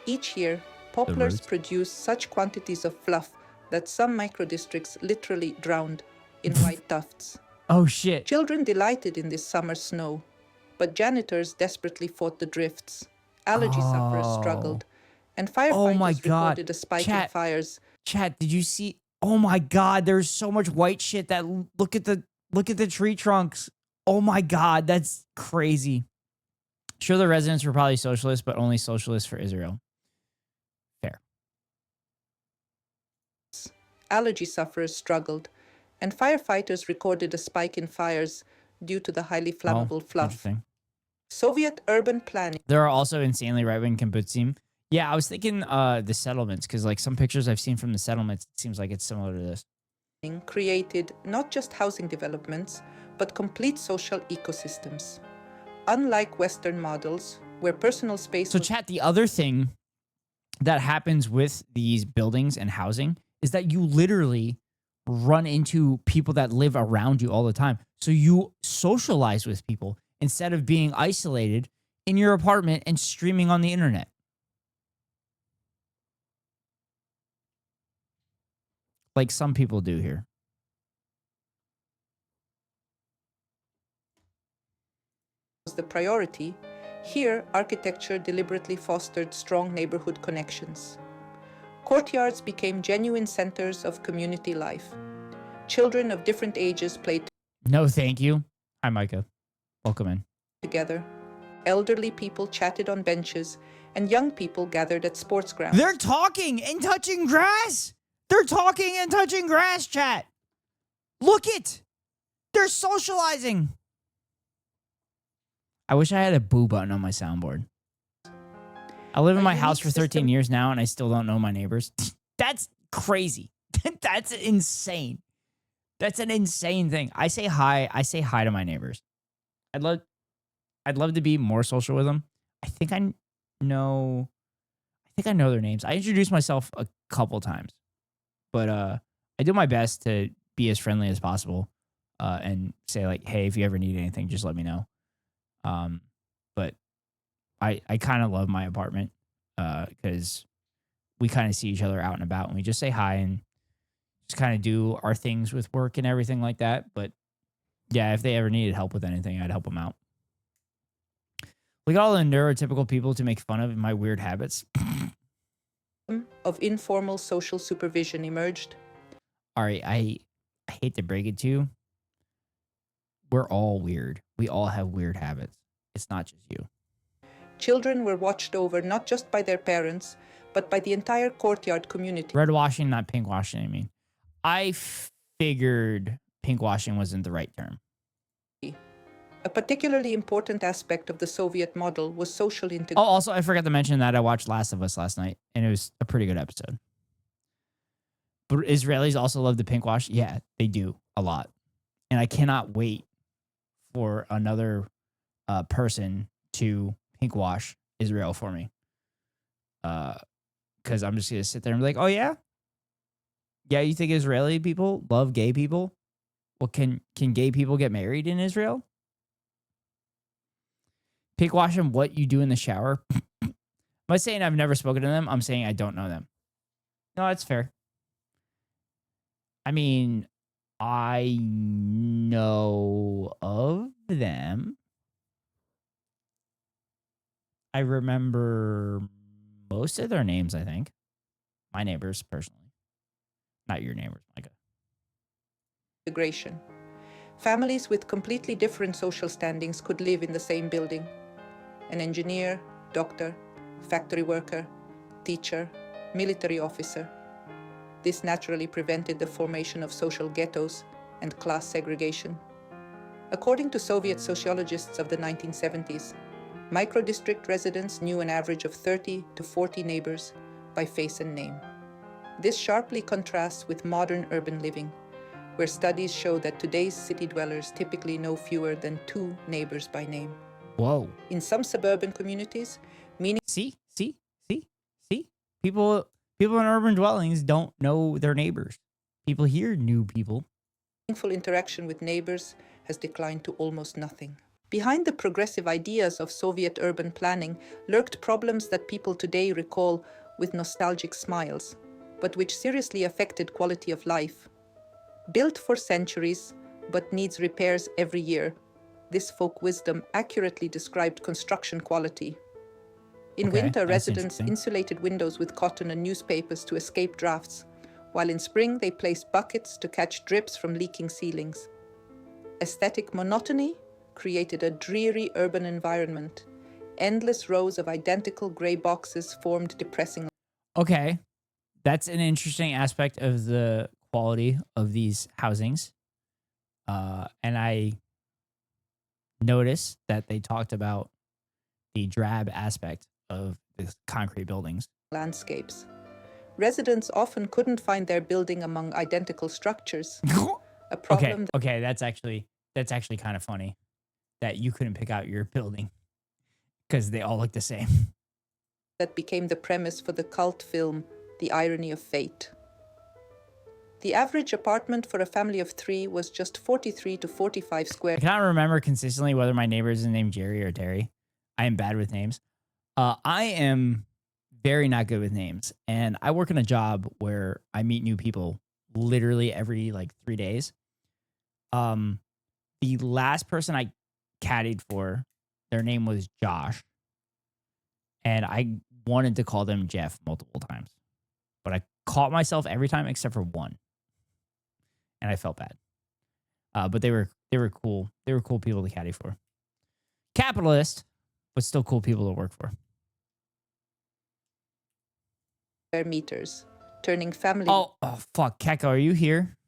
Each year, poplars produce such quantities of fluff that some microdistricts literally drowned in white tufts. Oh shit. Children delighted in this summer snow, but janitors desperately fought the drifts. Allergy sufferers struggled, and firefighters Oh my God. reported a spike in fires. Chat, did you see? Oh my God, there's so much white shit that look at the tree trunks. Oh my God, that's crazy. Sure, the residents were probably socialists, but only socialists for Israel. Fair. Allergy sufferers struggled, and firefighters recorded a spike in fires due to the highly flammable fluff. Interesting. Soviet urban planning There are also insanely right-wing kibbutzim. Yeah, I was thinking the settlements, because like some pictures I've seen from the settlements, it seems like it's similar to this. created not just housing developments, but complete social ecosystems. Unlike Western models, where personal space So chat, the other thing that happens with these buildings and housing is that you literally run into people that live around you all the time. So you socialize with people instead of being isolated in your apartment and streaming on the internet. Like some people do here. was the priority, here architecture deliberately fostered strong neighborhood connections. Courtyards became genuine centers of community life. Children of different ages played No, thank you. Hi, Micah. Welcome in. together. Elderly people chatted on benches, and young people gathered at sports grounds. They're talking and touching grass. They're talking and touching grass, chat. Look it. They're socializing. I wish I had a boo button on my soundboard. I live in my house for 13 years now, and I still don't know my neighbors. That's crazy. That's insane. That's an insane thing. I say hi. I say hi to my neighbors. I'd love to be more social with them. I think I know their names. I introduced myself a couple times, but I do my best to be as friendly as possible and say like, hey, if you ever need anything, just let me know. But I kind of love my apartment because we kind of see each other out and about, and we just say hi and just kind of do our things with work and everything like that. But yeah, if they ever needed help with anything, I'd help them out. Look at all the neurotypical people to make fun of my weird habits. Of informal social supervision emerged. All right, I hate to break it to you. We're all weird. We all have weird habits. It's not just you. Children were watched over not just by their parents, but by the entire courtyard community. Red washing, not pink washing, I mean. I figured pink washing wasn't the right term. A particularly important aspect of the Soviet model was social integration. Oh, also, I forgot to mention that I watched Last of Us last night, and it was a pretty good episode. But Israelis also love the pink wash. Yeah, they do a lot. And I cannot wait for another person to pink wash Israel for me. Because I'm just going to sit there and be like, oh, yeah? Yeah, you think Israeli people love gay people? Well, can gay people get married in Israel? Pink wash them what you do in the shower. I'm not saying I've never spoken to them. I'm saying I don't know them. No, that's fair. I mean, I know of them. I remember most of their names, I think. My neighbors, personally. Not your neighbors, Micah. Integration. Families with completely different social standings could live in the same building. An engineer, doctor, factory worker, teacher, military officer. This naturally prevented the formation of social ghettos and class segregation. According to Soviet sociologists of the 1970s, micro-district residents knew an average of 30 to 40 neighbors by face and name. This sharply contrasts with modern urban living, where studies show that today's city dwellers typically know fewer than 2 neighbors by name. Whoa. In some suburban communities, See? People in urban dwellings don't know their neighbors. People here knew people. meaningful interaction with neighbors has declined to almost nothing. Behind the progressive ideas of Soviet urban planning lurked problems that people today recall with nostalgic smiles, but which seriously affected quality of life. Built for centuries, but needs repairs every year, this folk wisdom accurately described construction quality. In Okay, winter, that's residents interesting. insulated windows with cotton and newspapers to escape drafts, while in spring they placed buckets to catch drips from leaking ceilings. Aesthetic monotony created a dreary urban environment. Endless rows of identical grey boxes formed depressing. Okay, that's an interesting aspect of the quality of these housings. And I noticed that they talked about the drab aspect of the concrete buildings. Landscapes. Residents often couldn't find their building among identical structures. A problem Okay, that's actually kind of funny that you couldn't pick out your building because they all look the same. that became the premise for the cult film The Irony of Fate. The average apartment for a family of 3 was just 43 to 45 square. I cannot remember consistently whether my neighbor is named Jerry or Terry. I am bad with names. I am very not good with names, and I work in a job where I meet new people literally every like 3 days. The last person I caddied for, their name was Josh, and I wanted to call them Jeff multiple times, but I caught myself every time except for one, and I felt bad. But they were cool. They were cool people to caddy for. Capitalist, but still cool people to work for. Meters, turning family. Oh fuck, Keko, are you here?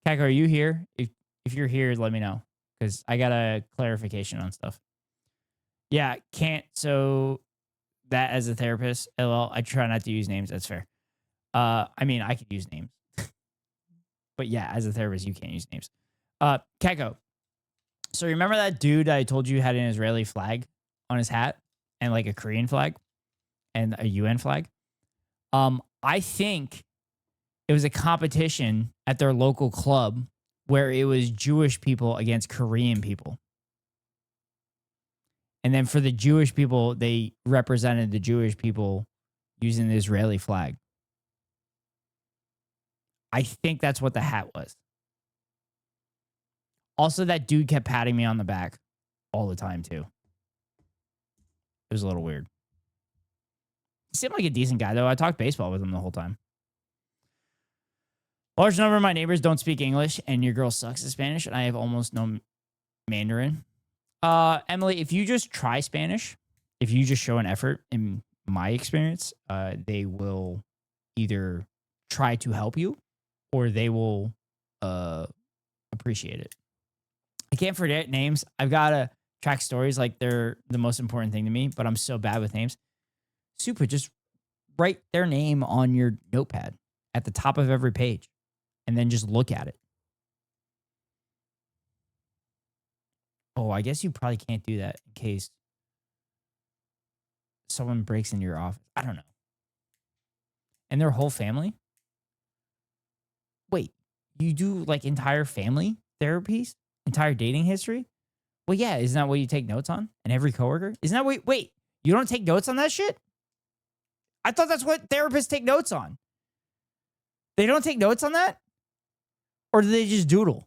Keko, are you here? If you're here, let me know because I got a clarification on stuff. Yeah, can't. So that as a therapist, LL, I try not to use names. That's fair. I mean, I could use names, but yeah, as a therapist, you can't use names. Keko. So remember that dude I told you had an Israeli flag on his hat and like a Korean flag and a UN flag? I think it was a competition at their local club where it was Jewish people against Korean people. And then for the Jewish people, they represented the Jewish people using the Israeli flag. I think that's what the hat was. Also, that dude kept patting me on the back all the time, too. It was a little weird. He seemed like a decent guy, though. I talked baseball with him the whole time. Large number of my neighbors don't speak English, and your girl sucks at Spanish, and I have almost no Mandarin. Emily, if you just try Spanish, if you just show an effort, in my experience, they will either try to help you or they will appreciate it. I can't forget names. I've got to track stories like they're the most important thing to me, but I'm so bad with names. Super, just write their name on your notepad at the top of every page and then just look at it. Oh, I guess you probably can't do that in case someone breaks into your office. I don't know. And their whole family? Wait, you do like entire family therapies? Entire dating history? Well, yeah, isn't that what you take notes on? And every coworker? Isn't that what, wait, you don't take notes on that shit? I thought that's what therapists take notes on. They don't take notes on that? Or do they just doodle?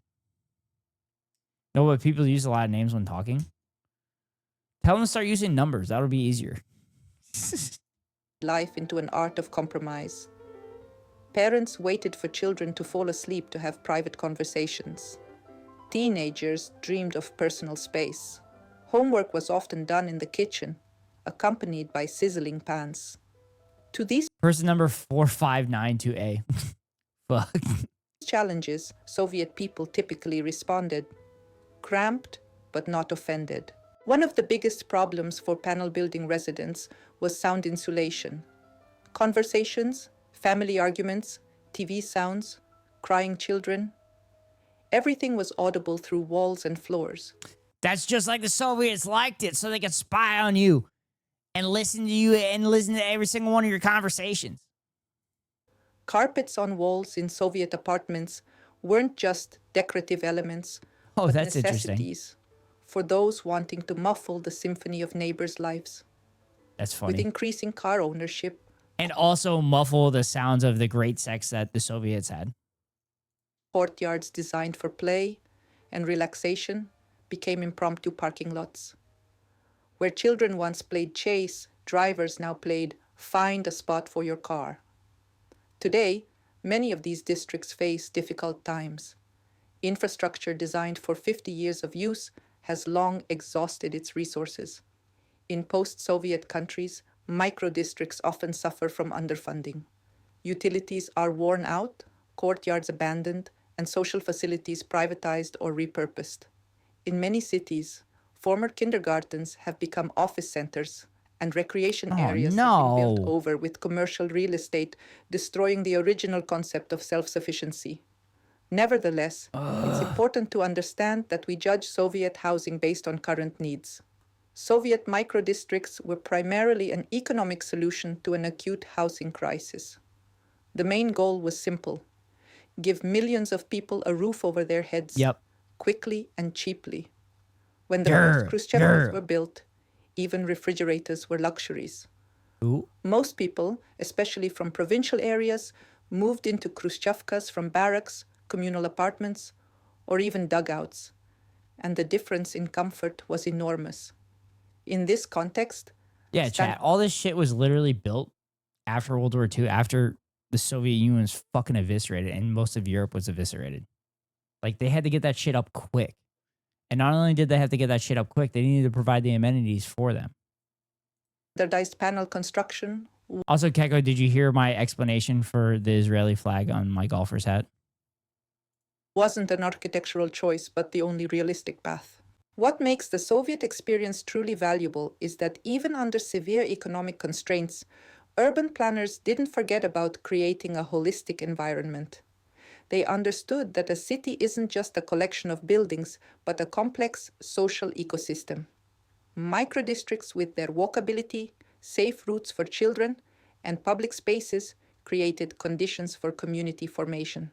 No, but people use a lot of names when talking. Tell them to start using numbers. That'll be easier. Life into an art of compromise. Parents waited for children to fall asleep to have private conversations. Teenagers dreamed of personal space. Homework was often done in the kitchen, accompanied by sizzling pans. To these Person number 4592A. Fuck. challenges, Soviet people typically responded, cramped but not offended. One of the biggest problems for panel building residents was sound insulation. Conversations, family arguments, TV sounds, crying children. Everything was audible through walls and floors. That's just like the Soviets liked it so they could spy on you and listen to you and listen to every single one of your conversations. Carpets on walls in Soviet apartments weren't just decorative elements, but that's necessities for those wanting to muffle the symphony of neighbors' lives. That's funny. With increasing car ownership. And also muffle the sounds of the great sex that the Soviets had. Courtyards designed for play and relaxation became impromptu parking lots. Where children once played chase, drivers now played find a spot for your car. Today, many of these districts face difficult times. Infrastructure designed for 50 years of use has long exhausted its resources. In post-Soviet countries, micro-districts often suffer from underfunding. Utilities are worn out, courtyards abandoned, and social facilities privatized or repurposed. In many cities, former kindergartens have become office centers, and recreation areas have been built over with commercial real estate, destroying the original concept of self-sufficiency. Nevertheless, it's important to understand that we judge Soviet housing based on current needs. Soviet microdistricts were primarily an economic solution to an acute housing crisis. The main goal was simple: give millions of people a roof over their heads, quickly and cheaply. When the first Khrushchevs were built, even refrigerators were luxuries. Most people, especially from provincial areas, moved into Khrushchevkas from barracks, communal apartments, or even dugouts, and the difference in comfort was enormous. In this context, yeah, chat, all this shit was literally built after World War II, after the Soviet Union was fucking eviscerated and most of Europe was eviscerated. Like, they had to get that shit up quick. And not only did they have to get that shit up quick, they needed to provide the amenities for them. Standardized panel construction. Also, Keko, did you hear my explanation for the Israeli flag on my golfer's hat? Wasn't an architectural choice, but the only realistic path. What makes the Soviet experience truly valuable is that even under severe economic constraints, urban planners didn't forget about creating a holistic environment. They understood that a city isn't just a collection of buildings, but a complex social ecosystem. Microdistricts with their walkability, safe routes for children, and public spaces created conditions for community formation.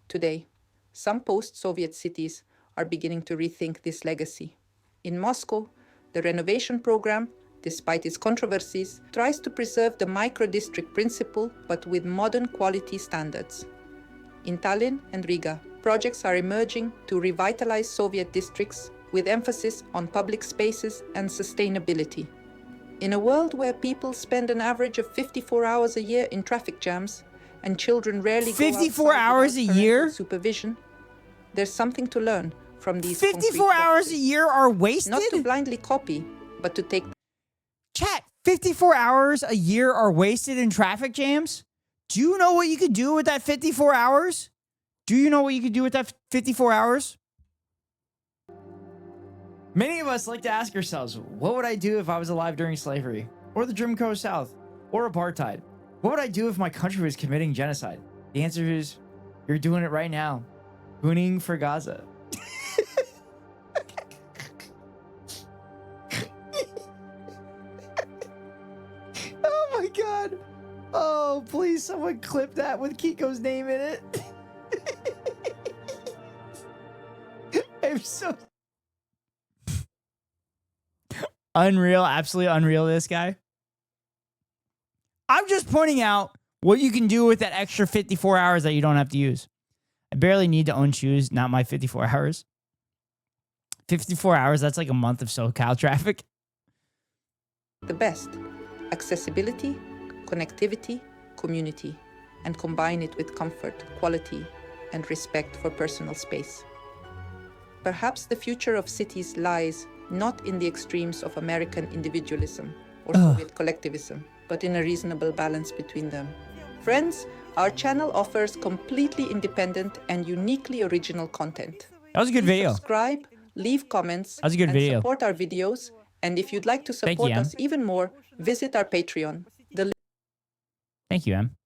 Today, some post-Soviet cities are beginning to rethink this legacy. In Moscow, the renovation program, despite its controversies, tries to preserve the micro-district principle, but with modern quality standards. In Tallinn and Riga, projects are emerging to revitalize Soviet districts with emphasis on public spaces and sustainability. In a world where people spend an average of 54 hours a year in traffic jams and children rarely go 54 hours a year? Supervision, there's something to learn from these 54 hours a year are wasted? Not to blindly copy, but to take... Chat, 54 hours a year are wasted in traffic jams? Do you know what you could do with that 54 hours? Do you know what you could do with that 54 hours? Many of us like to ask ourselves, what would I do if I was alive during slavery? Or the Jim Crow South? Or apartheid? What would I do if my country was committing genocide? The answer is, you're doing it right now. Gooning for Gaza. Oh my god. Oh, please, someone clip that with Kiko's name in it. I'm so... Unreal, absolutely unreal, this guy. I'm just pointing out what you can do with that extra 54 hours that you don't have to use. I barely need to own shoes, not my 54 hours. 54 hours, that's like a month of SoCal traffic. The best: accessibility, connectivity, community, and combine it with comfort, quality, and respect for personal space. Perhaps the future of cities lies not in the extremes of American individualism or Soviet collectivism, but in a reasonable balance between them. Friends, our channel offers completely independent and uniquely original content. That was a good video. Subscribe, leave comments, that was a good video. Support our videos. And if you'd like to support us even more, visit our Patreon. Thank you, Em.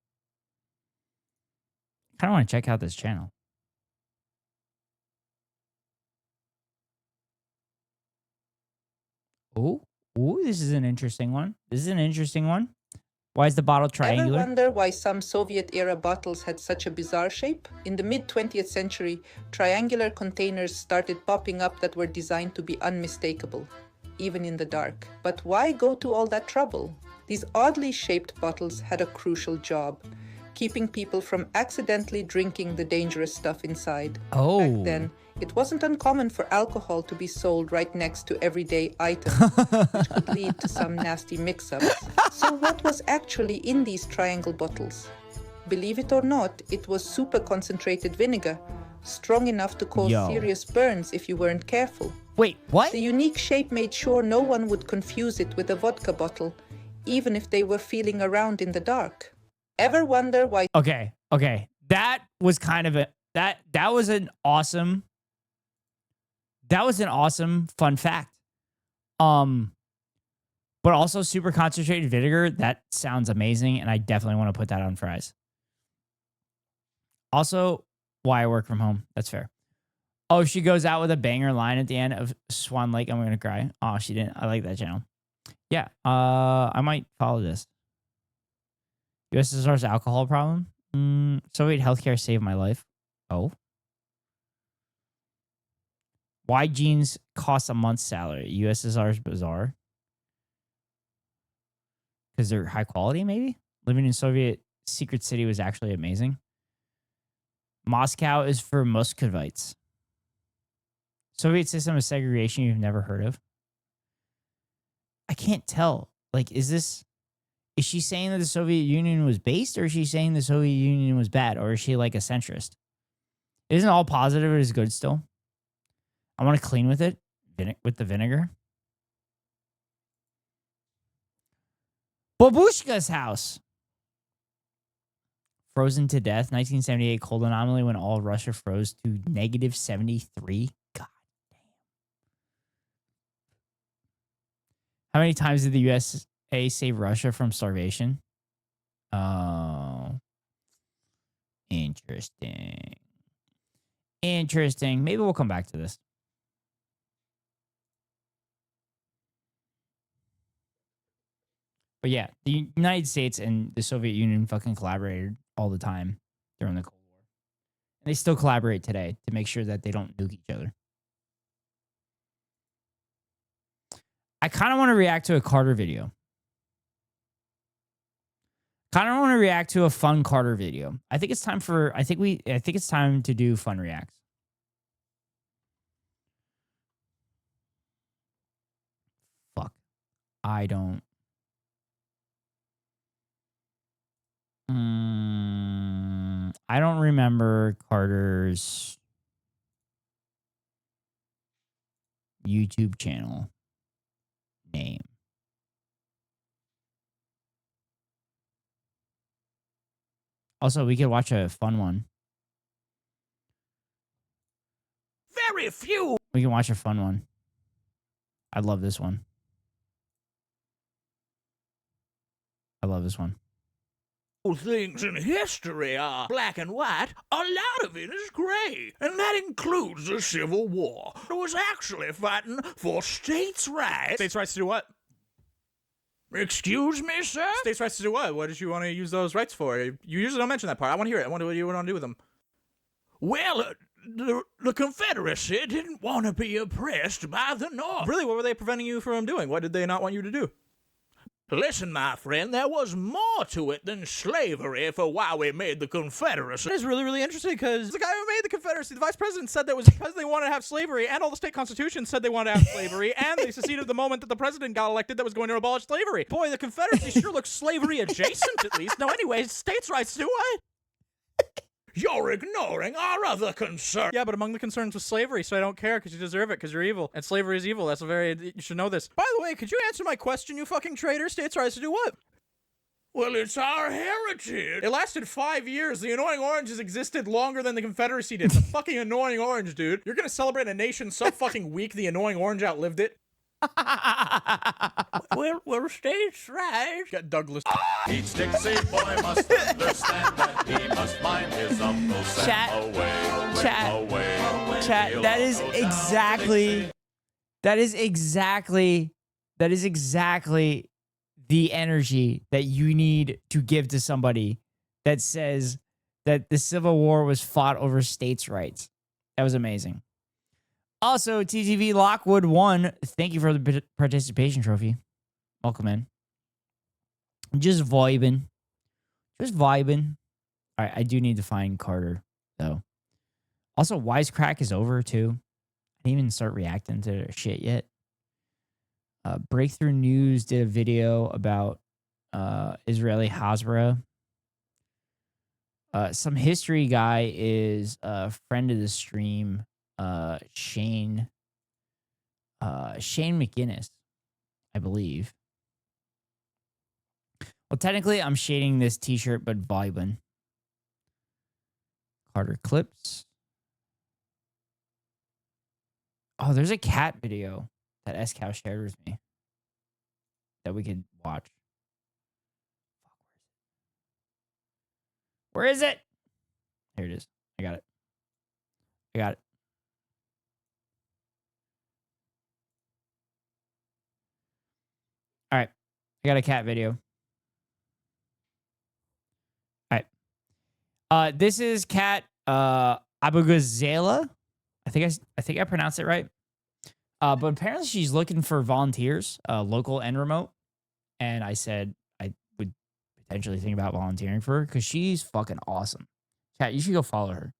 I kind of want to check out this channel. Ooh, this is an interesting one. Why is the bottle triangular? Ever wonder why some Soviet-era bottles had such a bizarre shape? In the mid-20th century, triangular containers started popping up that were designed to be unmistakable, even in the dark. But why go to all that trouble? These oddly shaped bottles had a crucial job: keeping people from accidentally drinking the dangerous stuff inside. Oh. Back then, it wasn't uncommon for alcohol to be sold right next to everyday items, which could lead to some nasty mix-ups. So what was actually in these triangle bottles? Believe it or not, it was super concentrated vinegar, strong enough to cause serious burns if you weren't careful. Wait, what? The unique shape made sure no one would confuse it with a vodka bottle, even if they were feeling around in the dark. Ever wonder why... Okay. That was kind of that was an awesome fun fact. But also super concentrated vinegar, that sounds amazing, and I definitely want to put that on fries. Also, why I work from home. That's fair. Oh, she goes out with a banger line at the end of Swan Lake. I'm gonna cry. Oh, she didn't. I like that channel. Yeah. I might follow this. USSR's alcohol problem. Soviet healthcare saved my life. Oh. Why jeans cost a month's salary? USSR's bizarre. Because they're high quality, maybe? Living in Soviet secret city was actually amazing. Moscow is for Muscovites. Soviet system of segregation you've never heard of. I can't tell. Like, is she saying that the Soviet Union was based, or is she saying the Soviet Union was bad, or is she like a centrist? Isn't all positive is good still? I want to clean with it, with the vinegar. Babushka's house. Frozen to death. 1978 cold anomaly when all of Russia froze to negative 73. God damn. How many times did the USA save Russia from starvation? Oh. Interesting. Interesting. Maybe we'll come back to this. But yeah, the United States and the Soviet Union fucking collaborated all the time during the Cold War. And they still collaborate today to make sure that they don't nuke each other. I kind of want to react to a Carter video. Kind of want to react to a fun Carter video. I think it's time to do fun reacts. Fuck. I don't remember Carter's YouTube channel name. Also, we could watch a fun one. Very few. We can watch a fun one. I love this one. I love this one. Things in history are black and white, a lot of it is gray, and that includes the Civil War. It was actually fighting for states' rights. States' rights to do what? Excuse me, sir? States' rights to do what? What did you want to use those rights for? You usually don't mention that part. I want to hear it. I wonder what you want to do with them. Well, the Confederacy didn't want to be oppressed by the North. Really? What were they preventing you from doing? What did they not want you to do? Listen, my friend, there was more to it than slavery for why we made the Confederacy. That is really, really interesting because the guy who made the Confederacy, the vice president, said that was because they wanted to have slavery, and all the state constitutions said they wanted to have slavery, and they seceded the moment that the president got elected that was going to abolish slavery. Boy, the Confederacy sure looks slavery adjacent at least. No, anyways, states' rights do what? You're ignoring our other concern. Yeah, but among the concerns was slavery, so I don't care because you deserve it because you're evil. And slavery is evil. You should know this. By the way, could you answer my question, you fucking traitor? States' rights to do what? Well, it's our heritage. It lasted 5 years. The Annoying Orange has existed longer than the Confederacy did. The fucking Annoying Orange, dude. You're gonna celebrate a nation so fucking weak the Annoying Orange outlived it? Well, states' rights. Got Douglas. Each Dixie boy must understand that he must mind his uncle Sam. Chat, that is exactly the energy that you need to give to somebody that says that the Civil War was fought over states' rights. That was amazing. Also, TTV Lockwood 1, thank you for the participation trophy. Welcome in. Just vibing. All right, I do need to find Carter though. Also, Wisecrack is over too. I didn't even start reacting to their shit yet. Breakthrough News did a video about Israeli Hasbara. Some history guy is a friend of the stream, Shane McGinnis, I believe. Well, technically, I'm shading this t-shirt, but vibing. Carter clips. Oh, there's a cat video that S-Cow shared with me that we could watch. Where is it? Here it is. I got it. I got it. All right. I got a cat video. All right. This is Cat Abugazela. I think I pronounced it right. But apparently she's looking for volunteers, local and remote. And I said I would potentially think about volunteering for her because she's fucking awesome. Cat, you should go follow her.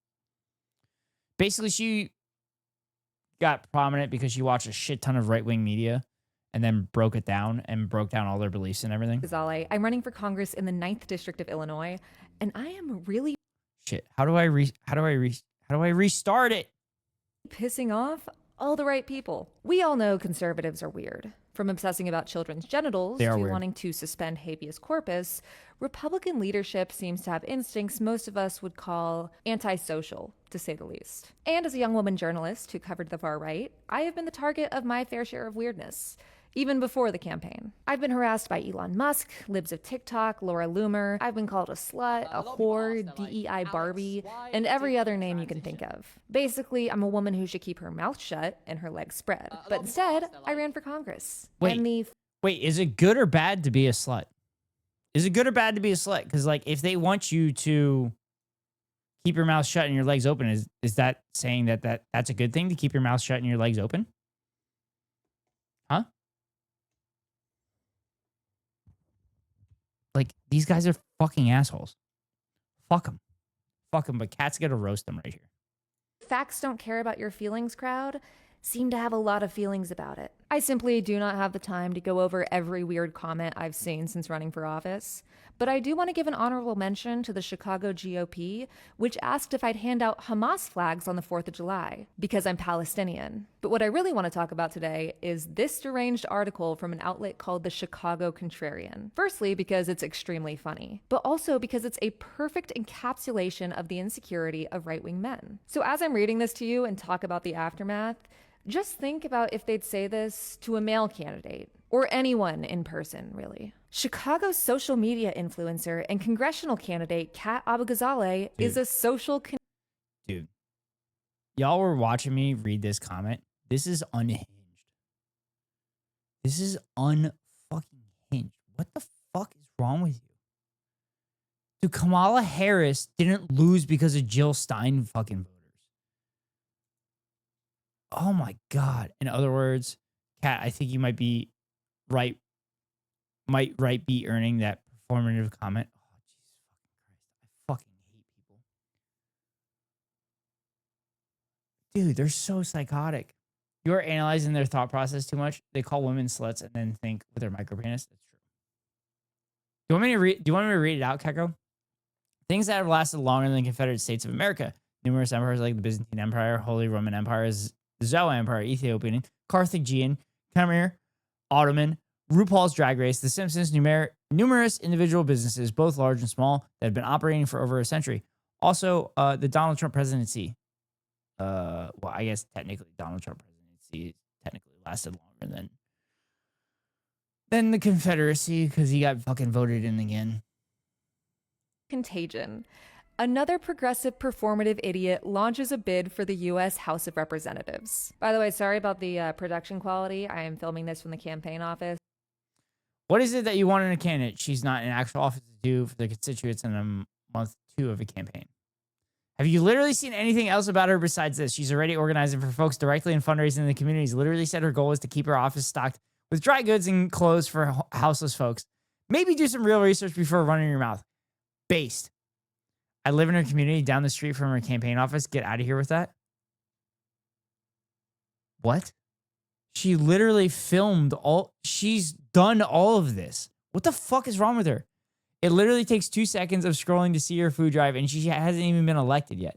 Basically, she got prominent because she watched a shit ton of right-wing media and then broke down all their beliefs and everything. Zale. I'm running for Congress in the 9th District of Illinois, and I am really Shit. How do I restart it? pissing off all the right people. We all know conservatives are weird. From obsessing about children's genitals They to are weird. wanting to suspend habeas corpus, Republican leadership seems to have instincts most of us would call antisocial, to say the least. And as a young woman journalist who covered the far right, I have been the target of my fair share of weirdness. Even before the campaign. I've been harassed by Elon Musk, libs of TikTok, Laura Loomer. I've been called a slut, a whore, DEI Barbie, and every other name you can think of. Basically, I'm a woman who should keep her mouth shut and her legs spread. But instead, I ran for Congress. Wait, is it good or bad to be a slut? Is it good or bad to be a slut? Because, like, if they want you to keep your mouth shut and your legs open, is that saying that's a good thing to keep your mouth shut and your legs open? Huh? Like, these guys are fucking assholes. Fuck them. Fuck them, but Cat's gonna roast them right here. Facts don't care about your feelings crowd seem to have a lot of feelings about it. I simply do not have the time to go over every weird comment I've seen since running for office, but I do want to give an honorable mention to the Chicago GOP, which asked if I'd hand out Hamas flags on the 4th of July, because I'm Palestinian. But what I really want to talk about today is this deranged article from an outlet called the Chicago Contrarian. Firstly, because it's extremely funny, but also because it's a perfect encapsulation of the insecurity of right-wing men. So as I'm reading this to you and talk about the aftermath, just think about if they'd say this to a male candidate, or anyone in person, really. Chicago's social media influencer and congressional candidate Kat Abou-Ghazaleh is a social... Dude, y'all were watching me read this comment. This is unhinged. This is unfucking hinged. What the fuck is wrong with you? Dude, Kamala Harris didn't lose because of Jill Stein fucking voters. Oh my God. In other words, Kat, I think you might be right. Might be earning that performative comment. Oh, Jesus fucking Christ. I fucking hate people. Dude, they're so psychotic. You're analyzing their thought process too much. They call women sluts and then think with their micropenis. That's true. Do you want me to read it out, Keko? Things that have lasted longer than the Confederate States of America. Numerous empires like the Byzantine Empire, Holy Roman Empire, the Zhou Empire, Ethiopian, Carthaginian, Khmer, Ottoman, RuPaul's Drag Race, The Simpsons, numerous individual businesses, both large and small, that have been operating for over a century. Also, the Donald Trump presidency. Well, I guess technically Donald Trump presidency technically lasted longer than the Confederacy because he got fucking voted in again. Contagion. Another progressive performative idiot launches a bid for the U.S. House of Representatives. By the way, sorry about the production quality. I am filming this from the campaign office. What is it that you want in a candidate she's not in actual office to do for the constituents in a month 2 of a campaign? Have you literally seen anything else about her besides this? She's already organizing for folks directly and fundraising in the communities. Literally said her goal is to keep her office stocked with dry goods and clothes for houseless folks. Maybe do some real research before running your mouth. Based. I live in her community down the street from her campaign office. Get out of here with that. What? She literally filmed all. She's done all of this. What the fuck is wrong with her? It literally takes 2 seconds of scrolling to see her food drive, and she hasn't even been elected yet.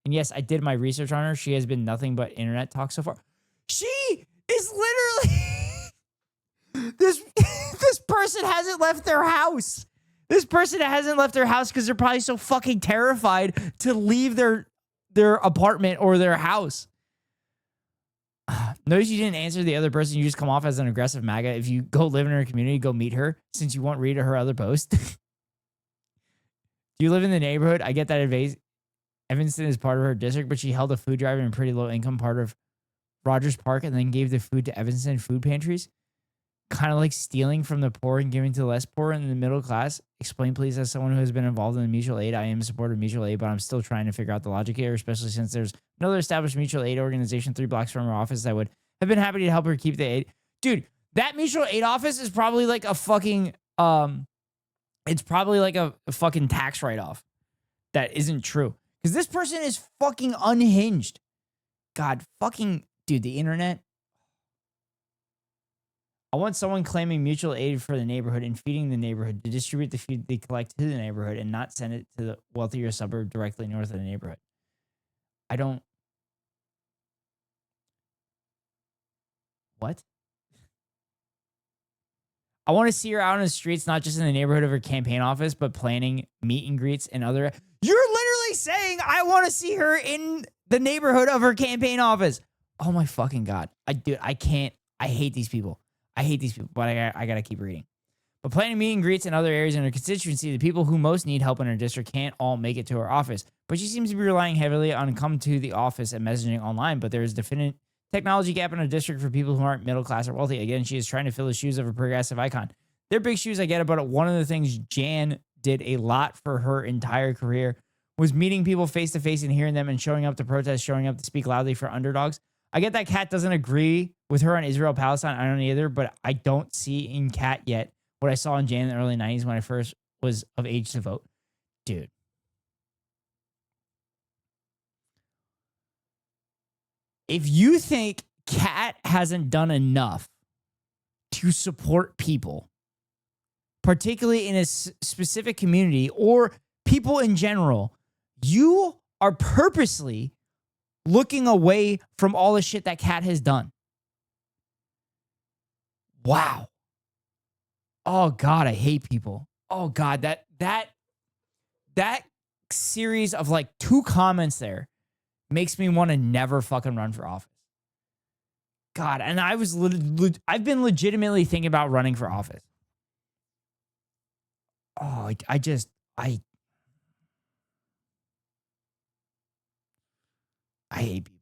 And yes, I did my research on her. She has been nothing but internet talk so far. She is literally this person hasn't left their house. This person hasn't left their house because they're probably so fucking terrified to leave their apartment or their house. Notice you didn't answer the other person. You just come off as an aggressive MAGA. If you go live in her community, go meet her since you won't read her other post. Do you live in the neighborhood? I get that Evanston is part of her district, but she held a food drive in a pretty low income part of Rogers Park and then gave the food to Evanston food pantries. Kind of like stealing from the poor and giving to the less poor and the middle class. Explain, please, as someone who has been involved in mutual aid. I am a supporter of mutual aid, but I'm still trying to figure out the logic here, especially since there's another established mutual aid organization 3 blocks from her office that would have been happy to help her keep the aid. Dude, that mutual aid office is probably like a fucking, it's probably like a fucking tax write-off that isn't true. Because this person is fucking unhinged. God, fucking, dude, the internet. I want someone claiming mutual aid for the neighborhood and feeding the neighborhood to distribute the food they collect to the neighborhood and not send it to the wealthier suburb directly north of the neighborhood. I don't. What? I want to see her out on the streets, not just in the neighborhood of her campaign office, but planning meet and greets and other. You're literally saying I want to see her in the neighborhood of her campaign office. Oh my fucking God. I can't. I hate these people. But I got to keep reading. But planning meet and greets in other areas in her constituency, the people who most need help in her district can't all make it to her office. But she seems to be relying heavily on come to the office and messaging online. But there is a definite technology gap in her district for people who aren't middle class or wealthy. Again, she is trying to fill the shoes of a progressive icon. They're big shoes, I get it. But one of the things Jan did a lot for her entire career was meeting people face to face and hearing them and showing up to protest, showing up to speak loudly for underdogs. I get that Kat doesn't agree with her on Israel-Palestine. I don't either, but I don't see in Kat yet what I saw in Jan in the early 90s when I first was of age to vote. Dude. If you think Kat hasn't done enough to support people, particularly in a specific community or people in general, you are purposely looking away from all the shit that Kat has done. Wow. Oh God, I hate people. Oh God, that series of like 2 comments there makes me want to never fucking run for office. God, and I've been legitimately thinking about running for office. Oh, I hate people.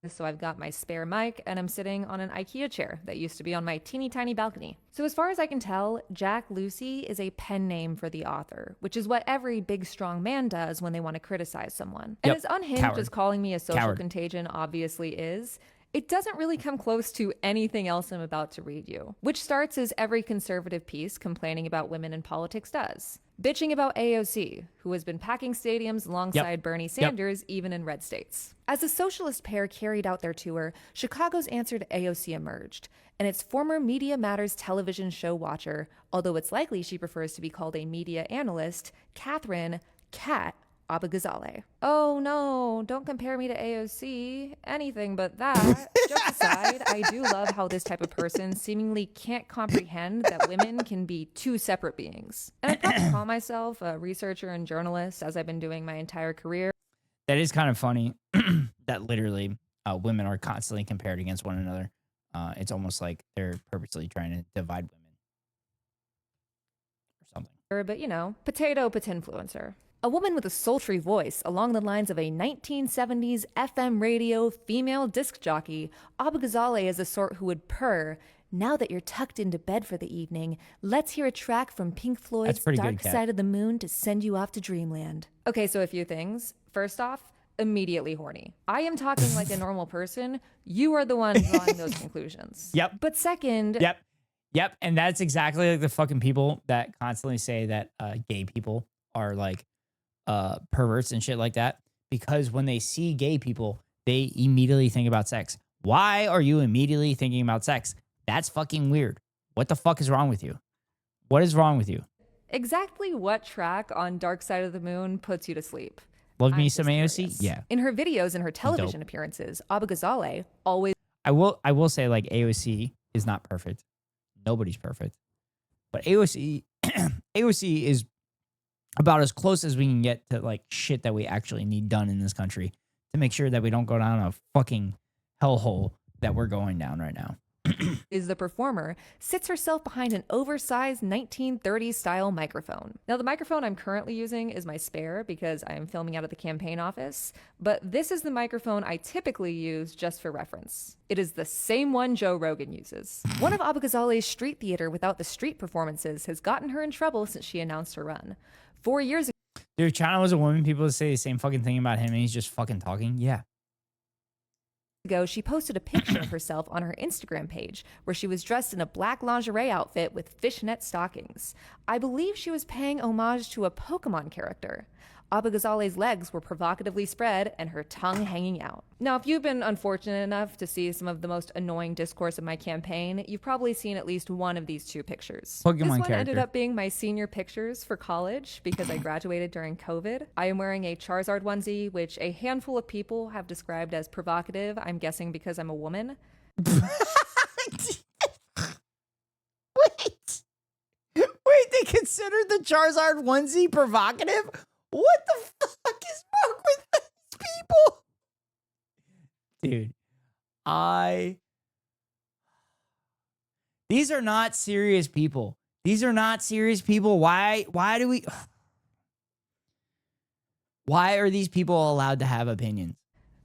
So I've got my spare mic and I'm sitting on an IKEA chair that used to be on my teeny tiny balcony. So as far as I can tell, Jack Lucy is a pen name for the author, which is what every big strong man does when they want to criticize someone. And as unhinged as calling me a social contagion obviously is, it doesn't really come close to anything else I'm about to read you, which starts as every conservative piece complaining about women in politics does. Bitching about AOC, who has been packing stadiums alongside Bernie Sanders, even in red states. As the socialist pair carried out their tour, Chicago's answer to AOC emerged, and its former Media Matters television show watcher, although it's likely she prefers to be called a media analyst, Catherine "Cat" Abou-Ghazaleh. Oh no, don't compare me to AOC. Anything but that. Jokes aside, I do love how this type of person seemingly can't comprehend that women can be 2 separate beings. And I'd probably call myself a researcher and journalist, as I've been doing my entire career. That is kind of funny that literally women are constantly compared against one another. It's almost like they're purposely trying to divide women or something. But, you know, potato influencer. A woman with a sultry voice along the lines of a 1970s FM radio female disc jockey, Abou-Ghazaleh is the sort who would purr, "Now that you're tucked into bed for the evening, let's hear a track from Pink Floyd's Dark Side of the Moon to send you off to dreamland." Okay, so a few things. First off, immediately horny. I am talking like a normal person. You are the one drawing those conclusions. Yep. But second... Yep. And that's exactly like the fucking people that constantly say that gay people are like perverts and shit like that, because when they see gay people, they immediately think about sex. Why are you immediately thinking about sex? That's fucking weird. What the fuck is wrong with you? What is wrong with you? Exactly what track on Dark Side of the Moon puts you to sleep? Love me I'm some just AOC? curious. Yeah. In her videos and her television appearances, Abu Ghazaleh always I will say, like, AOC is not perfect. Nobody's perfect. But AOC AOC is about as close as we can get to, like, shit that we actually need done in this country to make sure that we don't go down a fucking hellhole that we're going down right now. is the performer, sits herself behind an oversized 1930s style microphone. Now, the microphone I'm currently using is my spare because I am filming out of the campaign office, but this is the microphone I typically use just for reference. It is the same one Joe Rogan uses. One of Abu Ghazaleh's street theater without the street performances has gotten her in trouble since she announced her run. 4 years ago, Dude, China was a woman. People say the same fucking thing about him, and he's just fucking talking. Yeah. she posted a picture of herself on her Instagram page where she was dressed in a black lingerie outfit with fishnet stockings. I believe she was paying homage to a Pokemon character. Abu Ghazaleh's legs were provocatively spread and her tongue hanging out. Now, if you've been unfortunate enough to see some of the most annoying discourse of my campaign, you've probably seen at least one of these two pictures. Pokemon this one character. ended up being my senior pictures for college because I graduated during COVID. I am wearing a Charizard onesie, which a handful of people have described as provocative, I'm guessing because I'm a woman. Wait, they considered the Charizard onesie provocative? What the fuck is wrong with these people? Dude, these are not serious people. These are not serious people. Why do we... Why are these people allowed to have opinions?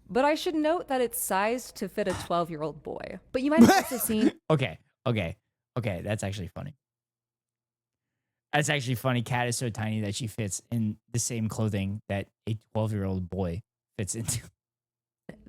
But I should note that it's sized to fit a 12-year-old boy. But you might have also seen... Okay, that's actually funny. That's actually funny. Kat is so tiny that she fits in the same clothing that a 12-year-old boy fits into.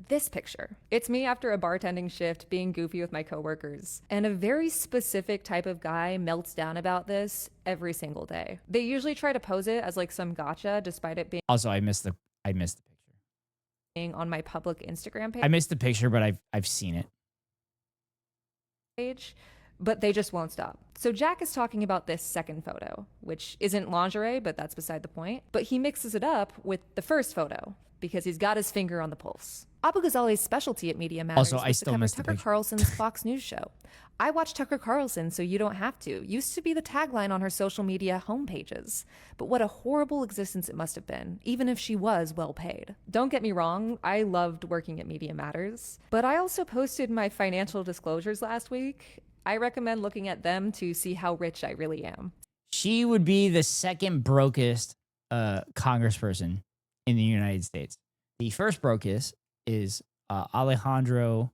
This picture. It's me after a bartending shift being goofy with my coworkers. And a very specific type of guy melts down about this every single day. They usually try to pose it as like some gotcha despite it being Also, I missed the picture. on my public Instagram page. I missed the picture, but I've seen it. But they just won't stop. So Jack is talking about this second photo, which isn't lingerie, but that's beside the point. But he mixes it up with the first photo because he's got his finger on the pulse. Abu Ghazaleh's specialty at Media Matters Also, I was still to cover missed the Tucker picture. Carlson's Fox News show. I watch Tucker Carlson so you don't have to. Used to be the tagline on her social media homepages. But what a horrible existence it must have been, even if she was well paid. Don't get me wrong, I loved working at Media Matters. But I also posted my financial disclosures last week. I recommend looking at them to see how rich I really am. She would be the second brokest congressperson in the United States. The first brokest is Alejandro.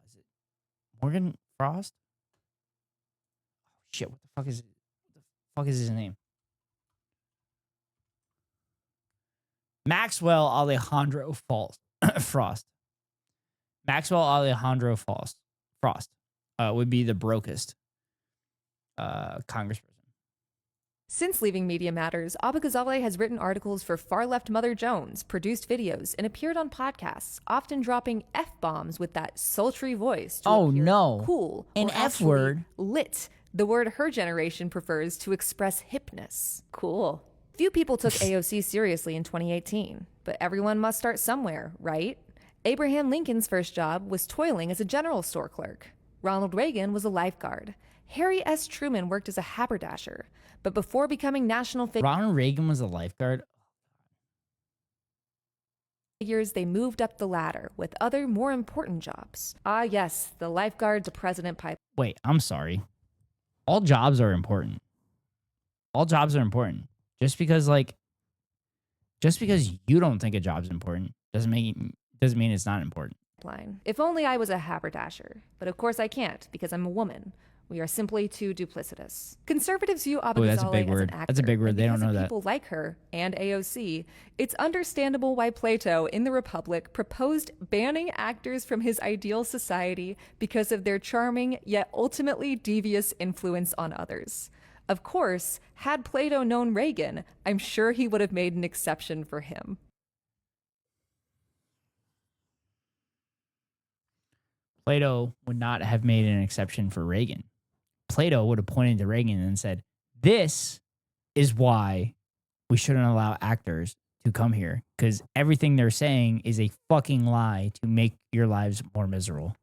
Is it Morgan Frost? Oh, shit! What the fuck is it? What the fuck is his name? Maxwell Alejandro Frost. Maxwell Alejandro Frost would be the brokest congressperson. Since leaving Media Matters, Abu Ghazaleh has written articles for Far Left Mother Jones, produced videos, and appeared on podcasts, often dropping F-bombs with that sultry voice to Oh, appear no. cool An or F actually word. lit, the word her generation prefers to express hipness. Cool. Few people took AOC seriously in 2018, but everyone must start somewhere, right? Abraham Lincoln's first job was toiling as a general store clerk. Ronald Reagan was a lifeguard. Harry S. Truman worked as a haberdasher. But before becoming national Ronald Reagan was a lifeguard. figures, they moved up the ladder with other more important jobs. Ah, yes, the lifeguard to president pipe. Wait, I'm sorry. All jobs are important. All jobs are important. Just because you don't think a job's important doesn't mean it's not important. Line. If only I was a haberdasher, but of course I can't because I'm a woman. We are simply too duplicitous. Conservatives view Abu Ooh, that's a Ghazaleh big as word. an actor. That's a big word. and They don't because of know that. People like her and AOC, it's understandable why Plato in the Republic proposed banning actors from his ideal society because of their charming yet ultimately devious influence on others. Of course, had Plato known Reagan, I'm sure he would have made an exception for him. Plato would not have made an exception for Reagan. Plato would have pointed to Reagan and said, this is why we shouldn't allow actors to come here, because everything they're saying is a fucking lie to make your lives more miserable.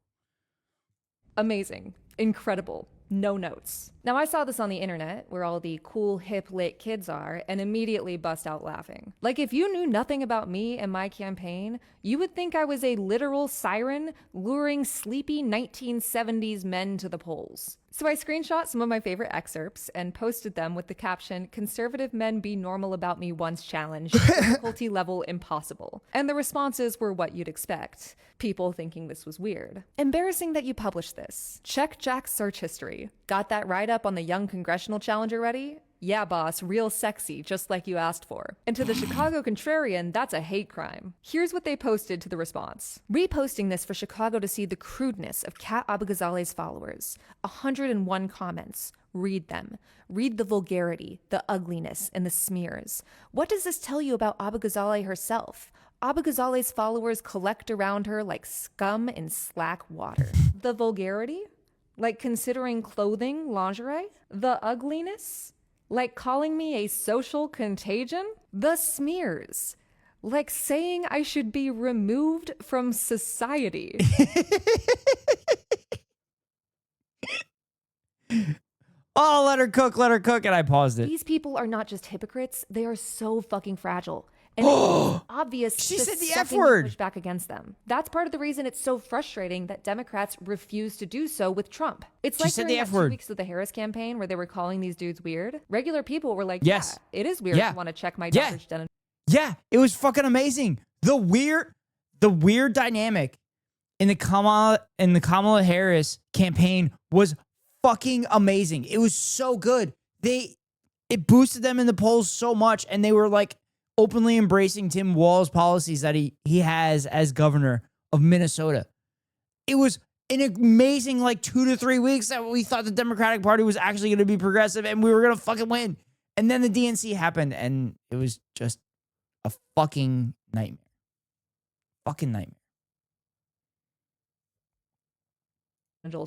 Amazing. Incredible. No notes. Now, I saw this on the internet, where all the cool, hip, lit kids are, and immediately bust out laughing. Like, if you knew nothing about me and my campaign, you would think I was a literal siren luring sleepy 1970s men to the polls. So I screenshot some of my favorite excerpts and posted them with the caption, "Conservative men be normal about me once challenged, difficulty level impossible." And the responses were what you'd expect. People thinking this was weird. Embarrassing that you published this. Check Jack's search history. Got that write-up on the young congressional challenger ready? Yeah, boss, real sexy, just like you asked for. And to the Chicago Contrarian, that's a hate crime. Here's what they posted to the response. Reposting this for Chicago to see the crudeness of Kat Abu-Ghazaleh's followers. 101 comments. Read them. Read the vulgarity, the ugliness, and the smears. What does this tell you about Abu-Ghazaleh herself? Abu-Ghazaleh's followers collect around her like scum in slack water. The vulgarity? Like considering clothing lingerie? The ugliness? Like calling me a social contagion? The smears. Like saying I should be removed from society. Oh, let her cook, and I paused it. These people are not just hypocrites, they are so fucking fragile. And it's obvious She the said the second F you word. push back against them. That's part of the reason it's so frustrating that Democrats refuse to do so with Trump. It's She like said during the that F 2 word. weeks of the Harris campaign where they were calling these dudes weird. Regular people were like, Yes. yeah, it is weird Yeah. to want to check my Yeah. daughter's genital. Yeah, it was fucking amazing. The weird dynamic in the Kamala Harris campaign was fucking amazing. It was so good. It boosted them in the polls so much, and they were like openly embracing Tim Walz's policies that he has as governor of Minnesota. It was an amazing like 2 to 3 weeks that we thought the Democratic Party was actually going to be progressive and we were going to fucking win. And then the DNC happened, and it was just a fucking nightmare. Fucking nightmare.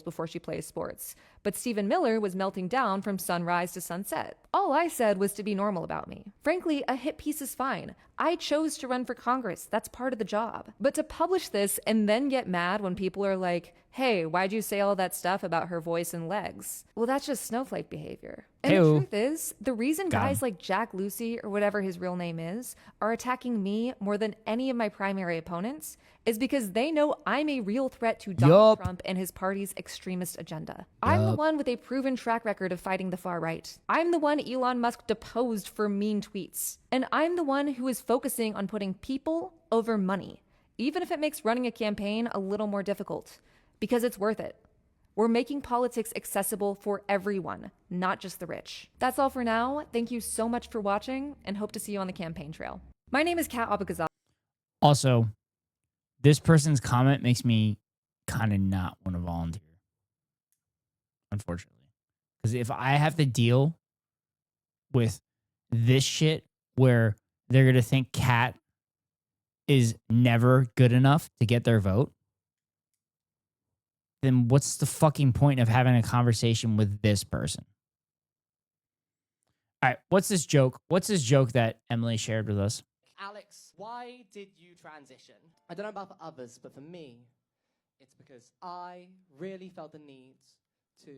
Before she plays sports. But Stephen Miller was melting down from sunrise to sunset. All I said was to be normal about me. Frankly, a hit piece is fine. I chose to run for Congress. That's part of the job. But to publish this and then get mad when people are like, hey, why'd you say all that stuff about her voice and legs? Well, that's just snowflake behavior. And Ew. the truth is, the reason Got guys him. like Jack Lucy, or whatever his real name is, are attacking me more than any of my primary opponents is because they know I'm a real threat to Donald Trump and his party's extremist agenda. I'm the one with a proven track record of fighting the far right. I'm the one Elon Musk deposed for mean tweets. And I'm the one who is focusing on putting people over money, even if it makes running a campaign a little more difficult, because it's worth it. We're making politics accessible for everyone, not just the rich. That's all for now. Thank you so much for watching, and hope to see you on the campaign trail. My name is Kat Abu-Ghazaleh. Also, this person's comment makes me kind of not want to volunteer, unfortunately. Because if I have to deal with this shit where they're going to think Kat is never good enough to get their vote, then what's the fucking point of having a conversation with this person? All right, what's this joke? What's this joke that Emily shared with us? Alex, why did you transition? I don't know about for others, but for me, it's because I really felt the need to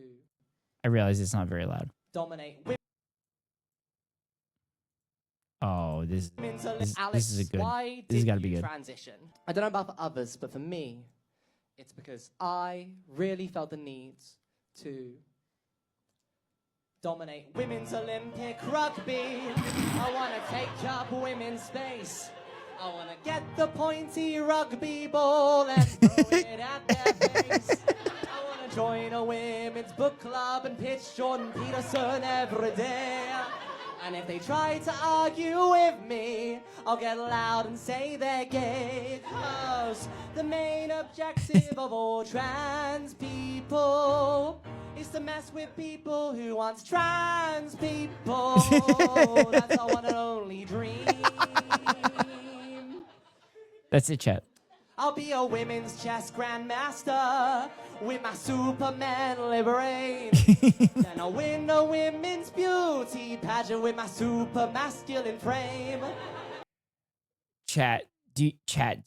I realize it's not very loud. dominate women. Oh, this Alex, is a good. why This has did got to be you good. transition? I don't know about for others, but for me, it's because I really felt the need to dominate women's Olympic rugby. I want to take up women's space. I want to get the pointy rugby ball and throw it at their face. I want to join a women's book club and pitch Jordan Peterson every day. And if they try to argue with me, I'll get loud and say they're gay. 'Cause the main objective of all trans people is to mess with people who wants trans people. That's our one and only dream. That's it, chat. I'll be a women's chess grandmaster with my Supermanly brain. Then I'll win a women's beauty pageant with my super masculine frame. Chat, do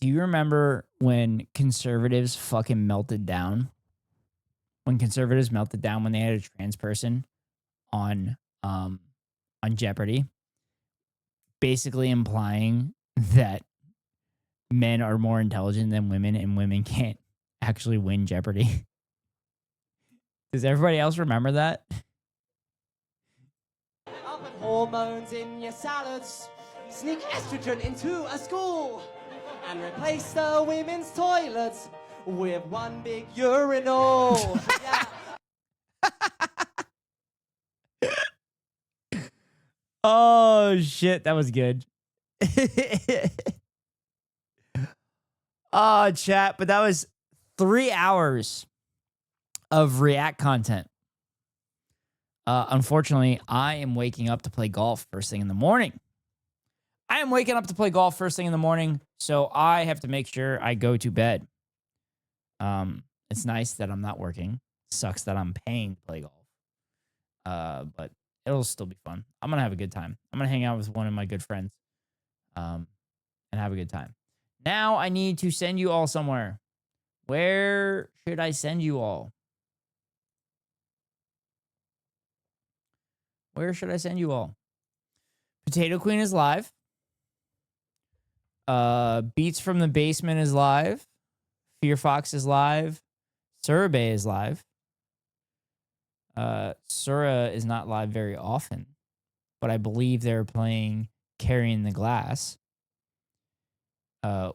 you remember when conservatives fucking melted down? When conservatives melted down when they had a trans person on Jeopardy, basically implying that men are more intelligent than women and women can't actually win Jeopardy. Does everybody else remember that? I'll put hormones in your salads, sneak estrogen into a school, and replace the women's toilets with one big urinal. Yeah. Oh shit, that was good. Oh, chat, but that was 3 hours of React content. Unfortunately, I am waking up to play golf first thing in the morning. So I have to make sure I go to bed. It's nice that I'm not working. Sucks that I'm paying to play golf. But it'll still be fun. I'm gonna have a good time. I'm gonna hang out with one of my good friends, and have a good time. Now I need to send you all somewhere. Where should I send you all? Where should I send you all? Potato Queen is live. Beats from the Basement is live. Fear Fox is live. Surabay is live. Sura is not live very often, but I believe they're playing Carrying the Glass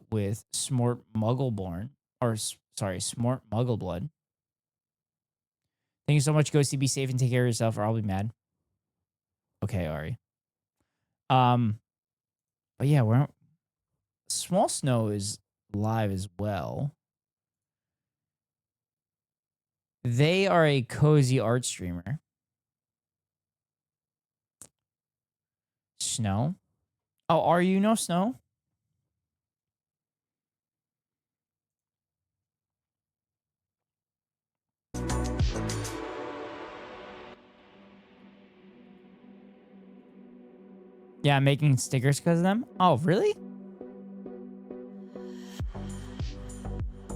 with Smort Muggleborn, Smort Muggleblood. Thank you so much, Ghosty. Be safe and take care of yourself, or I'll be mad. Okay, Ari. But yeah, Small Snow is live as well. They are a cozy art streamer. Snow? Oh, are you no Snow? Yeah, I'm making stickers because of them. Oh, really?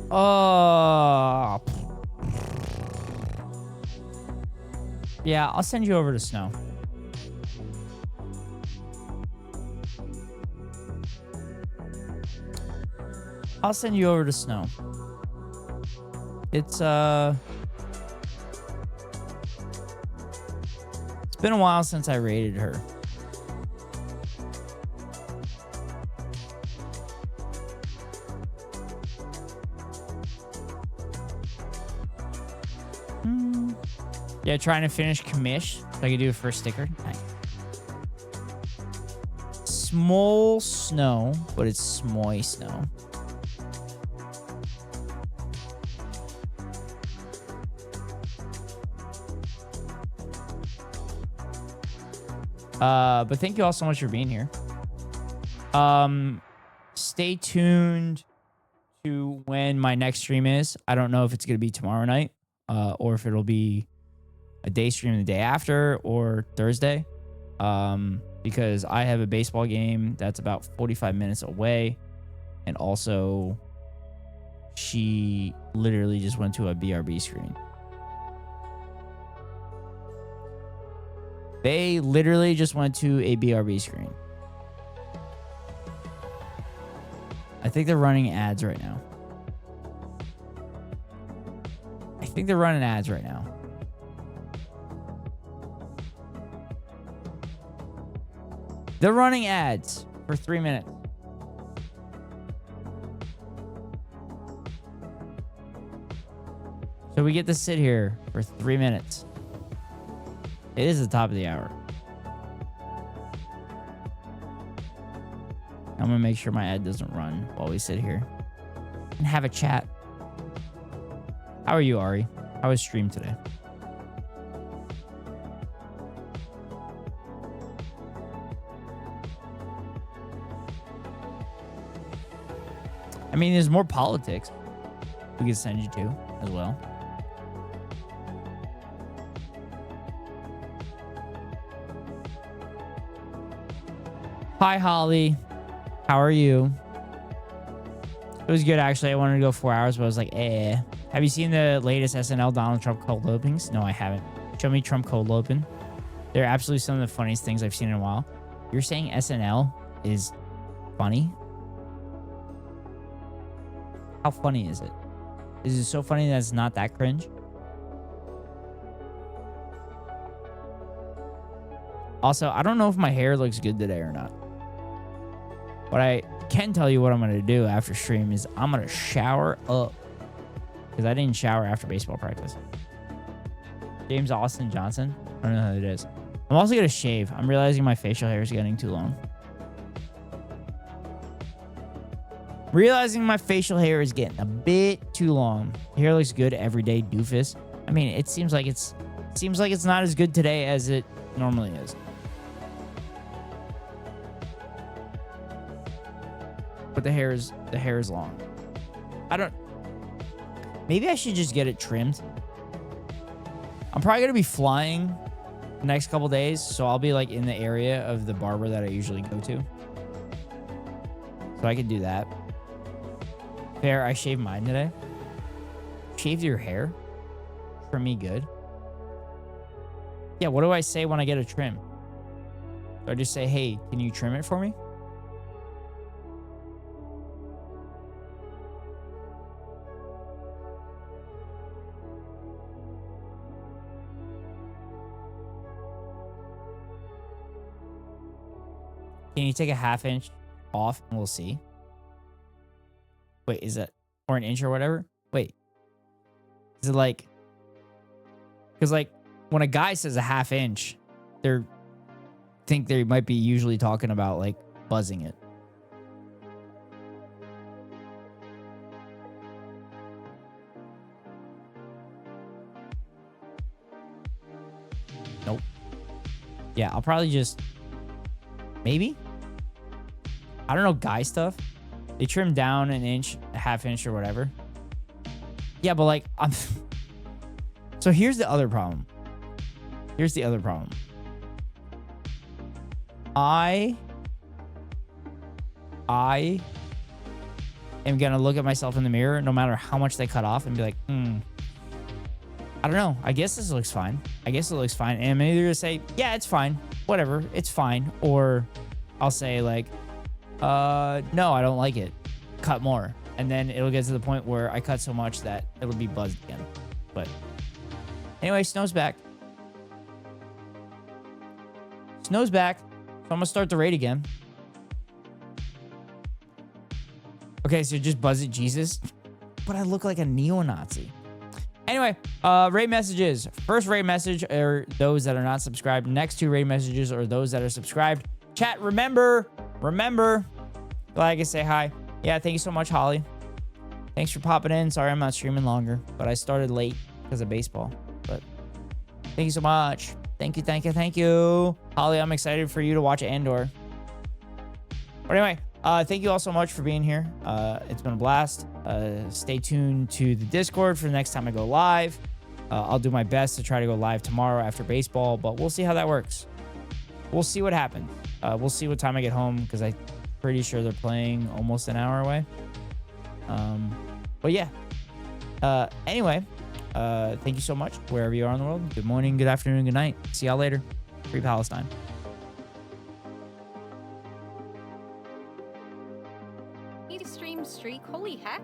Oh. Yeah, I'll send you over to Snow. I'll send you over to Snow. It's been a while since I raided her. Yeah, trying to finish commish so I can do a first sticker. Nice. Small Snow, but it's Smoy Snow. But thank you all so much for being here. Stay tuned to when my next stream is. I don't know if it's going to be tomorrow night, or if it'll be a day stream the day after or Thursday. Because I have a baseball game that's about 45 minutes away. And also, she literally just went to a BRB screen. They literally just went to a BRB screen. I think they're running ads right now. They're running ads for 3 minutes. So we get to sit here for 3 minutes. It is the top of the hour. I'm gonna make sure my ad doesn't run while we sit here and have a chat. How are you, Ari? How was stream today? I mean, there's more politics we can send you to as well. Hi, Holly. How are you? It was good, actually. I wanted to go 4 hours, but I was like, eh. Have you seen the latest SNL Donald Trump cold openings? No, I haven't. Show me Trump cold open. They're absolutely some of the funniest things I've seen in a while. You're saying SNL is funny? How funny is it? Is it so funny that it's not that cringe? Also, I don't know if my hair looks good today or not. But I can tell you what I'm going to do after stream is I'm going to shower up. Because I didn't shower after baseball practice. James Austin Johnson. I don't know who it is. I'm also going to shave. I'm realizing my facial hair is getting too long. Realizing my facial hair is getting a bit too long. Hair looks good every day, doofus. I mean, it seems like it's not as good today as it normally is. But the hair is long. Maybe I should just get it trimmed. I'm probably gonna be flying the next couple days, so I'll be like in the area of the barber that I usually go to. So I could do that. Fair, I shaved mine today. Shaved your hair? Trim me good. Yeah, what do I say when I get a trim? Do I just say, hey, can you trim it for me? Can you take a ½ inch off and we'll see? Wait, is that, or an inch or whatever? Wait, is it like, because like when a guy says a ½ inch, they might be usually talking about like buzzing it. Nope. Yeah, I'll probably just, maybe? I don't know, guy stuff. They trim down an inch, a ½ inch or whatever. Yeah, but like, so here's the other problem. I am gonna look at myself in the mirror no matter how much they cut off and be like, I don't know. I guess this looks fine. And I'm either gonna say, yeah, it's fine. Whatever, it's fine. Or I'll say like, no, I don't like it. Cut more. And then it'll get to the point where I cut so much that it'll be buzzed again. But anyway, Snow's back. So I'm gonna start the raid again. Okay, so just buzz it, Jesus. But I look like a neo-Nazi. Anyway, raid messages. First raid message are those that are not subscribed. Next two raid messages are those that are subscribed. Chat, remember, glad I can say hi. Yeah, thank you so much, Holly. Thanks for popping in. Sorry I'm not streaming longer, but I started late because of baseball. But thank you so much. Thank you. Holly, I'm excited for you to watch Andor. But anyway, thank you all so much for being here. It's been a blast. Stay tuned to the Discord for the next time I go live. I'll do my best to try to go live tomorrow after baseball, but we'll see how that works. We'll see what happens. We'll see what time I get home because I'm pretty sure they're playing almost an hour away. But yeah. Anyway, thank you so much wherever you are in the world. Good morning, good afternoon, good night. See y'all later. Free Palestine. Stream streak, holy heck.